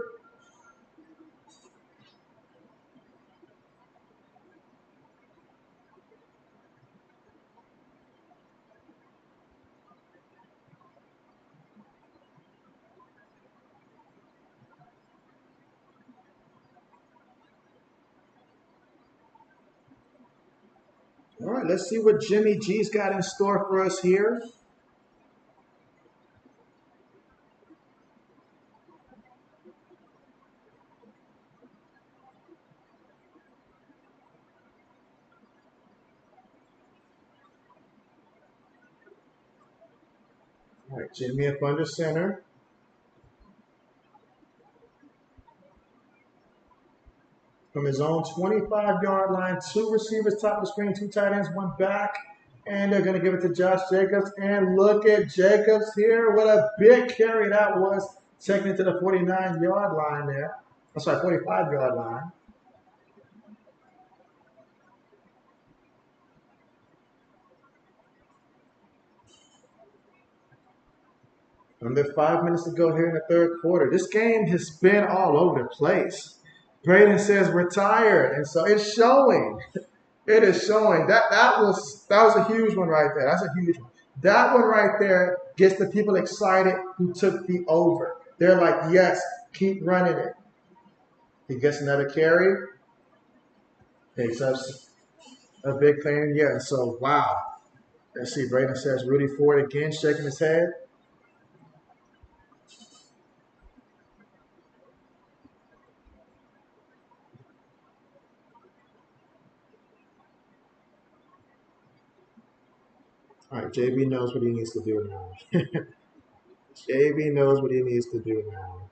All right, let's see what Jimmy G's got in store for us here. All right, Jimmy up under center. from his own 25-yard line. Two receivers top of the screen, two tight ends, one back. And they're going to give it to Josh Jacobs. And look at Jacobs here. What a big carry that was. Taking it to the 49-yard line there. I'm sorry, 45-yard line. Under 5 minutes to go here in the third quarter. This game has been all over the place. Braden says retired, and so it's showing. It is showing. That was a huge one right there. That's a huge one. That one right there gets the people excited who took the over. They're like, yes, keep running it. He gets another carry. Takes up a big play. Yeah, so wow. Let's see, Braden says Rudy Ford again, shaking his head. All right, JB knows what he needs to do now. JB knows what he needs to do now.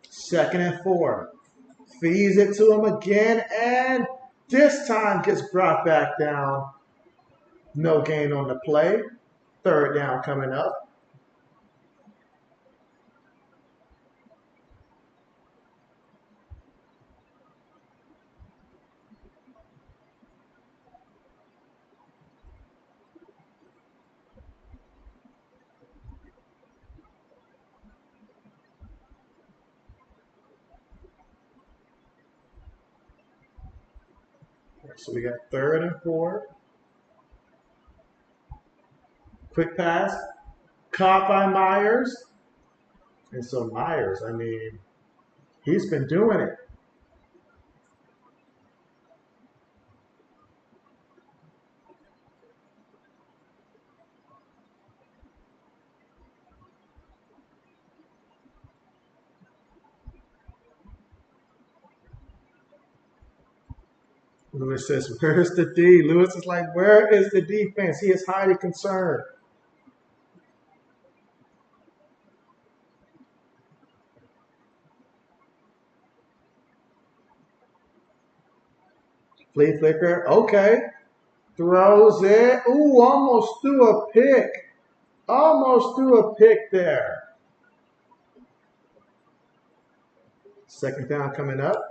Second and 4. Feeds it to him again, and this time gets brought back down. No gain on the play. Third down coming up. So we got third and 4. Quick pass. Caught by Myers. And so Myers, I mean, he's been doing it. Lewis says, where's the D? Lewis is like, where is the defense? He is highly concerned. Flea flicker. Okay. Throws it. Ooh, almost threw a pick. Almost threw a pick there. Second down coming up.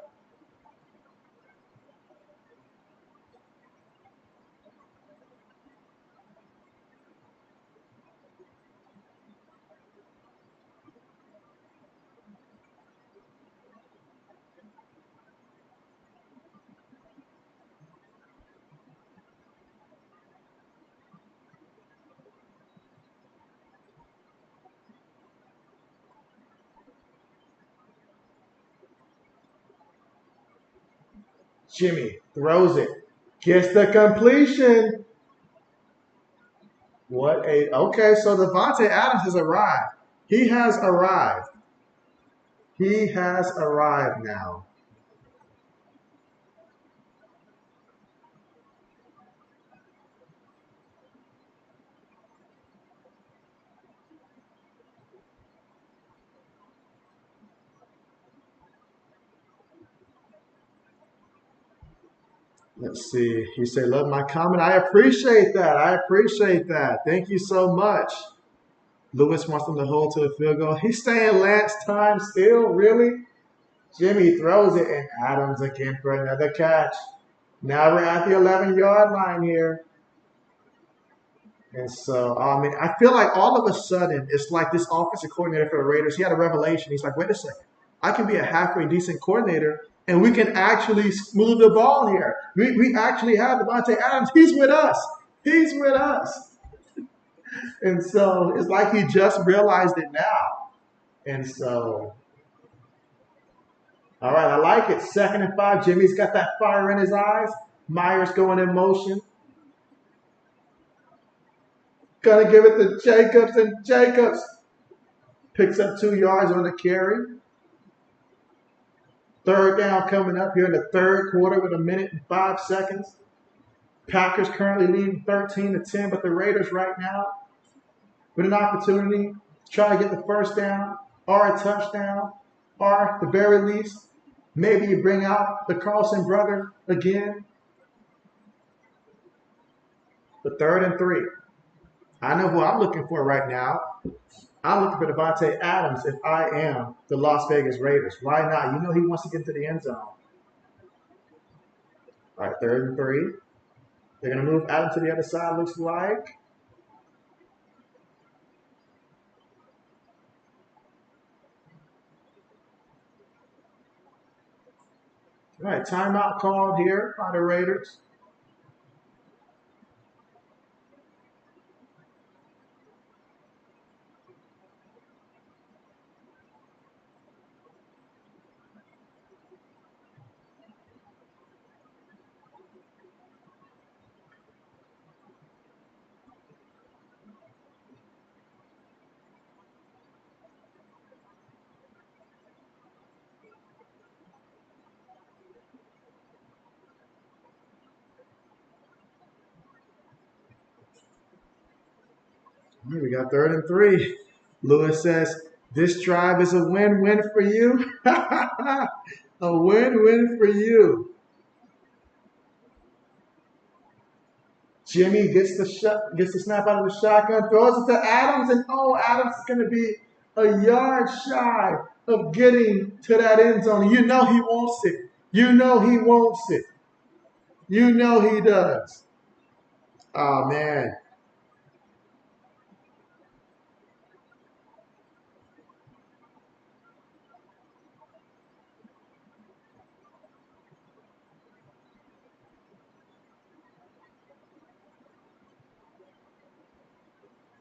Jimmy throws it. Gets the completion. What a okay, so Devontae Adams has arrived. He has arrived. He has arrived now. Let's see. You say, love my comment. I appreciate that. I appreciate that. Thank you so much. Lewis wants them to hold to the field goal. He's staying Lance time still, really? Jimmy throws it, and Adams again for another catch. Now we're at the 11-yard line here. And so, I mean, I feel like all of a sudden, it's like this offensive coordinator for the Raiders, he had a revelation. He's like, wait a second. I can be a halfway decent coordinator, and we can actually smooth the ball here. We actually have Devontae Adams. He's with us. He's with us. And so it's like he just realized it now. And so, all right, I like it. Second and 5. Jimmy's got that fire in his eyes. Myers going in motion. Gonna give it to Jacobs, and Jacobs picks up 2 yards on the carry. Third down coming up here in the third quarter with 1 minute and 5 seconds. Packers currently leading 13-10, but the Raiders right now with an opportunity try to get the first down or a touchdown, or at the very least, maybe you bring out the Carlson brother again. But 3rd and 3. I know who I'm looking for right now. I'm looking for Devontae Adams if I am the Las Vegas Raiders. Why not? You know he wants to get to the end zone. All right, 3rd and 3. They're going to move Adams to the other side, looks like. All right, timeout called here by the Raiders. We got 3rd and 3. Lewis says, this drive is a win-win for you. A win-win for you. Jimmy gets the snap out of the shotgun, throws it to Adams, and Adams is going to be a yard shy of getting to that end zone. You know he wants it. You know he wants it. You know he does. Oh, man.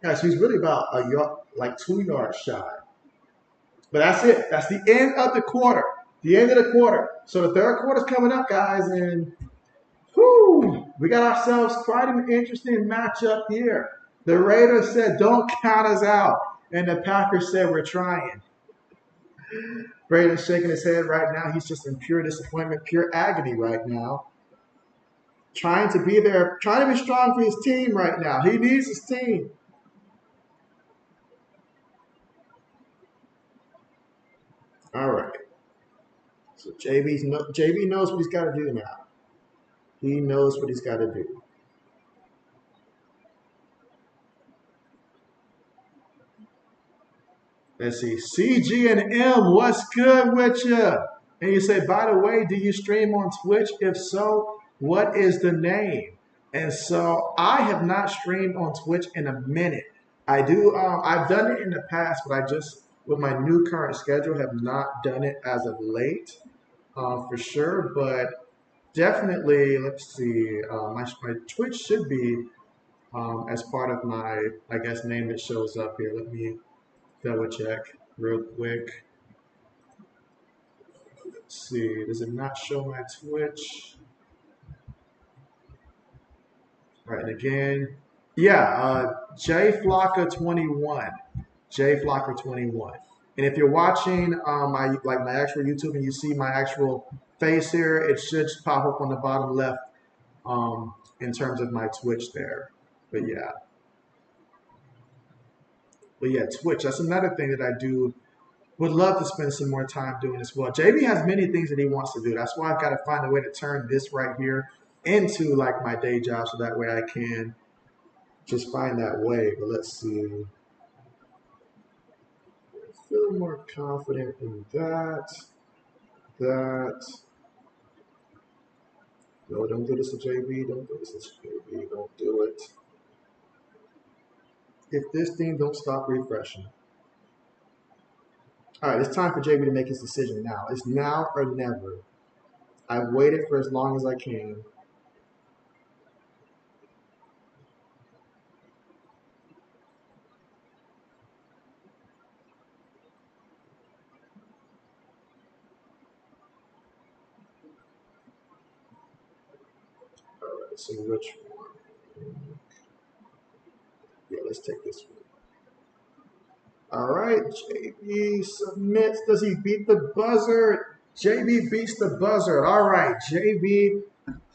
Gosh, he's really about a yard, like 2 yards shy. But that's it. That's the end of the quarter. The end of the quarter. So the third quarter's coming up, guys, and we got ourselves quite an interesting matchup here. The Raiders said, don't count us out. And the Packers said, we're trying. Braden's shaking his head right now. He's just in pure disappointment, pure agony right now. Trying to be there, trying to be strong for his team right now. He needs his team. All right. So JB knows what he's got to do now. He knows what he's got to do. Let's see. CG&M, what's good with you? And you say, by the way, do you stream on Twitch? If so, what is the name? And so I have not streamed on Twitch in a minute. I do. I've done it in the past, but I just, with my new current schedule, have not done it as of late, for sure. But definitely, let's see. My Twitch should be as part of my, I guess, name that shows up here. Let me double check real quick. Let's see. Does it not show my Twitch? All right, and again, yeah, Jflocka 21. Jflocka 21. And if you're watching my actual YouTube and you see my actual face here, it should pop up on the bottom left in terms of my Twitch there. But yeah. Twitch, that's another thing that I do. Would love to spend some more time doing as well. JB has many things that he wants to do. That's why I've got to find a way to turn this right here into like my day job so that way I can just find that way. But let's see. I feel more confident in that. No, don't do this to JB. Don't do this to JB. Don't do it. If this thing don't stop refreshing. All right, it's time for JB to make his decision now. It's now or never. I've waited for as long as I can. All right, so which one? Yeah, let's take this one. All right, JB submits. Does he beat the buzzer? JB beats the buzzer. All right, JB.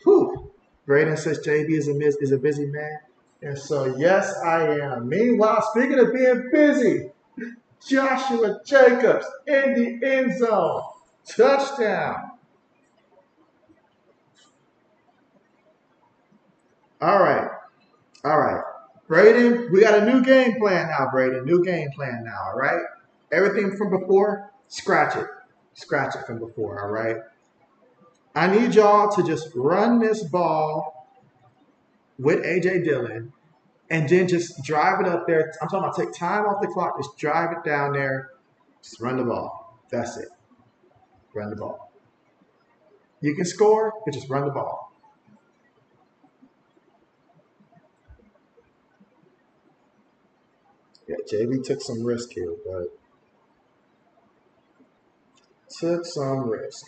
Whew. Braden says JB is a busy man. And so, yes, I am. Meanwhile, speaking of being busy, Joshua Jacobs in the end zone. Touchdown. All right. All right. Braden, we got a new game plan now, Braden. New game plan now, all right? Everything from before, scratch it. Scratch it from before, all right? I need y'all to just run this ball with AJ Dillon and then just drive it up there. I'm talking about take time off the clock, just drive it down there, just run the ball. That's it. Run the ball. You can score, but just run the ball. Yeah, JB took some risk here, but took some risk.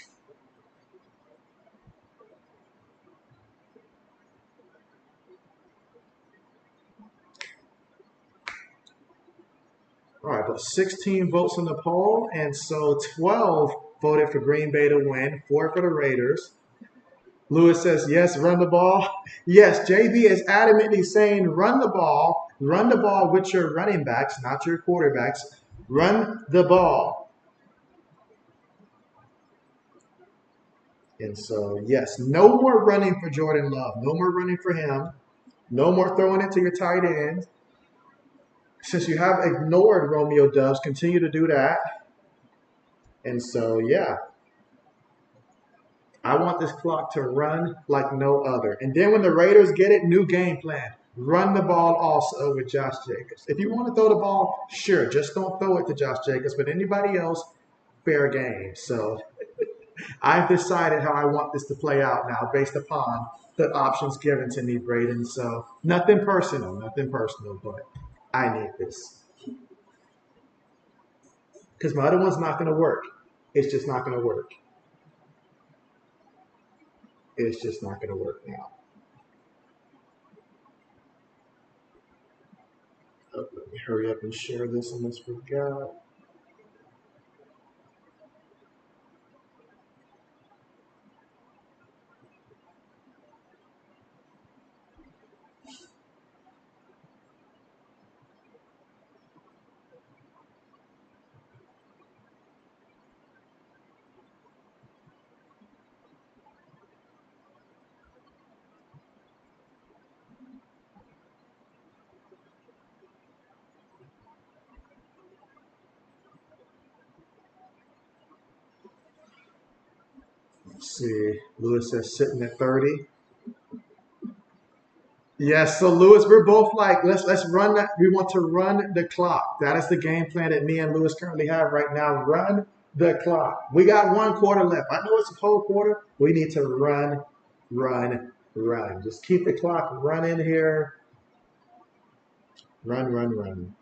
All right, but 16 votes in the poll, and so 12 voted for Green Bay to win, 4 for the Raiders. Lewis says, yes, run the ball. Yes, JB is adamantly saying run the ball with your running backs, not your quarterbacks. Run the ball. And so, yes, no more running for Jordan Love. No more running for him. No more throwing it to your tight end. Since you have ignored Romeo Dubs, continue to do that. And so, yeah, I want this clock to run like no other. And then when the Raiders get it, new game plan. Run the ball also with Josh Jacobs. If you want to throw the ball, sure, just don't throw it to Josh Jacobs. But anybody else, fair game. So I've decided how I want this to play out now based upon the options given to me, Braden. So nothing personal, but I need this. Because my other one's not going to work. It's just not going to work. It's just not going to work now. Oh, let me hurry up and share this. I almost forgot. Let's see. Lewis says sitting at 30. Yes, so Lewis, we're both like, let's run that. We want to run the clock. That is the game plan that me and Lewis currently have right now. Run the clock. We got 1 quarter left. I know it's a whole quarter. We need to run, run, run. Just keep the clock running here. Run, run, run.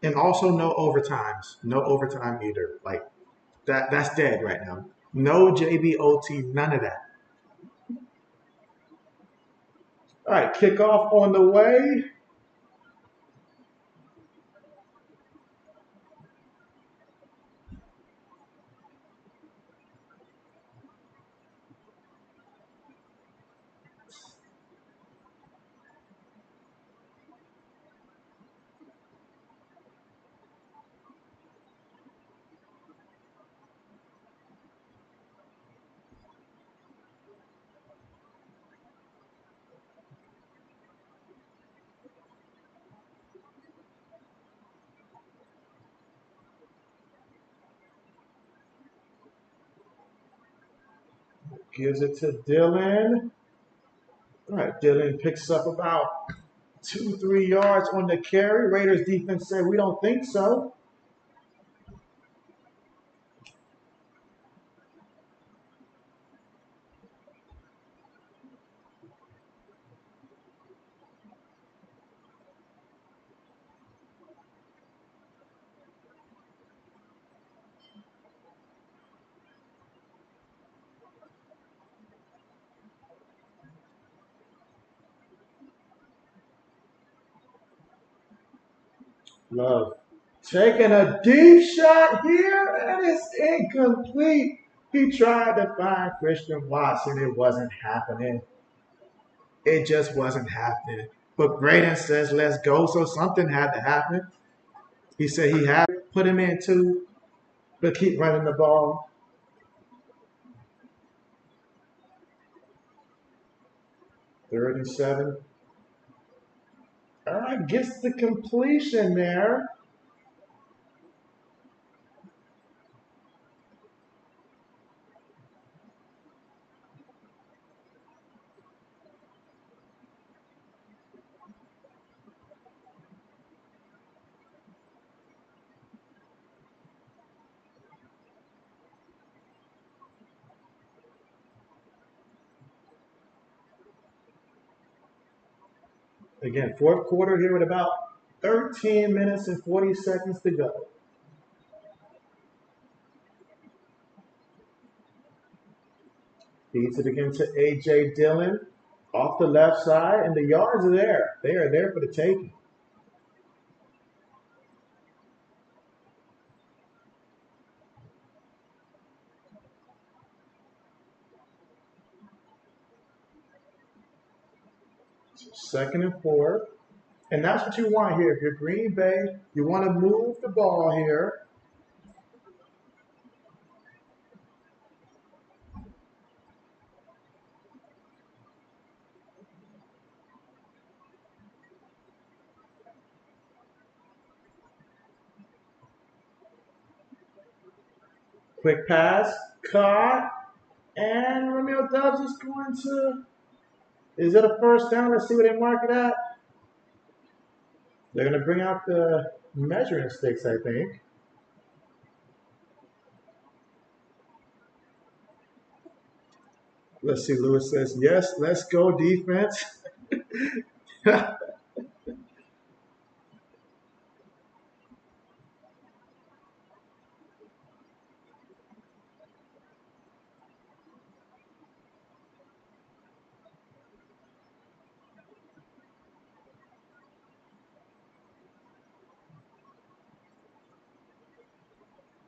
And also no overtimes. No overtime either. Like that's dead right now. No JBOT, none of that. All right, kickoff on the way. Gives it to Dylan. All right, Dylan picks up about 2, 3 yards on the carry. Raiders defense said we don't think so. Love. Taking a deep shot here, and it's incomplete. He tried to find Christian Watson. It wasn't happening. It just wasn't happening. But Braden says, let's go. So something had to happen. He said he had to put him in too, but keep running the ball. 3rd and 7. All right, gets the completion there. Again, fourth quarter here with about 13 minutes and 40 seconds to go. Feeds it again to A.J. Dillon off the left side, and the yards are there. They are there for the taking. So 2nd and 4. And that's what you want here. If you're Green Bay, you want to move the ball here. Quick pass, caught, and Romeo Doubs is going to. Is it a first down? Let's see what they mark it at. They're going to bring out the measuring sticks, I think. Let's see. Lewis says, yes, let's go defense.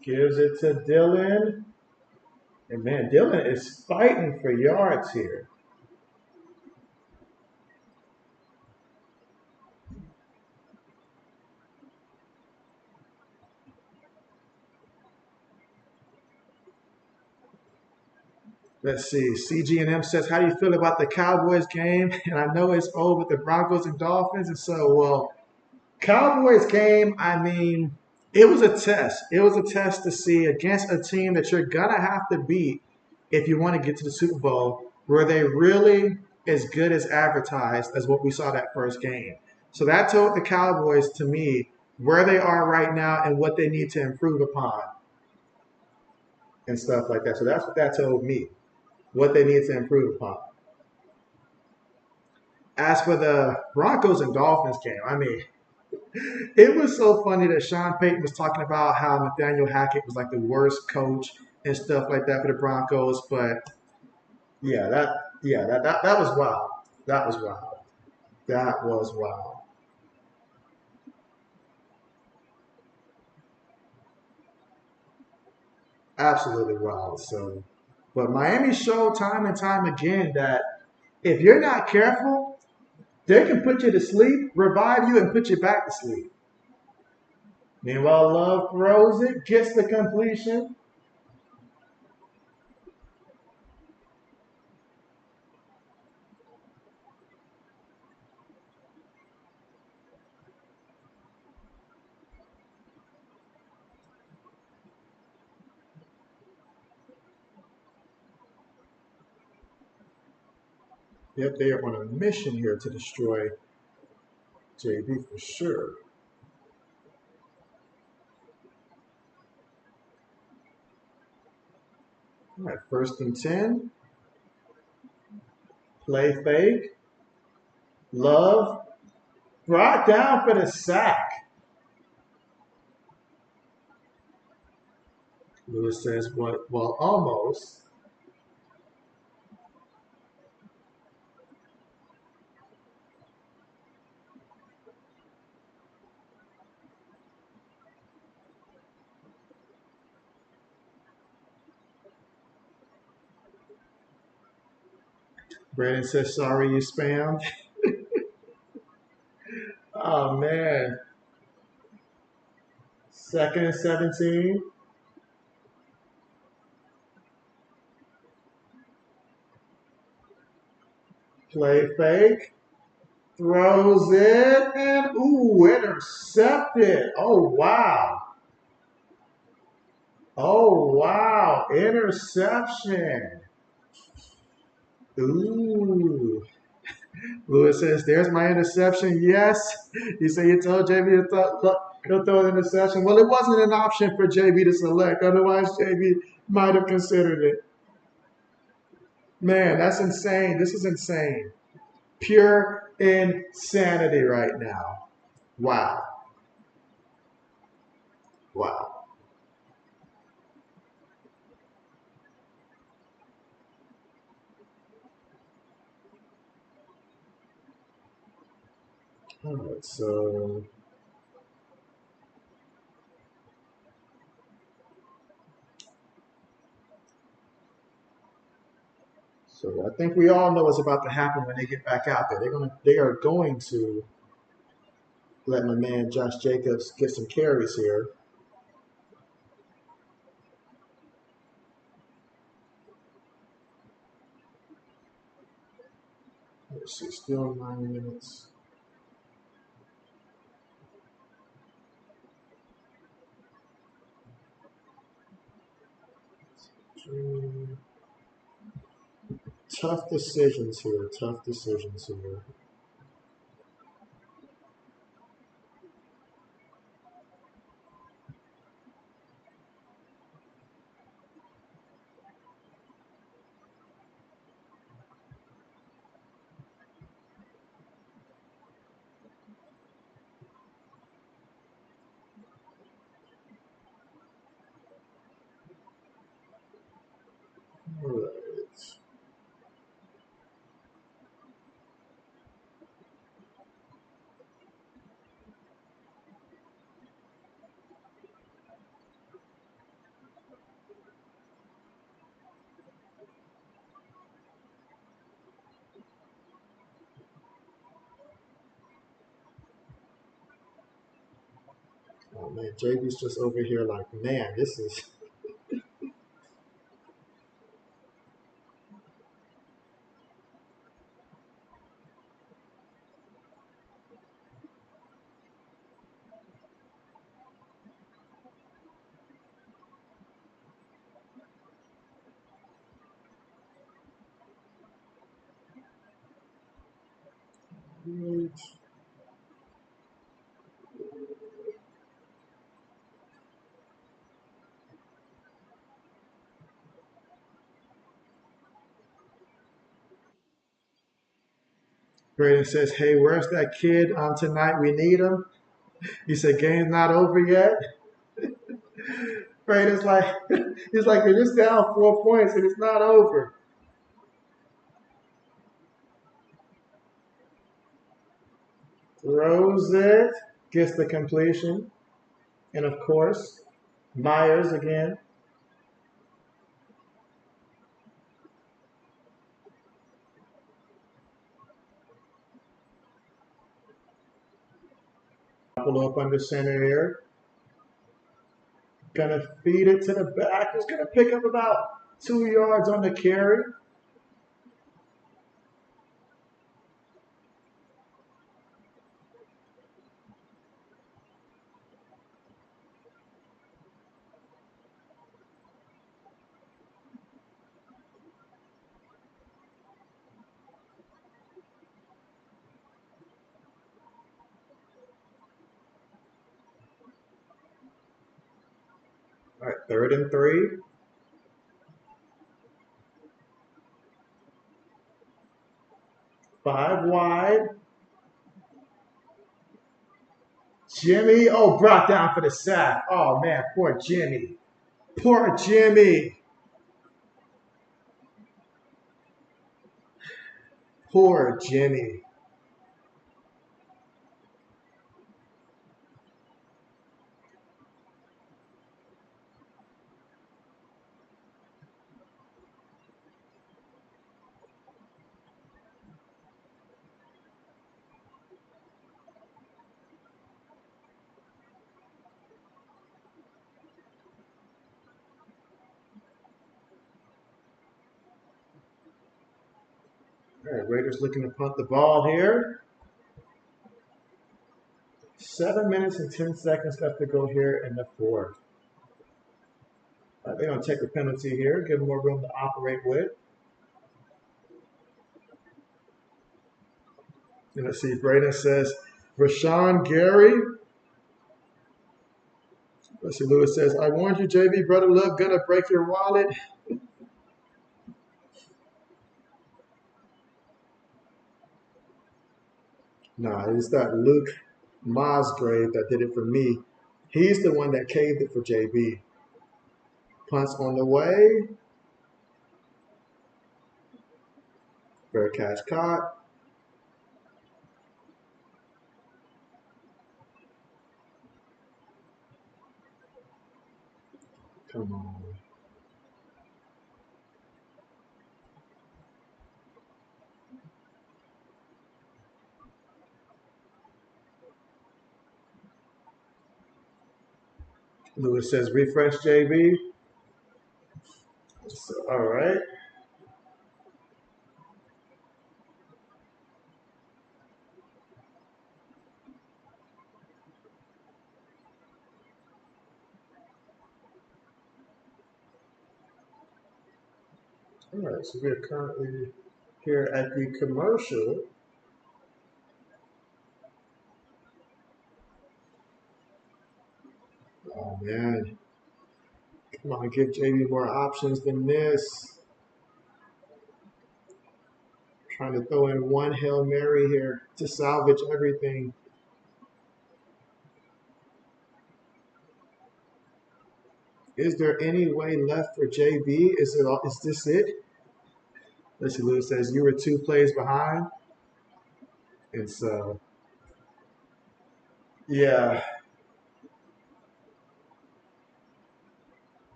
Gives it to Dillon. And man, Dillon is fighting for yards here. Let's see. CG&M says, how do you feel about the Cowboys game? And I know it's over with the Broncos and Dolphins. And so, well, Cowboys game, I mean, it was a test. It was a test to see against a team that you're going to have to beat if you want to get to the Super Bowl. Were they really as good as advertised as what we saw that first game? So that told the Cowboys, to me, where they are right now and what they need to improve upon and stuff like that. So that's what that told me, what they need to improve upon. As for the Broncos and Dolphins game, I mean, it was so funny that Sean Payton was talking about how Nathaniel Hackett was like the worst coach and stuff like that for the Broncos. But that was wild. That was wild. That was wild. Absolutely wild. So, but Miami showed time and time again that if you're not careful, they can put you to sleep, revive you, and put you back to sleep. Meanwhile, Love throws it, gets the completion. Yep, they are on a mission here to destroy JB for sure. All right, 1st and 10. Play fake. Love brought down for the sack. Lewis says, "What? Well, almost." Brandon says, sorry you spammed. Oh, man. Second and 17. Play fake. Throws it. And, ooh, intercepted. Oh, wow. Oh, wow. Interception. Ooh. Lewis says, there's my interception. Yes. He said you told JB to throw an interception. Well, it wasn't an option for JB to select. Otherwise, JB might have considered it. Man, that's insane. This is insane. Pure insanity right now. Wow. Wow. All right, so I think we all know what's about to happen when they get back out there. They are going to let my man Josh Jacobs get some carries here. Let's see, still 9 minutes. Tough decisions here. Tough decisions here. All right. Oh man, JB's just over here like, man, this is. Braden says, hey, where's that kid tonight? We need him. He said, game's not over yet. Braden's like, he's like, they're just down 4 points and it's not over. Throws it, gets the completion. And of course, Myers again. Pull up under center here. Gonna feed it to the back. He's gonna pick up about 2 yards on the carry. All right, 3rd and 3. 5 wide. Jimmy, oh, brought down for the sack. Oh man, poor Jimmy. Poor Jimmy. Poor Jimmy. All right, Raiders looking to punt the ball here. 7 minutes and 10 seconds left to go here in the fourth. They're going to take the penalty here, give them more room to operate with. And let's see, Braden says, Rashawn Gary. Let's see, Lewis says, I warned you, JB, brother love, gonna break your wallet. Nah, it's that Luke Musgrave that did it for me. He's the one that caved it for JB. Punts on the way. Fair catch caught. Come on. Lewis says, refresh JB. So, all right. All right, so we're currently here at the commercial. Oh, man. Come on, give JB more options than this. Trying to throw in one Hail Mary here to salvage everything. Is there any way left for JB? Is this it? Let's see, Lewis says, you were 2 plays behind. And so, yeah.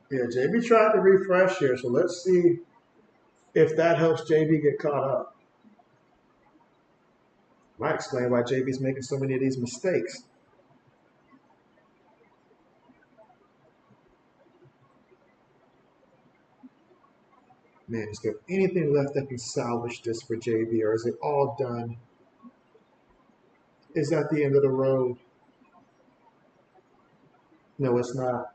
Yeah, JB tried to refresh here, so let's see if that helps JB get caught up. Might explain why JB's making so many of these mistakes. Man, is there anything left that can salvage this for JB, or is it all done? Is that the end of the road? No, it's not.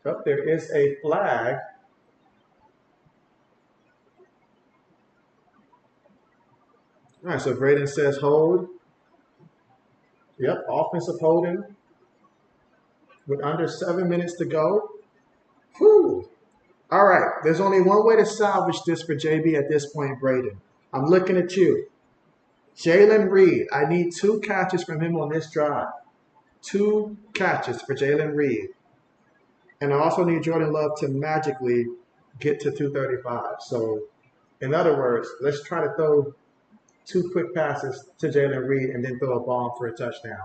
Oh, there is a flag. All right, so Braden says hold. Yep, offensive holding with under 7 minutes to go. Whew. All right, there's only one way to salvage this for JB at this point, Braden. I'm looking at you. Jalen Reed, I need 2 catches from him on this drive. 2 catches for Jalen Reed. And I also need Jordan Love to magically get to 235. So, in other words, let's try to throw 2 quick passes to Jalen Reed and then throw a bomb for a touchdown.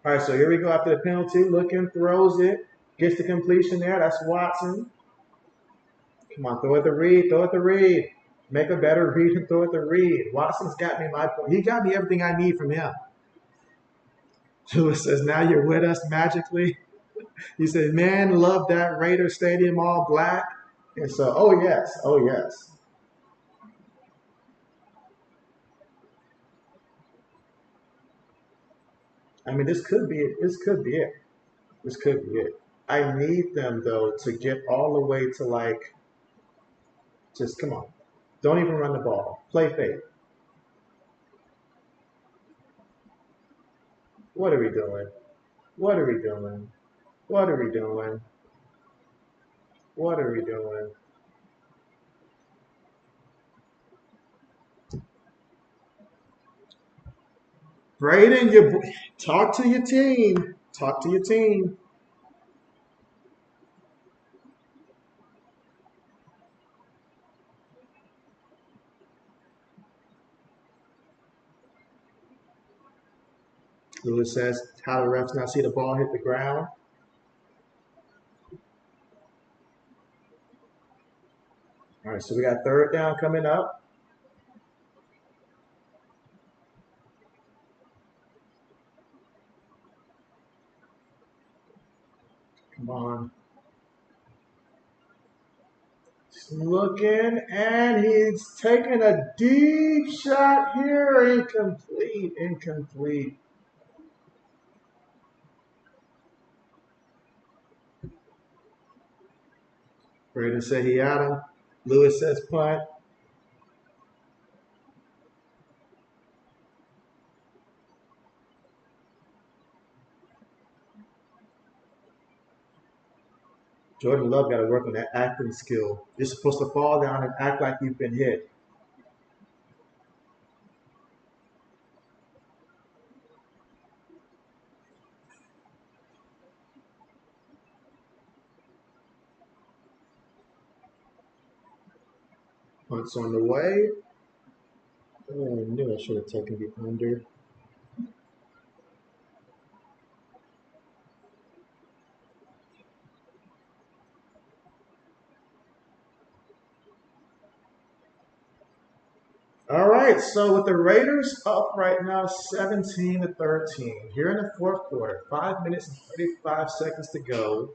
All right, so here we go after the penalty. Looking, throws it, gets the completion there. That's Watson. Come on, throw it to Reed, throw it to Reed. Make a better read and throw it to Reed. Watson's got me my point. He got me everything I need from him. Lewis says, now you're with us magically. He said, man, love that Raider Stadium all black. And so, oh yes, oh yes. I mean, this could be it. This could be it. This could be it. I need them though to get all the way to like, just come on. Don't even run the ball. Play fake. What are we doing? What are we doing? What are we doing? What are we doing? Braden, you talk to your team. Talk to your team. Lewis says, how the refs not see the ball hit the ground. All right, so we got third down coming up. Come on. He's looking, and he's taking a deep shot here. Incomplete, incomplete. Braden said he had him. Lewis says punt. Jordan Love got to work on that acting skill. You're supposed to fall down and act like you've been hit. Punt's on the way. Oh, I knew I should have taken the under. All right, so with the Raiders up right now 17-13 here in the fourth quarter, 5 minutes and 35 seconds to go.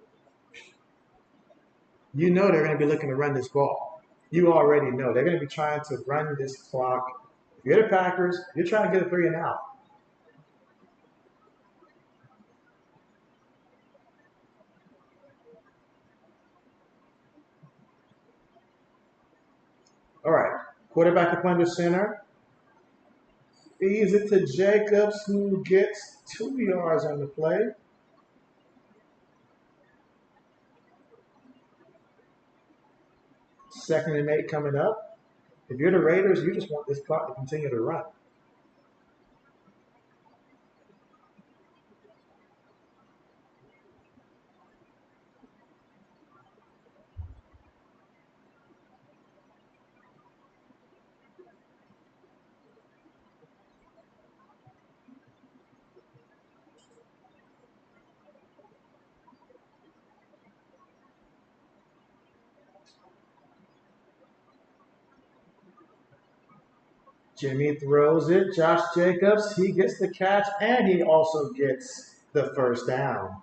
You know they're going to be looking to run this ball. You already know they're going to be trying to run this clock. If you're the Packers, you're trying to get a 3 and out. All right, quarterback up under center. Feeds it to Jacobs, who gets 2 yards on the play. Second and 8 coming up. If you're the Raiders, you just want this clock to continue to run. Jimmy throws it. Josh Jacobs, he gets the catch, and he also gets the first down.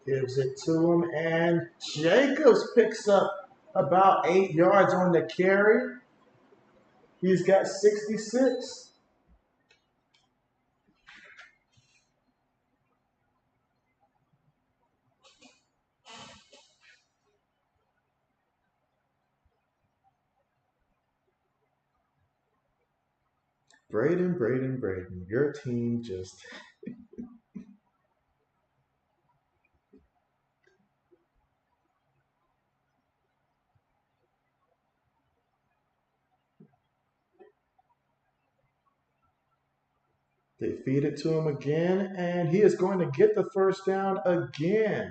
Gives it to him, and Jacobs picks up about 8 yards on the carry. He's got 66. Braden. Your team just they feed it to him again, and he is going to get the first down again.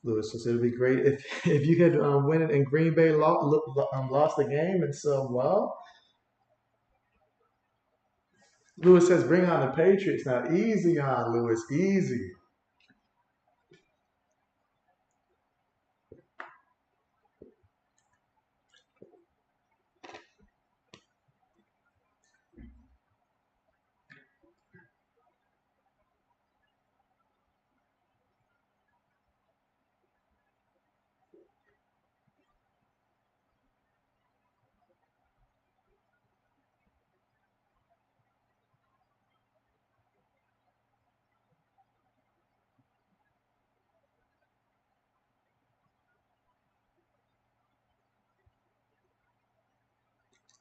Lewis says it'd be great if you could win it and Green Bay lost the game, and so well. Lewis says bring on the Patriots now. Easy on Lewis, easy.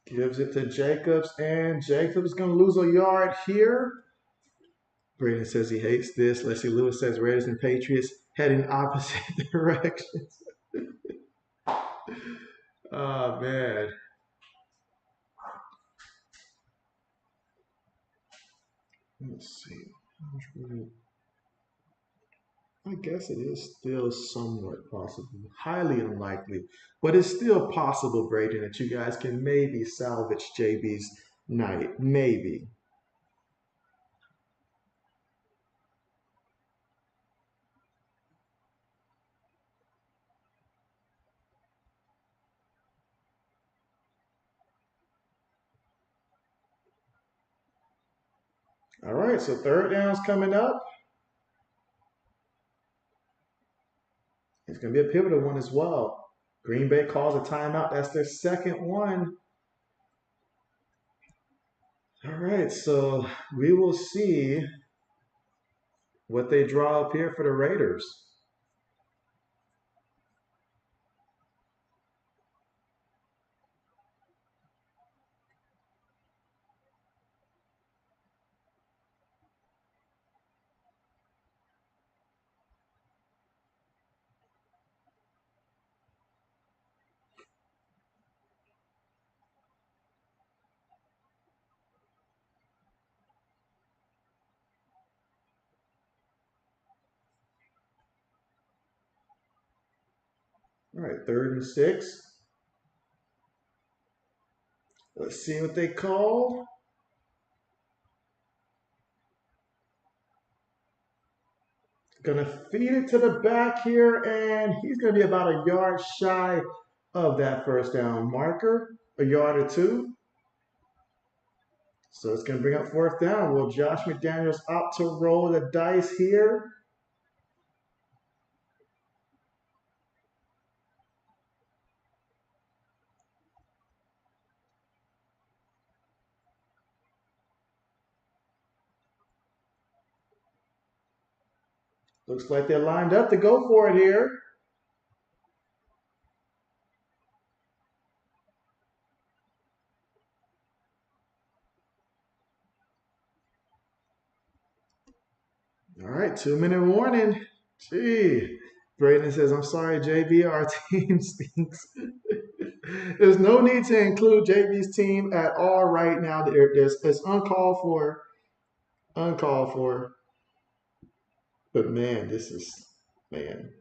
Gives it to Jacobs, and Jacobs going to lose a yard here. Braden says he hates this. Leslie Lewis says Raiders and Patriots heading opposite directions. Oh, man. Let's see. I guess it is still somewhat possible. Highly unlikely, but it's still possible, Braden, that you guys can maybe salvage JB's night. Maybe. All right, so third down's coming up. It's going to be a pivotal one as well. Green Bay calls a timeout. That's their second one. All right, so we will see what they draw up here for the Raiders. All right, 3rd and 6. Let's see what they call. Gonna feed it to the back here, and he's gonna be about a yard shy of that first down marker, a yard or two. So it's gonna bring up 4th down. Will Josh McDaniels opt to roll the dice here? Looks like they're lined up to go for it here. All right, 2-minute warning. Gee. Braden says, I'm sorry, JB, our team stinks. There's no need to include JB's team at all right now. It's uncalled for. Uncalled for. But man, this is, man.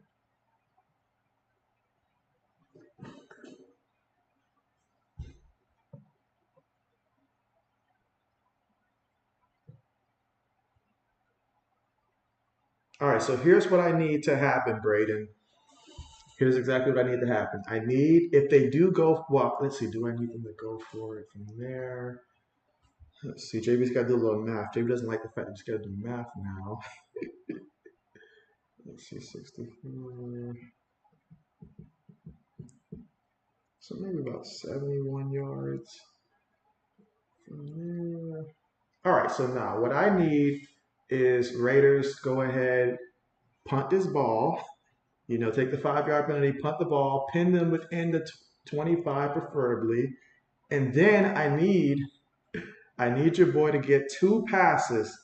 All right, so here's what I need to happen, Braden. Here's exactly what I need to happen. I need, if they do go, well, let's see, do I need them to go for it from there? Let's see, JB's got to do a little math. JB doesn't like the fact that he's got to do math now. Let's see, 64. So maybe about 71 yards from there. All right, so now what I need is Raiders go ahead, punt this ball. You know, take the 5-yard penalty, punt the ball, pin them within the 25 preferably. And then I need your boy to get 2 passes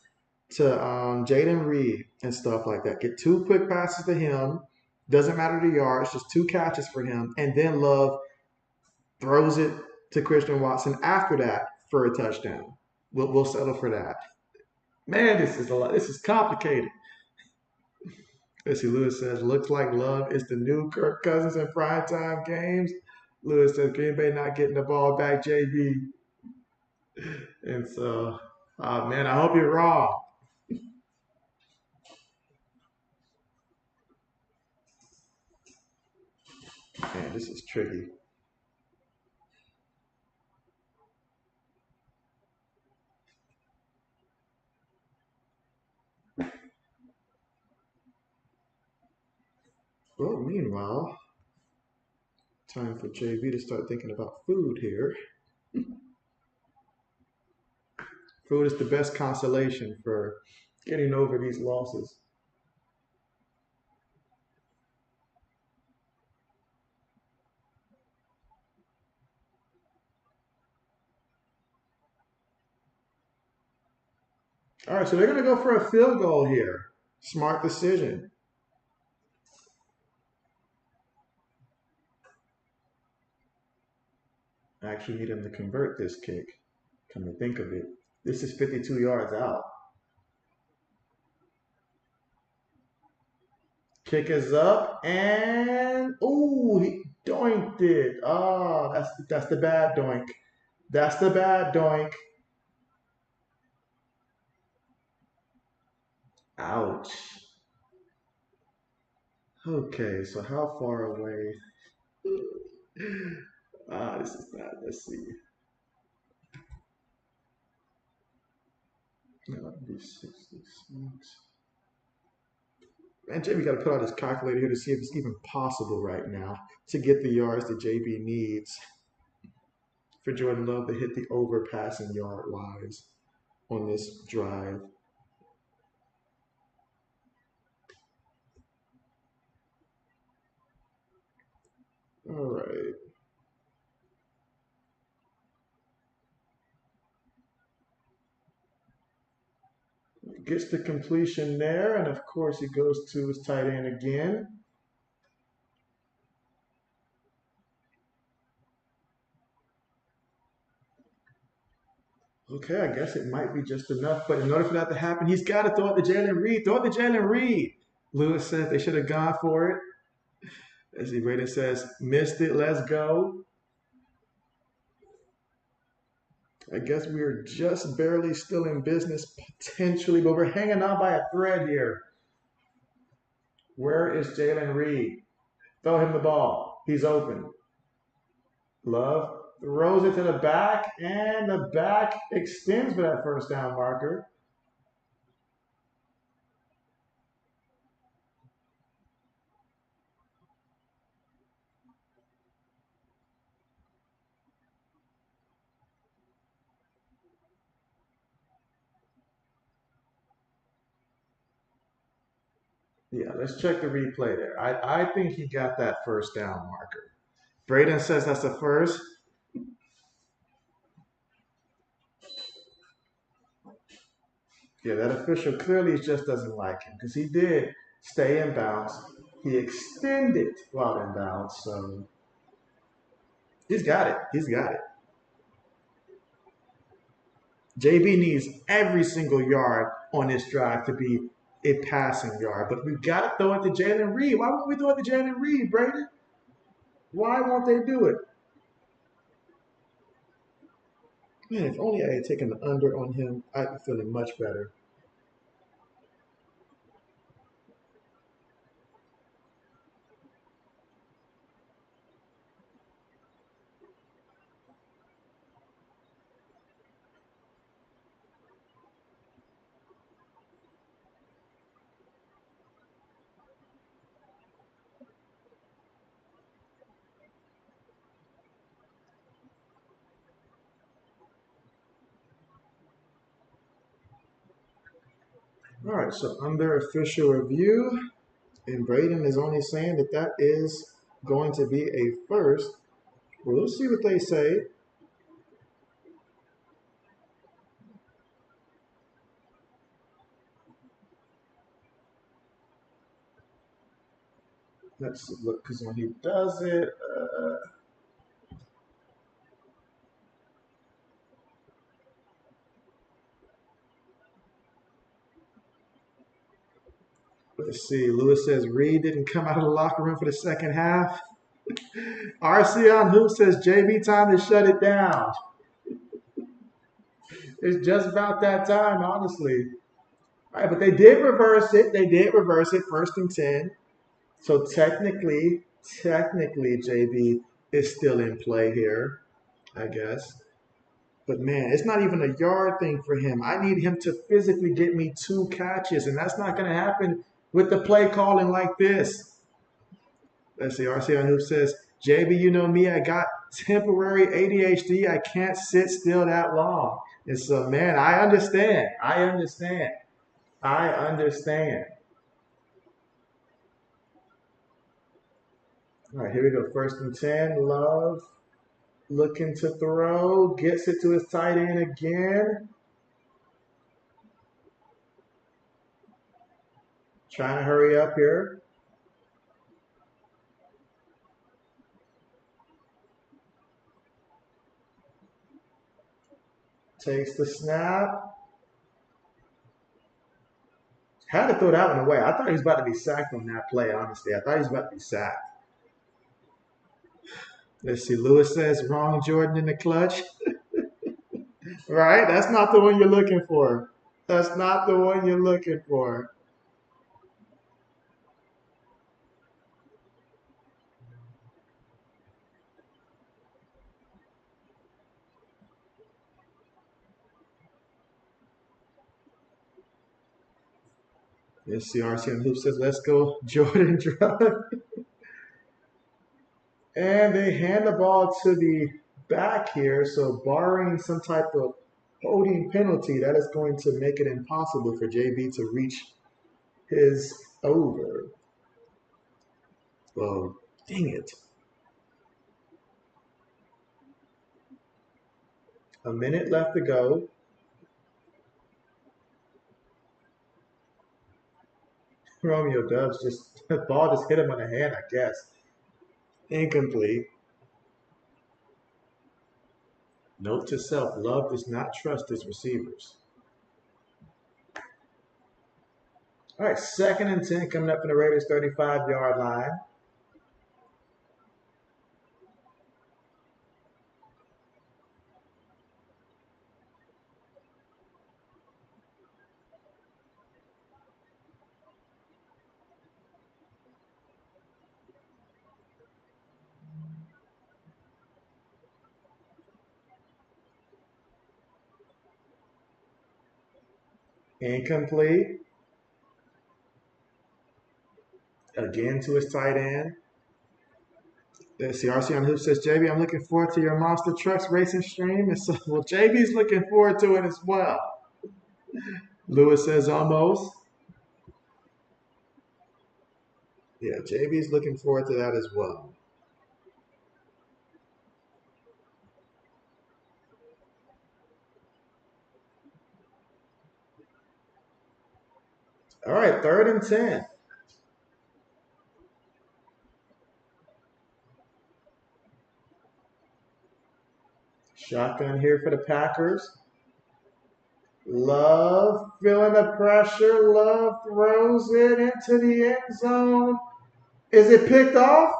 to Jaden Reed and stuff like that. Get 2 quick passes to him. Doesn't matter the yards, just 2 catches for him. And then Love throws it to Christian Watson after that for a touchdown. We'll settle for that. Man, this is a lot. This is complicated. Let's see, Lewis says, looks like Love is the new Kirk Cousins in primetime games. Lewis says, Green Bay not getting the ball back, JB. And so, man, I hope you're wrong. Man, this is tricky. Well, meanwhile, time for JB to start thinking about food here. Food is the best consolation for getting over these losses. All right, so they're going to go for a field goal here. Smart decision. I actually need him to convert this kick. Come to think of it, this is 52 yards out. Kick is up and ooh, he doinked it. Oh, that's the bad doink. That's the bad doink. Ouch. Okay, so how far away? This is bad. Let's see. That would be 66. Man, JB got to put out his calculator here to see if it's even possible right now to get the yards that JB needs for Jordan Love to hit the over passing yard wise on this drive. All right. Gets the completion there, and of course he goes to his tight end again. Okay, I guess it might be just enough, but in order for that to happen, he's got to throw it to Jalen Reed. Throw it to Jalen Reed. Lewis says they should have gone for it. As he Braden says, missed it, let's go. I guess we're just barely still in business potentially, but we're hanging on by a thread here. Where is Jalen Reed? Throw him the ball. He's open. Love throws it to the back, and the back extends for that first down marker. Yeah, let's check the replay there. I think he got that first down marker. Braden says that's the first. Yeah, that official clearly just doesn't like him because he did stay in bounds. He extended while in bounds, so he's got it. He's got it. JB needs every single yard on this drive to be a passing yard, but we've got to throw it to Jalen Reed. Why won't we throw it to Jalen Reed, Braden? Why won't they do it? Man, if only I had taken the under on him, I'd be feeling much better. All right, so under official review, and Braden is only saying that that is going to be a first. Well, let's see what they say. Let's look, because when he does it, let's see. Lewis says Reed didn't come out of the locker room for the second half. RC on Hoop says JB time to shut it down. It's just about that time, honestly. All right, but they did reverse it. They did reverse it, 1st and 10. So technically, JB is still in play here, I guess. But man, it's not even a yard thing for him. I need him to physically get me 2 catches, and that's not going to happen with the play calling like this. Let's see. RC on Hoop says, JB, you know me, I got temporary ADHD. I can't sit still that long. And so, man, I understand. I understand. I understand. All right, here we go. 1st and 10. Love looking to throw. Gets it to his tight end again. Trying to hurry up here. Takes the snap. Had to throw that one away. I thought he was about to be sacked on that play, honestly. I thought he was about to be sacked. Let's see. Lewis says, wrong Jordan in the clutch. Right? That's not the one you're looking for. That's not the one you're looking for. Let's see. RCM Hoop says, let's go, Jordan Drug. And they hand the ball to the back here. So, barring some type of holding penalty, that is going to make it impossible for JB to reach his over. Well, dang it. A minute left to go. Romeo Dubs just, the ball just hit him on the hand, I guess. Incomplete. Note to self, Love does not trust his receivers. All right, 2nd and 10 coming up in the Raiders' 35-yard line. Incomplete. Again to his tight end. Let's see, RC on Hoop says, JB, I'm looking forward to your monster trucks racing stream. And so, well, JB's looking forward to it as well. Lewis says, almost. Yeah, JB's looking forward to that as well. All right, 3rd and 10. Shotgun here for the Packers. Love feeling the pressure. Love throws it into the end zone. Is it picked off?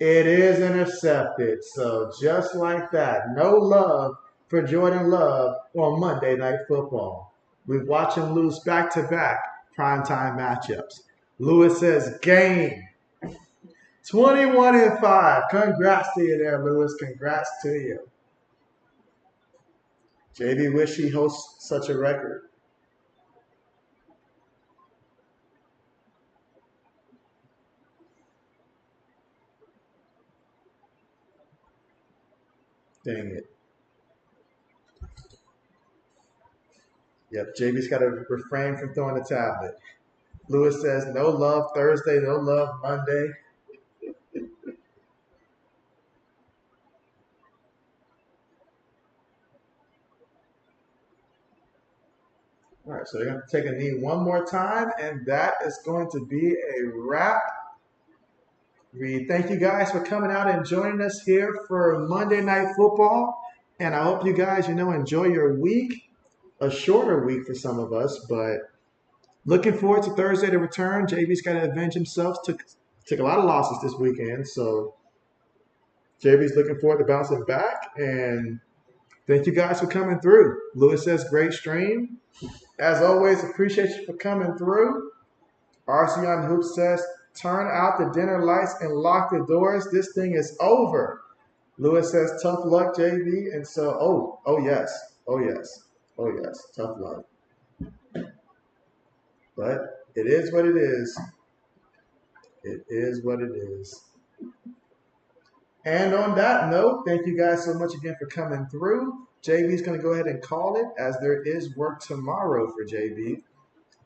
It is intercepted. So just like that, no love for Jordan Love on Monday Night Football. We've watched him lose back-to-back primetime matchups. Lewis says, game. 21-5. Congrats to you there, Lewis. Congrats to you. JB wish he hosts such a record. Dang it. Yep, JB's got to refrain from throwing the tablet. Lewis says, no love Thursday, no love Monday. All right, so they're going to take a knee one more time, and that is going to be a wrap. We thank you guys for coming out and joining us here for Monday Night Football. And I hope you guys, enjoy your week. A shorter week for some of us, but looking forward to Thursday to return. JB's got to avenge himself. Took a lot of losses this weekend, so JB's looking forward to bouncing back. And thank you guys for coming through. Lewis says, great stream. As always, appreciate you for coming through. RC on Hoop says, turn out the dinner lights and lock the doors. This thing is over. Lewis says, tough luck, JB. And so, oh yes, tough luck. But it is what it is. It is what it is. And on that note, thank you guys so much again for coming through. JB's going to go ahead and call it, as there is work tomorrow for JB.